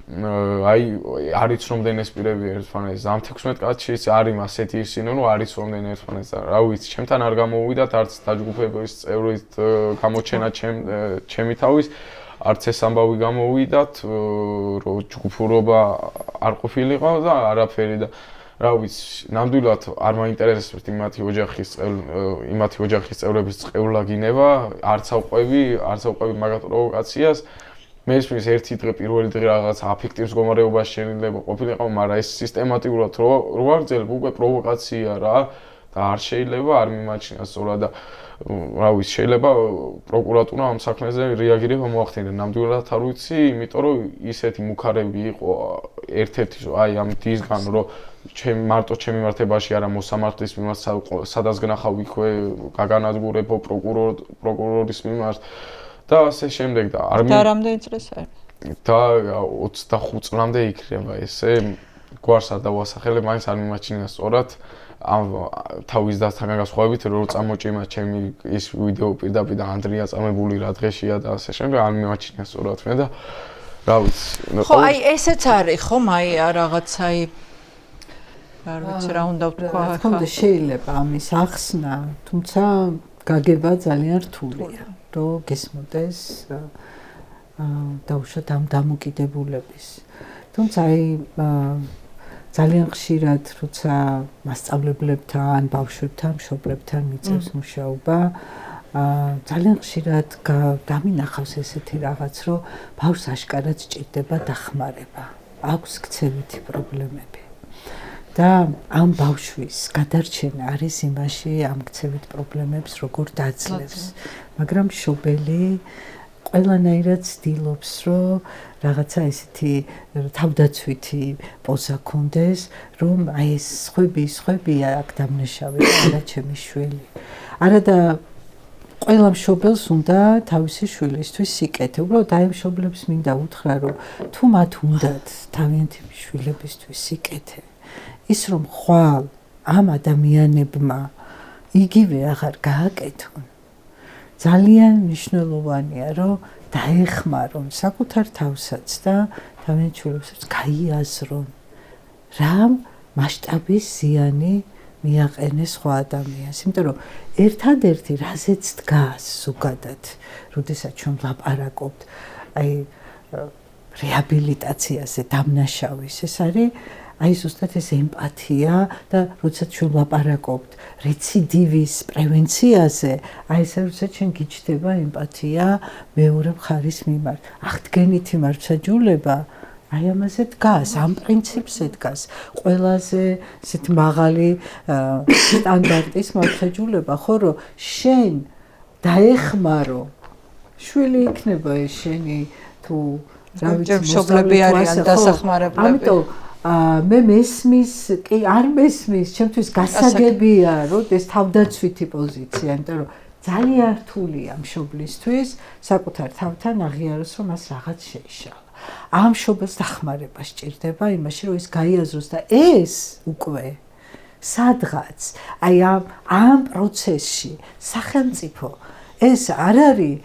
A: აი არის რომდენ ეს პირები ერთმანეთს ამ 16 კაცშიც არის ასეთი ისინი რომ არის რომდენ ერთმანეთს რა ვიცი ჩემთან არ გამოვიდათ არც დაჯგუფების წევრით გამოჩენა ჩემი თავის არც ეს ამბავი გამოვიდათ რომ ჯგუფურობა არ ყოფილიყო და არაფერი და რა ვიცი ნამდვილად არ მაინტერესებს იმათი ოჯახის წევრების წევლა გინება არც ავყვევი მაგათ პროვოკაციას მესმის ერთი დღე პირველი დღე რაღაც აფექტივს მდგომარეობაში შეიძლება ყოფილიყო, მაგრამ ეს სისტემატურად რო აღძელებ უკვე პროვოკაცია რა და არ შეიძლება არ მიმაჩნია სწორად და რა ვიცი შეიძლება პროკურატურა ამ საქმეზე რეაგირება მოახდინა ნამდვილად არ ვიცი, იმიტომ რომ ისეთი მუქარები იყო ერთ-ერთი აი ამ დისგან რომ მარტო ჩემი მართებაში არა მოსამართლის მიმართ სადაც გნახავ იქვე გაგანადგურებო პროკურორის მიმართ და ასე შემდეგ და არ
B: და რამდენი წლის არის?
A: და 25 წლამდე იქნება ესე გვარს არ დავასახელებ, მაინც არ მიმაჩნია სწორად ამ თავის დასთან განსხვავებით რომ წამოჭიმა ჩემი ის ვიდეო პირდაპირ და ანდრია წამებული რა დღეშია და ასე შემდეგ არ მიმაჩნია სწორად მე და რა ვიცი
B: ხო აი ესეც არის ხო აი რაღაცა არ ვიცი რა უნდა ვთქვა
C: რა თქმა უნდა შეიძლება ამის ახსნა თუმცა გაგება ძალიან რთულია რომ გესმოდეს დაუშვათ ამ დამოკიდებულების. თუმცა აი ძალიან ხშირად როცა მასწავლებლებთან, ბავშვებთან, მშობლებთან მიწევს მუშაობა, ძალიან ხშირად დამინახავს ესეთი რაღაც, რომ ბავშვს აშკარად სჭირდება დახმარება. აქვს ქცევითი პრობლემები. და ამ ბავშვის გადარჩენა არის იმაში ამ ქცევით პრობლემებს როგორ დაძლევს. მაგრამ მშობელი ყველანაირად ცდილობს, რომ რაღაცა ესეთი თავდაცვითი პოზა ქონდეს, რომ აი ეს სხვებია აქ დამნაშავე, არა ჩემი შვილი. არა და ყველა მშობელს უნდა თავისი შვილისთვის სიკეთე. უბრალოდ აი მშობლებს მინდა უთხრა, რომ თუ მათ უნდათ თავიანთი შვილებისთვის სიკეთე, ის რომ ხვალ ამ ადამიანებმა იგივე აღარ გააკეთონ. ძალიან მნიშვნელოვანია, რომ დაეხმარონ საკუთარ თავსაც და თავიანთ შვილებსაც გაიაზრონ, რა მასშტაბის ზიანი მიაყენეს სხვა ადამიანს. იმიტომ რომ ერთადერთი რაზეც დგას ზოგადად, როდესაც ჩვენ ვლაპარაკობთ აი რეაბილიტაციაზე, დამნაშავის, ეს არის აი ზუსტად ეს ემპათია და როდესაც ჩვენ ვლაპარაკობთ რეციდივის პრევენციაზე, აი ეს როდესაც ჩვენ გიჩნდება ემპათია მეორე მხარის მიმართ. აღდგენითი მართლმსაჯულება აი ამაზე დგას, ამ პრინციპზე დგას. ყველაზე ესეთ მაღალი სტანდარტის მართლმსაჯულება, ხო რომ შენ დაეხმარო, შვილი იქნება ეს შენი თუ რა ვიცი,
B: მშობლები არიან დასახმარებლები.
C: ამიტომ მე მესმის, კი არ მესმის, ჩემთვის გასაგებია, რომ ეს თავდაცვითი პოზიცია, იმიტომ რომ ძალიან რთულია მშობლისთვის საკუთარ თავთან აღიაროს, რომ მას რაღაც შეიშალა. ამ მშობელს დახმარება სჭირდება იმაში, რომ ის გაიაზროს და ეს უკვე სადღაც აი ამ პროცესში სახელმწიფო ეს არ არის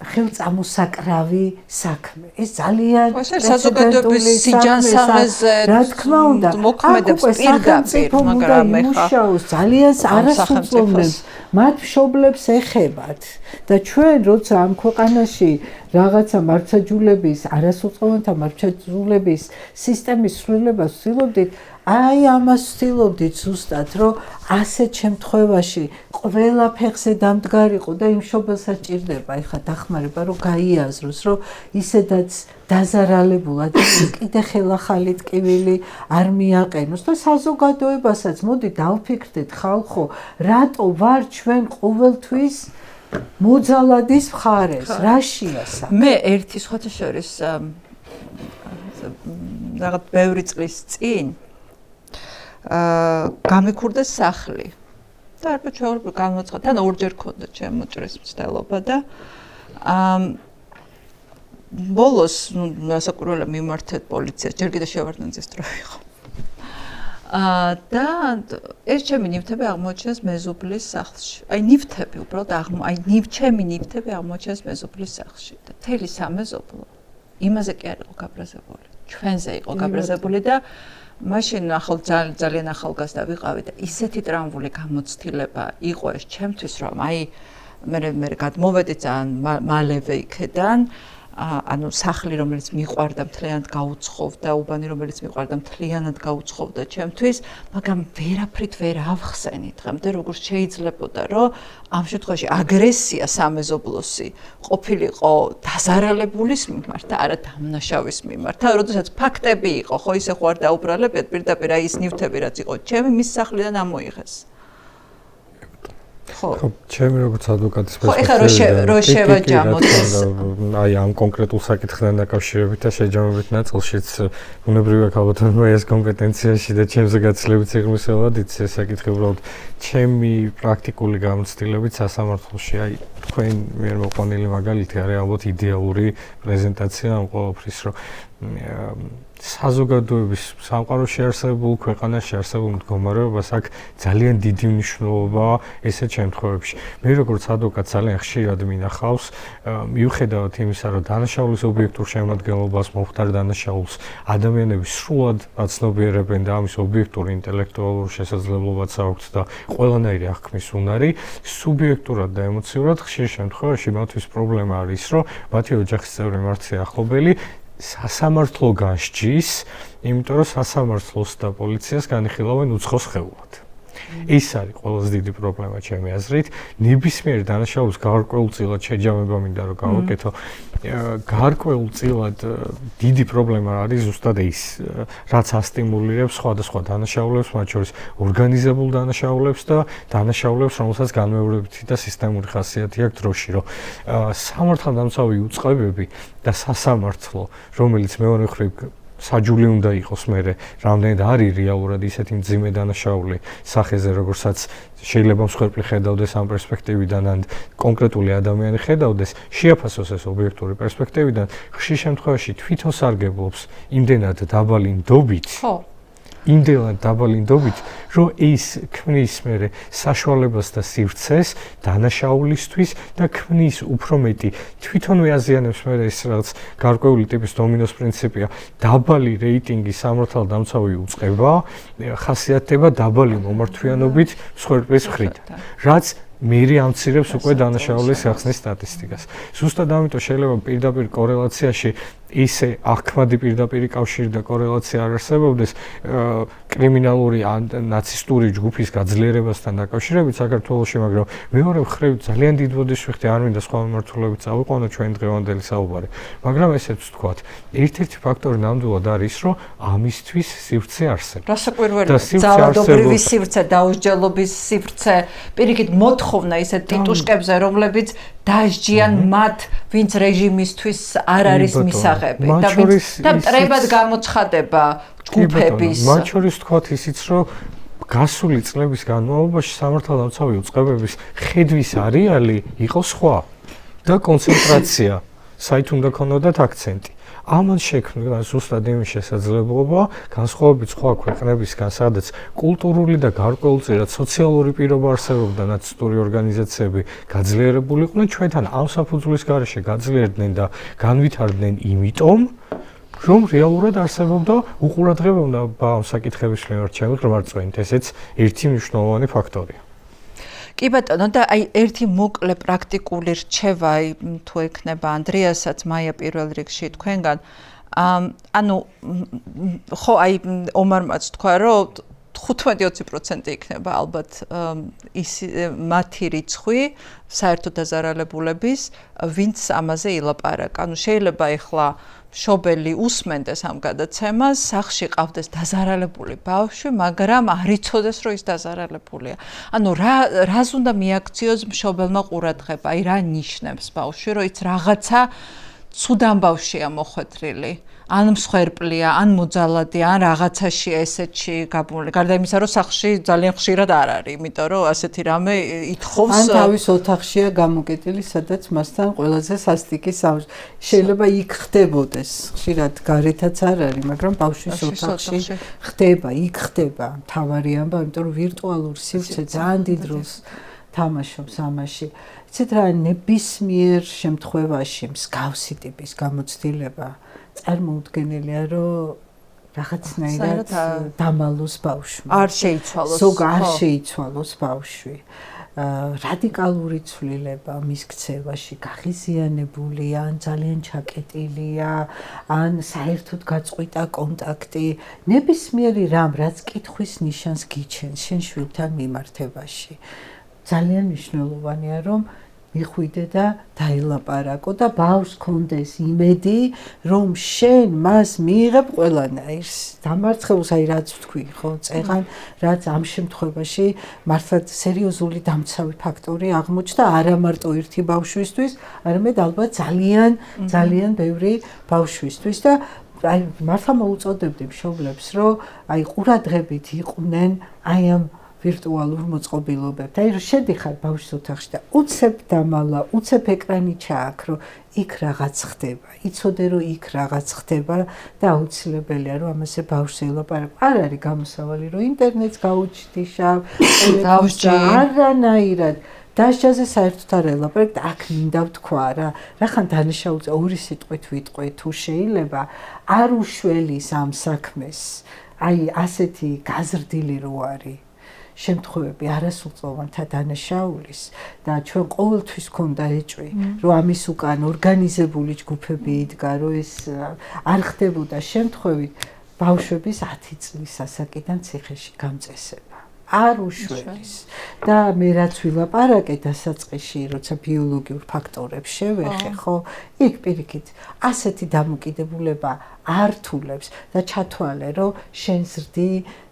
C: ხელწამოსაკრავი საქმე. ეს ძალიან
B: საზოგადოების სიჯანსაღეზე
C: რა თქმა უნდა
B: მოქმედებს პირდაპირ, მაგრამ
C: მუშაობს ძალიან არასრულწლოვნებს მათ მშობლებს ეხებათ და ჩვენ როცა ამ ქვეყანაში რაღაცა მართლმსაჯულების არასრულწლოვანთა მართლმსაჯულების სისტემის სრულებას ვცდილობდით, აი ამას ვცდილობდით ზუსტად, რომ ასეთ შემთხვევაში ყველა ფეხზე დამდგარიყო და იმ მშობელსაც ჭირდება ეხლა დახმარება, რომ გაიაზროს, რომ ისედაც დაზარალებულად კიდე ხელახალი ტკივილი არ მიაყენოს და საზოგადოებასაც მოდი დავფიქრდეთ ხალხო, რატო ვარ ჩვენ ყოველთვის მოძალადის მხარეს, რაშია საქმე?
B: მე ერთი სხვათა შორის რაღაც ბევრი წლის წინ გამიქურდა სახლი და არ შეუძლია გამოცხადა, თან ორჯერ ქონდა ჩემოჭრის მცდელობა და ბოლოს რასაკვირველია მიმართეთ პოლიციას, ჯერ კიდევ შევარდნაძის დრო იყო. და ეს ჩემი ნივთები აღმოჩნდეს მეზობლის სახლში. აი ნივთები უბრალოდ ჩემი ნივთები აღმოჩნდეს მეზობლის სახლში და თელი სამეზობლო იმაზე კი არ იყო გაბრაზებული. ჩვენზე იყო გაბრაზებული და მაშინ ძალიან ახალგაზრდა ვიყავი და ისეთი ტრამვული გამოცდილება იყო ეს ჩემთვის, რომ აი მე გადმოვედი ძალიან მალევე იქედან, ანუ სახლი რომელიც მიყვარდა მთლიანად გაუცხოვდა, უბანი რომელიც მიყვარდა მთლიანად გაუცხოვდა ჩემთვის, მაგრამ ვერაფრით ვერ ავხსენით დღემდე როგორ შეიძლებოდა, რომ ამ შემთხვევაში აგრესია სამეზობლოსი ყოფილიყო დაზარალებულის მიმართ და არა დამნაშავის მიმართ. როდესაც ფაქტები იყო, ხო ისე ხო არ დაუბრალებიათ პირდაპირ აი ის ნივთები რაც იყო, ჩემი მის სახლიდან ამოიღეს. ხო,
D: ჩემი როგორც ადვოკატის
B: პერსპექტივიდან რო შევაჯამოთ
D: აი ამ კონკრეტულ საკითხთან დაკავშირებით და შეჯამებით ნაწილშიც უნებრივია ქალბატონმა ეს კომპეტენციაში და ჩემზე გაცილებით სიღრმისეულად იცის ეს საკითხი უბრალოდ ჩემი პრაქტიკული გამოცდილებით სასამართლოში აი თქვენ მიერ მოყვანილი მაგალითი არის ალბათ იდეალური პრეზენტაცია ამ ყოველფრის რომ საზოგადოების სამყაროში არსებულ ქვეყანაში არსებულ მდგომარეობას აქ ძალიან დიდი მნიშვნელობა ესეთ შემთხვევებში. მე როგორც ადვოკატ ძალიან ხშირად მინახავს მიუხედავად იმისა, რომ დანაშაულის ობიექტურ შემადგენლობას მომხდარ დანაშაულს ადამიანები სრულად აცნობიერებენ და ამის ობიექტური ინტელექტუალური შესაძლებლობაც აქვთ და ყველანაირი აღქმის უნარი, სუბიექტურად და ემოციურად ხშირ შემთხვევაში მათთვის პრობლემა არის, რომ მათი ოჯახის წევრი მართლი ახლობელი სასამართლო განსჯის, იმიტომ რომ სასამართლოს და პოლიციას განიხილავენ უცხოს ხეულად. ეს არის ყველაზე დიდი პრობლემა ჩემი აზრით. ნებისმიერ დანაშაულს გარკვეულწილად შეჯამება მინდა რომ გავაკეთო. გარკვეულწილად დიდი პრობლემა არის ზუსტად ის, რაც ასტიმულირებს სხვადასხვა დანაშაულებს, მათ შორის ორგანიზებულ დანაშაულებს და დანაშაულებს, რომელსაც განმეორებითი და სისტემური ხასიათი აქვს დროში, რომ სამართალდამცავი უწყებები და სასამართლო, რომელიც მეორე მხრივ საჯული უნდა იყოს მერე, რამდენად არის რეალურად ისეთი მძიმე დანაშაული სახეზე, როგორცაც შეიძლება მსხვერპლი ხედავდეს ამ პერსპექტივიდან, ან კონკრეტული ადამიანი ხედავდეს, შეაფასოს ეს ობიექტური პერსპექტივიდან, ხშირ შემთხვევაში თვითონ სარგებლობს იმდენად დაბალი ნდობით, იმდენად დაბალი ნდობით, რომ ის ქმნის მერე საშუალებას და სივრცეს დანაშაულისთვის და ქმნის უფრო მეტი თვითონვე აზიანებს მერე ის რაღაც გარკვეული ტიპის დომინოს პრინციპია, დაბალი რეიტინგი სამართალდამცავი უწყება, ხასიათდება დაბალი მომართვიანობით მსხვერპლის მხრიდან, რაც მერე ამცირებს უკვე დანაშაულის გახსნის სტატისტიკას. ზუსტად ამიტომ შეიძლება პირდაპირ კორელაციაში ისე აღქმადი პირდაპირი კავშირი და კორელაცია არ არსებობდეს კრიმინალური ან ნაცისტური ჯგუფის გაძლიერებასთან დაკავშირებით საქართველოში, მაგრამ მეორე მხრივ ძალიან დიდ ბოდიშს ვიხდი, არ მინდა სხვა მიმართულებით წავიყვანო ჩვენ დღევანდელი საუბარი. მაგრამ ესეც ვთქვათ, ერთ-ერთი ფაქტორი ნამდვილად არის, რომ ამისთვის სივრცე არსებობს.
B: რასაკვირველია, ძალადობრივი სივრცე, დაუსჯელობის სივრცე, პირიქით მოთხოვნა ისეთ ტიტუშკებზე, რომლებიც დაასჯიან მათ, ვინც რეჟიმისთვის არ არის მისაღები და მტრებად გამოცხადება ჯგუფების.
D: მათ შორის ვთქვათ ისიც, რომ გასული წლების განმავლობაში სამართალდამცავი უწყებების ხედვის არეალი იყო სხვა და კონცენტრაცია საით უნდა ქონოდათ აქცენტი. ამან შექმნა ზუსტად იმის შესაძლებლობა განსხვავებით სხვა ქვეყნებისგან, სადაც კულტურული და გარკვეულწილად სოციალური პირობა არსებობდა ნაცისტური ორგანიზაციები გაძლიერებული იყვნენ, ჩვენთან ამ საფუძვლის გარეშე გაძლიერდნენ და განვითარდნენ იმიტომ, რომ რეალურად არსებობდა უყურადღებობა ამ საკითხების მიმართ ჩემი ღრმარწმენით, ესეც ერთი მნიშვნელოვანი ფაქტორია.
B: კი ბატონო, და აი ერთი მოკლე პრაქტიკული რჩევა თუ ექნება ანდრიასაც, მაია პირველ რიგში თქვენგან, ანუ ხო აი ომარმაც თქვა, რომ 15-20% იქნება ალბათ ის მათი რიცხვი საერთო დაზარალებულების, ვინც ამაზე ილაპარაკა. ანუ შეიძლება ეხლა მშობელი უსმენდეს ამ გადაცემას, სახლში ყავდეს დაზარალებული ბავშვი, მაგრამ არ იცოდეს, რომ ის დაზარალებულია. ანუ რას უნდა მიაქციოს მშობელმა ყურადღება, აი რა ნიშნებს ბავშვი, რომ ის რაღაცა ცუდ ამბავშია მოხვედრილი. ან მსხვერპლია, ან მოძალადია, ან რაღაცაში ესეთში გაბმული. გარდა იმისა, რომ სახლში ძალიან ხშირად არ არის, იმიტომ რომ ასეთი რამე ითხოვს.
C: ან თავის ოთახშია გამოკეტილი, სადაც მასთან ყველაზე სასტიკი შეიძლება იქ ხდებოდეს. ხშირად გარეთაც არ არის, მაგრამ ბავშვის ოთახში ხდება, იქ ხდება. მთავარი ამბავი, იმიტომ რომ ვირტუალური სივრცე ძალიან დიდ როლს თამაშობს ამაში. იცით რა, ნებისმიერ შემთხვევაში მსგავსი ტიპის გამოცდილება წარმოუდგენელია, რომ რაღაცნაირად დამალოს ბავშვი.
B: არ შეიცვალოს.
C: არ შეიცვალოს ბავშვი. რადიკალური ცვლილება მის ქცევაში გაღიზიანებულია, ან ძალიან ჩაკეტილია, ან საერთოდ გაწყვიტა კონტაქტი. ნებისმიერი რამ, რაც კითხვის ნიშანს გიჩენს შენ შვილთან მიმართებაში. ძალიან მნიშვნელოვანია, რომ მიხვიდე და დაილაპარაკო და ბავშვს კონდეს იმედი, რომ შენ მას მიიღებ ყველანაირს. დამარცხებულს აი რაც ვთქვი, ხო, წეღან რაც ამ შემთხვევაში მართლაც სერიოზული დამცავი ფაქტორი აღმოჩნდა არა მარტო ერთი ბავშვისთვის, არამედ ალბათ ძალიან ბევრი ბავშვისთვის და აი მართლა მოუწოდებდი მშობლებს, რომ აი ყურადღებით იყვნენ აი ამ ვირტუალურ მოწყობილობებთან. აი რომ შედიხარ ბავშვის ოთახში და უცებ დამალა, უცებ ეკრანი ჩააქრო, იქ რაღაც ხდება. იცოდე რომ იქ რაღაც ხდება და აუცილებელია რომ ამაზე ბავშვს ელაპარაკო. არ არის გამოსავალი რომ ინტერნეტს გაუჩდიშავ, არანაირად დასჯაზე საერთოდ არ ელაპარაკ და აქ მინდა ვთქვა რახან დანაშაულზე ორი სიტყვით ვიტყვი თუ შეიძლება არ უშველის ამ საქმეს. აი ასეთი გაზრდილი რო არის შემთხვევები არასრულწლოვანთა დანაშაულის და ჩვენ ყოველთვის ქონდა ეჭვი, რომ ამის უკან ორგანიზებული ჯგუფები იდგა, რომ ეს არ ხდებოდა შემთხვევით ბავშვების 10 წლის ასაკიდან ციხეში გამწესება. არ უშველის. და მე რაც ვილაპარაკე დასაწყისში, როცა ბიოლოგიურ ფაქტორებს შევეხე, ხო, იქ პირიქით ასეთი დამოკიდებულება ართულებს და ჩათვალე, რომ შენ ზრდი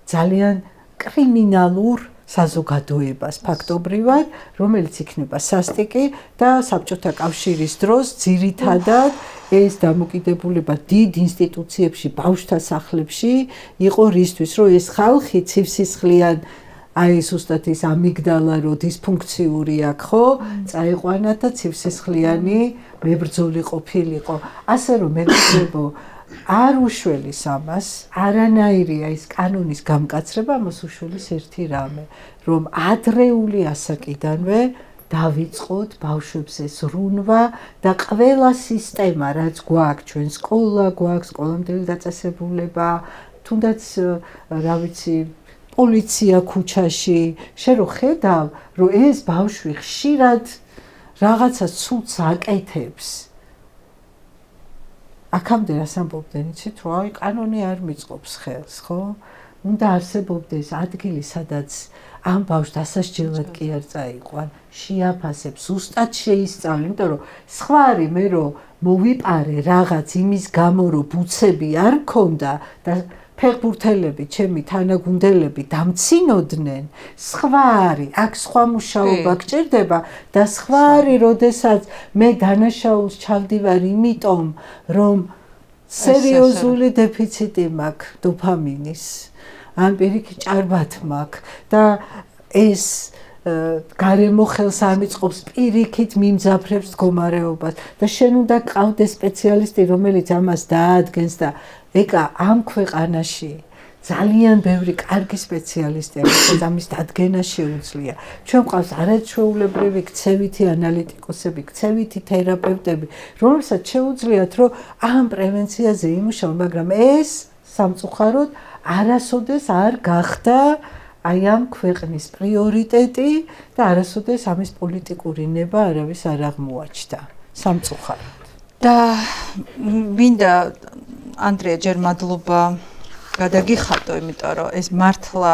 C: ძალიან კრიმინალურ საზოგადოებას ფაქტობრივად, რომელიც იქნება სასტიკი და საბჭოთა კავშირის დროს ძირითადად ეს დამოკიდებულება დიდ ინსტიტუციებში, ბავშვთა სახლებში იყო რისთვის, რომ ეს ხალხი ცივსისხლიან აი ზუსტად ის ამიგდალა რო დისფუნქციური აქვს, ხო? წაიყვანა და ცივსისხლიანი მებრძოლი ყოფილიყო. ასე რომ მეგობრებო არ უშველის ამას, არანაირია ის კანონის გამკაცრება, მას უშველის ერთი რამე, რომ ადრეული ასაკიდანვე დავიწყოთ ბავშვებზე ზრუნვა და ყველა სისტემა, რაც გვაქვს, ჩვენ სკოლა გვაქვს, სკოლამდელი დაწესებულება, თუნდაც რა ვიცი, პოლიცია ქუჩაში, შენ რო ხედავ, რომ ეს ბავშვი ხშირად რაღაცა ცუდს აკეთებს. აქამდე რას ამბობდნენ, იცით, რომ აი კანონი არ მიწყობს ხელს, ხო? უნდა არსებობდეს ადგილი, სადაც ამ ბავშვს დასასჯელად კი არ წაიყვან, შეაფასებს, ზუსტად შეისწავლე, იმიტომ რომ სხვა არის მე რომ მოვიპარე რაღაც იმის გამო, რომ ბუცები არ მქონდა და ფეხბურთელები, ჩემი თანაგუნდელები დამცინოდნენ, სხვა არის, აქ სხვა მუშაობა გჭირდება და სხვა არის, როდესაც მე დანაშაულს ჩავდივარ იმიტომ, რომ სერიოზული დეფიციტი მაქვს დოფამინის. ან პირიქით ჭარბად მაქვს და ეს გარემო ხელს ამიწყობს პირიქით მიმძაფრებს მდგომარეობას და შენ უნდა გყავდეს სპეციალისტი რომელიც ამას დაადგენს და ეკა ამ ქვეყანაში ძალიან ბევრი კარგი სპეციალისტი არის და ამის დადგენა შეუძლია. ჩვენ ყავს არაჩვეულებრივი ქცევითი ანალიტიკოსები, ქცევითი თერაპევტები, რომელსაც შეუძლიათ რომ ამ პრევენციაზე იმუშაონ, მაგრამ ეს სამწუხაროდ არასოდეს არ გახდა აი ამ ქვეყნის პრიორიტეტი და არასოდეს ამის პოლიტიკური ნება არავის არ აღმოაჩნდა. სამწუხაროდ.
B: და მინდა ანდრია ჯერ მადლობა გადაგიხადო, იმიტომ რომ ეს მართლა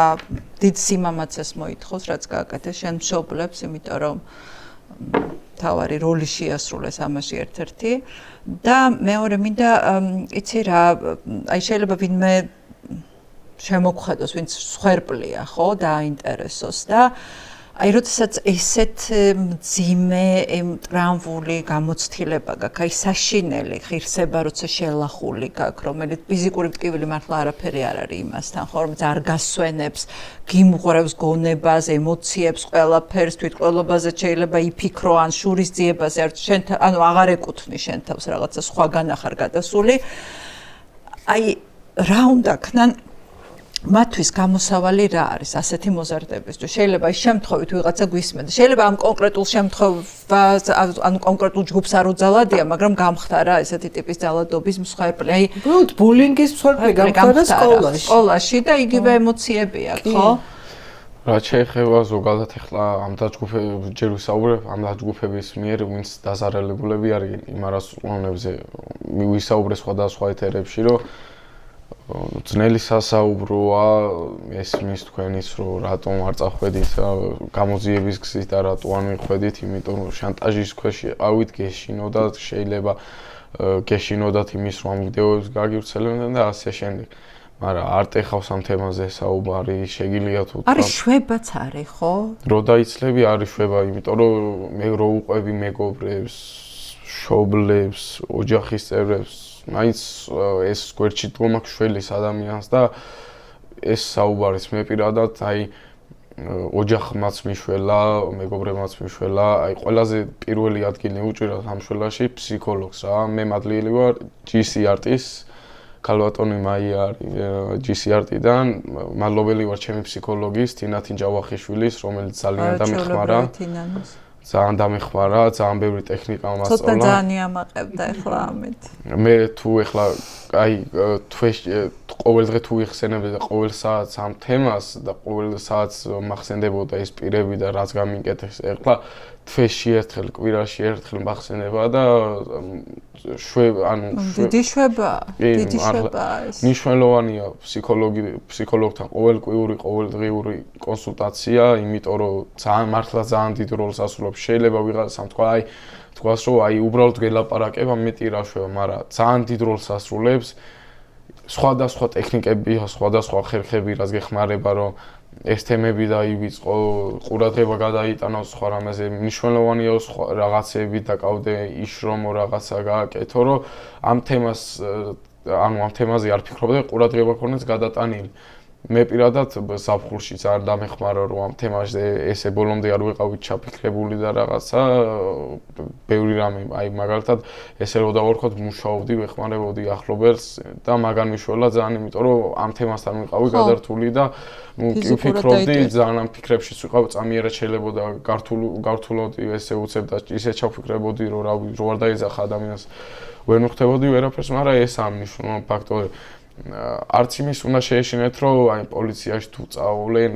B: დიდ სიმამაცეს მოითხოვს, რაც გააკეთე შენ მშობლებს, იმიტომ რომ თავარი როლი შეასრულეს ამაში ერთ-ერთი და მეორე მინდა იცი რა, აი შეიძლება ვინმე შემოგხედოს, ვინც სხერპლია, ხო, დააინტერესოს და აი როდესაც ესეთ მძიმე ტრამვული გამოცდილება გაქვს, აი საშინელი ღირსება როცა შელახული გაქვს, რომელიც ფიზიკური ტკივილი მართლა არაფერი არ არის იმასთან, ხო, რომელიც არ გასვენებს, გიმღრევს გონებას, ემოციებს, ყველაფერს, თვითყველობაზე შეიძლება იფიქრო ან შურისძიებაზე, შენ ანუ აღარ ეკუთვნის შენ თავს რაღაცა სხვაგან ახარ გადასული. აი რა უნდა ქნან მათთვის გამოსავალი რა არის ასეთი მოზარდებისთვის? შეიძლება ის შემთხვევით ვიღაცა გვისმენდა. შეიძლება ამ კონკრეტულ შემთხვევას, ანუ კონკრეტულ ჯგუფს არ უძალადია, მაგრამ გამხდარა ესეთი ტიპის ძალადობის მსხვერპლი. აი,
C: უბრალოდ ბულინგის მსხვერპლი გამხდარა სკოლაში.
B: სკოლაში და იგივე ემოციები აქვს, ხო?
A: რაც შეეხება ზოგადად ახლა ამ დაჯგუფებებს ჯერ ვისაუბრებ ამ დაჯგუფების მიერ, ვინც დაზარალებულები არიან იმ არასრულოვნებზე, ვისაუბრე სხვადასხვა ეთერებში, რომ ძნელი სასაუბროა ესმის თქვენის რომ რატომ არ წახვედით გამოძიების გზით და რატო არ მიხვედით, იმიტომ რომ შანტაჟის ქვეშ ავით გეშინოდათ, შეიძლება გეშინოდათ იმის რომ ამ ვიდეოებს გაგივრცელებდნენ და ასე შემდეგ. მაგრამ არ ტეხავს ამ თემაზე საუბარი, შეგიძლია თუ
B: არის შვებაც არის, ხო?
A: რო დაიცლები არის შვება, იმიტომ რომ მე რო უყვები მეგობრებს, მშობლებს, ოჯახის წევრებს მაინც ეს გვერდში დგომაქვს შველის ადამიანს და ეს საუბარიც მე პირადად აი ოჯახმაც მიშველა, მეგობრებმაც მიშველა, აი ყველაზე პირველი ადგილი უჭირავს ამ შველაში ფსიქოლოგს რა. მე მადლიელი ვარ GCRT-ის, ქალბატონი მაია არის GCRT-დან, მადლობელი ვარ ჩემი ფსიქოლოგის თინათინ ჯავახიშვილის, რომელიც ძალიან დამეხმარა. ძალიან დამეხმარა, ძალიან ბევრი ტექნიკა მასწავლა.
B: ცოტა ძალიან ამაყებდა ახლა ამით.
A: მე თუ ახლა აი ყოველ დღე თუ იხსენებდი და ყოველ საათს ამ თემას და ყოველ საათს მახსენდებოდა ეს პირები და რაც გამიკეთეს, ახლა თვეში ერთხელ, კვირაში ერთხელ მახსენდება და
B: დიდი შვება ეს.
A: მნიშვნელოვანია ფსიქოლოგთან ყოველდღიური კონსულტაცია, იმიტომ რომ მართლა ძალიან დიდ როლს ასრულებს. შეიძლება ვიღაცამ თქვას რომ აი უბრალოდ გელაპარაკებ, ამიტი რა შვება, მაგრამ ძალიან დიდ როლს ასრულებს. სხვადასხვა ტექნიკები, სხვადასხვა ხერხები, რაც გეხმარება რომ ეს თემები დაივიწყო, ყურადღება გადაიტანოს სხვა რამეზე, მნიშვნელოვანია რაღაცეები დაკავდე, იშრომო რაღაცა გააკეთო, რომ ამ თემაზე არ ფიქრობ და ყურადღება ქონდეს გადატანილი. მე პირადად საფხულშიც არ დამეხმარა რომ ამ თემაზე ესე ბოლომდე არ ვიყავით ჩაფიქრებული და რაღაცა ბევრი რამე, აი მაგალითად ესე რომ დავარქოთ მუშაობდი, ვეხმარებოდი ახლობელს და მაგან მიშველა ძალიან, იმიტომ რომ ამ თემასთან ვიყავი გადართული და კი ვფიქრობდი, ძალიან ამ ფიქრებშიც ვიყავ, წამიერად შეიძლებოდა გართულოდი ესე უცებ და ისე ჩავფიქრებოდი რომ რო არ დაეძახა ადამიანს ვერ მიხვდებოდი ვერაფერს, მაგრამ ეს ამ მნიშვნელოვანი ფაქტორი. არც იმის უნდა შეეშინეთ, რომ აი პოლიციაში თუ წავოლენ,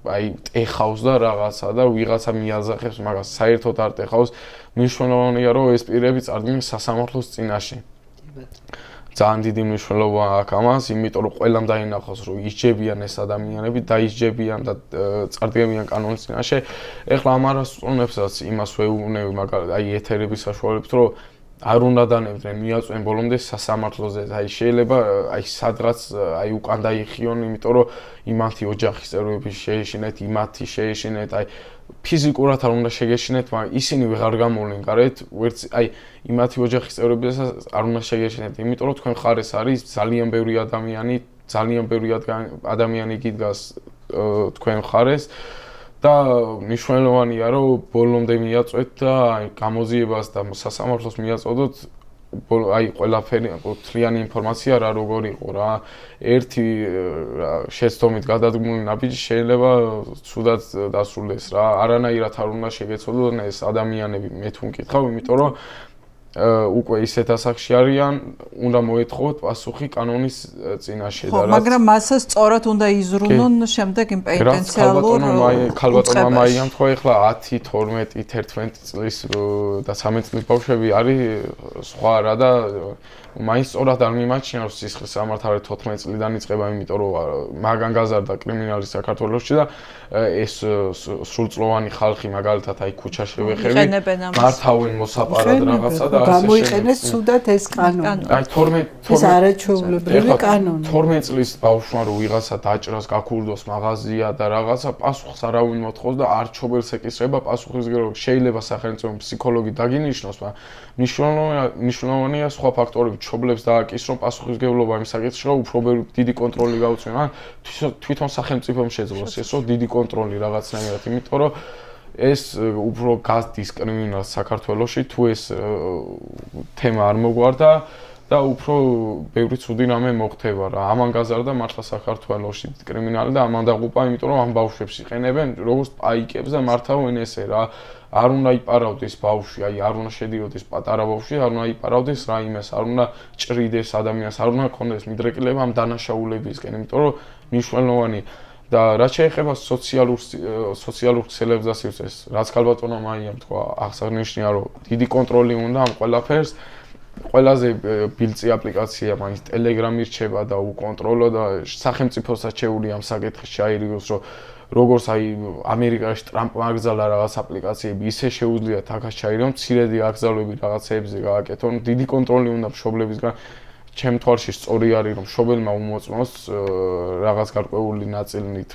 A: აი ტეხავს და რაღაცა და ვიღაცა მიაძახებს, მაგას საერთოდ არ ტეხავს. მნიშვნელოვანია, რომ ეს პირები წარდგნენ სასამართლოს წინაშე. ძალიან დიდი მნიშვნელობა აქვს ამას, იმიტომ რომ ყველამ დაინახოს, რომ ისჯებიან ეს ადამიანები, დაისჯებიან და წარდგებიან კანონის წინაშე. ეხლა ამ არასწორობებსაც იმას ვეუბნები, მაგალითად, აი ეთერების საშუალებით, რომ არ უნდა დანებდნენ, მიაწვენ ბოლომდე სასამართლოზე. აი შეიძლება აი სადღაც აი უკან დაიხიონ, იმიტომ რომ იმათი ოჯახის წევრები შეეშინეთ, იმათი შეეშინეთ, აი ფიზიკურად არ უნდა შეგეშინეთ, მაგრამ ისინი ვეღარ გამოვლენ გარეთ, ვერც აი იმათი ოჯახის წევრებისაც არ უნდა შეგეშინეთ, იმიტომ რომ თქვენ ხარეს არის ძალიან ბევრი ადამიანი, ძალიან ბევრი ადამიანი გიდგას თქვენ მხარეს და მნიშვნელოვანია რომ ბოლომდე მიაწვეთ და გამოძიებას და სასამართლოს მიაწოდოთ აი ყველაფერი თლიანი ინფორმაცია რა როგორ იყო რა ერთი შეცდომით გადადგმული ნაბიჯი შეიძლება ცუდად დასრულდეს რა არანაირად არ უნდა შეგეცოდონ ეს ადამიანები მე თუ მკითხავ იმიტომ რომ უკვე ისეთ ასაკში არიან უნდა მოეთხოვოთ პასუხი კანონის წინაშე და
B: რა მაგრამ მასას სწორად უნდა იზრუნონ შემდეგ იმ პოტენციალურ
A: ქალბატონმა მაიამ თქვა ეხლა 10 12 11 წლის და 13 წლის ბავშვები არის სხვა რა და მაინც სწორად არ მიმაჩნია რომ სისხლის სამართალი 14 წლიდან იწყება იმიტომ რომ მაგან გაზარდა კრიმინალი საქართველოში და ეს სრულწლოვანი ხალხი მაგალითად აი ქუჩაში ვეხები მართავენ მოსაპარად რაღაცა და
C: გამოიყენეს ცუდად ეს კანონი.
A: აი 12
C: ეს არაჩვეულებრივი კანონი.
A: 12 წლის ბავშვმა რო ვიღაცა დაჭრას გაქურდოს მაღაზია და რაღაცა პასუხს არავინ მოთხოვს და არ ჩობელს ეკისრება პასუხისმგებლობა შეიძლება სახელმწიფო ფსიქოლოგი დაგინიშნოს, მაგრამ მნიშვნელოვანია სხვა ფაქტორები ჩობლებს დააკისრონ პასუხისმგებლობა იმ საკითხში რომ უფრო დიდი კონტროლი გაუწიონ, თვითონ სახელმწიფომ შეძლოს ეს რომ დიდი კონტროლი რაღაცნაირად, იმიტომ რომ ეს უფრო გაზდის კრიმინალს საქართველოში თუ ეს თემა არ მოგვარდა და უფრო ბევრი ცუდი რამე მოხდება რა. ამან გაზარდა მართლა საქართველოში კრიმინალი და ამან დაღუპა, იმიტომ რომ ამ ბავშვებს იყენებენ როგორც პაიკებს და მართავენ ესე რა. არ უნდა იპარავდეს ბავშვი, აი არ უნდა შედიოდეს პატარა ბავშვი, არ უნდა იპარავდეს რაიმეს, არ უნდა ჭრიდეს ადამიანს, არ უნდა ქონდეს მიდრეკილება ამ დანაშაულებისკენ, იმიტომ რომ მნიშვნელოვანი და რაც შეეხება სოციალურ ქსელებს და სივრცეს, რაც ქალბატონმა მაიამ თქვა, აღსანიშნავია რომ დიდი კონტროლი უნდა ამ ყველაფერს. ყველაზე ბილწი აპლიკაცია მაინც ტელეგრამი რჩება და უკონტროლო და სახელმწიფოსაც შეუძლია ამ საკითხს ჩაირიოს, რომ როგორც აი ამერიკაში ტრამპმა აკრძალა რაღაც აპლიკაციები, ისე შეუძლია თაქას ჩაირიონ, მცირედი აკრძალვები რაღაცეებზე გააკეთონ, დიდი კონტროლი უნდა მშობლებისგან. ჩემ თვალში სწორი არის რომ მშობელმა უმოწმოს რაღაც გარკვეული ნაწილით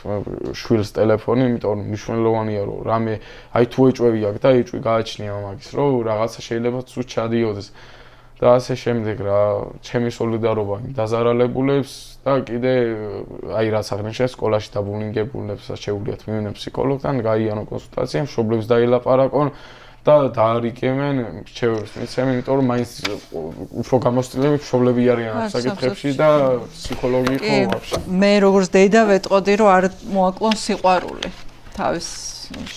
A: შვილს ტელეფონი, იმიტომ რომ მნიშვნელოვანია რომ რამე აი თუ ეჭვები აქვს და ეჭვი გააჩნია მაგის, რომ რაღაცა შეიძლება ცუდ ჩადიოდეს და ასე შემდეგ რა. ჩემი სოლიდარობა იმ დაზარალებულებს და კიდე აი რაც აღნიშნეს სკოლაში დაბულინგებულებსაც შეუძლიათ მივიდნენ ფსიქოლოგთან, გაიანო კონსულტაცია, მშობლებს დაილაპარაკონ და დაარიგებენ რჩევებს მიცემენ, იმიტომ რომ მაინც უფრო გამოცდილები მშობლები არიან ამ საკითხებში და ფსიქოლოგი ხო ვაფშე.
B: მე როგორც დედა ვეტყოდი რომ არ მოაკლონ სიყვარული თავის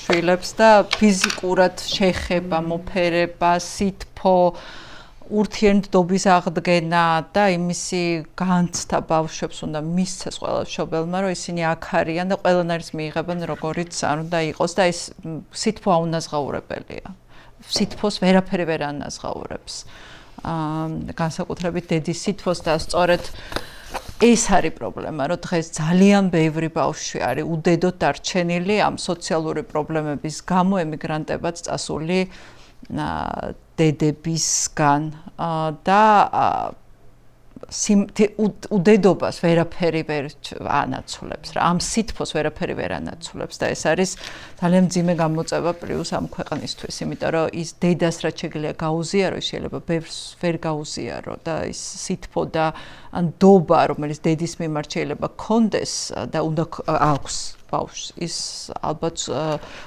B: შვილებს და ფიზიკურად შეხება, მოფერება, სითფო, ურთიერთობის აღდგენა და იმისი განცდა ბავშვებს უნდა მისცეს ყველა მშობელმა, რომ ისინი აქ არიან და ყველანაირს მიიღებენ როგორიც არ უნდა იყოს და ეს სითფო აუნაზღაურებელია. სითფოს ვერაფერი ვერ ანაზღაურებს. განსაკუთრებით დედის სითფოს და სწორედ ეს არის პრობლემა, რომ დღეს ძალიან ბევრი ბავშვი არის უდედოდ დარჩენილი ამ სოციალური პრობლემების გამო ემიგრანტებად წასული დედებისგან და უდედობას ვერაფერი ვერ ანაცვლებს რა. ამ სითფოს ვერაფერი ვერ ანაცვლებს და ეს არის ძალიან მძიმე გამოწვევა პლუს ამ ქვეყნისთვის, იმიტომ რომ ის დედას რაც შეგვიძლია გაუზიარო, შეიძლება ბევრს ვერ გაუზიარო და ის სითფო და ან დობა, რომელიც დედის მიმართ შეიძლება კონდეს და უნდა აქვს ბავშვს, ის ალბათ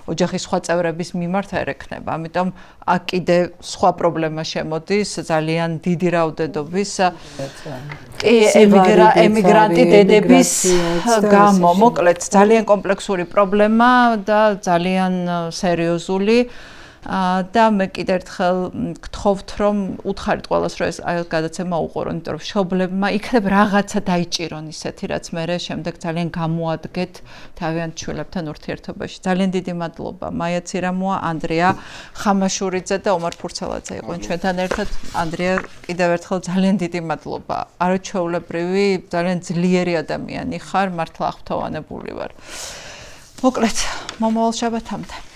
B: ოჯახის სხვა წევრების მიმართ არ ექნება. ამიტომ აქ კიდე სხვა პრობლემა შემოდის, ძალიან დიდი რაოდენობის ემიგრანტი დედების გამო. მოკლედ, ძალიან კომპლექსური პრობლემა და ძალიან სერიოზული. და მე კიდევ ერთხელ გთხოვთ რომ უთხარით ყველას რომ ეს გადაცემა უყურონ, იმიტომ რომ მშობლებმა იქნებ რაღაცა დაიჭირონ ისეთი, რაც მერე შემდეგ ძალიან გამოადგეთ თავიანთ შვილებთან ურთიერთობაში. ძალიან დიდი მადლობა მაია ცირამოა, ანდრია ხამაშურიძე და ომარ ფურცელაძე იყვნენ ჩვენთან ერთად. ანდრია, კიდევ ერთხელ ძალიან დიდი მადლობა. არაჩვეულებრივი, ძალიან ძლიერი ადამიანი ხარ, მართლა აღფრთოვანებული ვარ. მოკლედ, მომავალ შაბათამდე.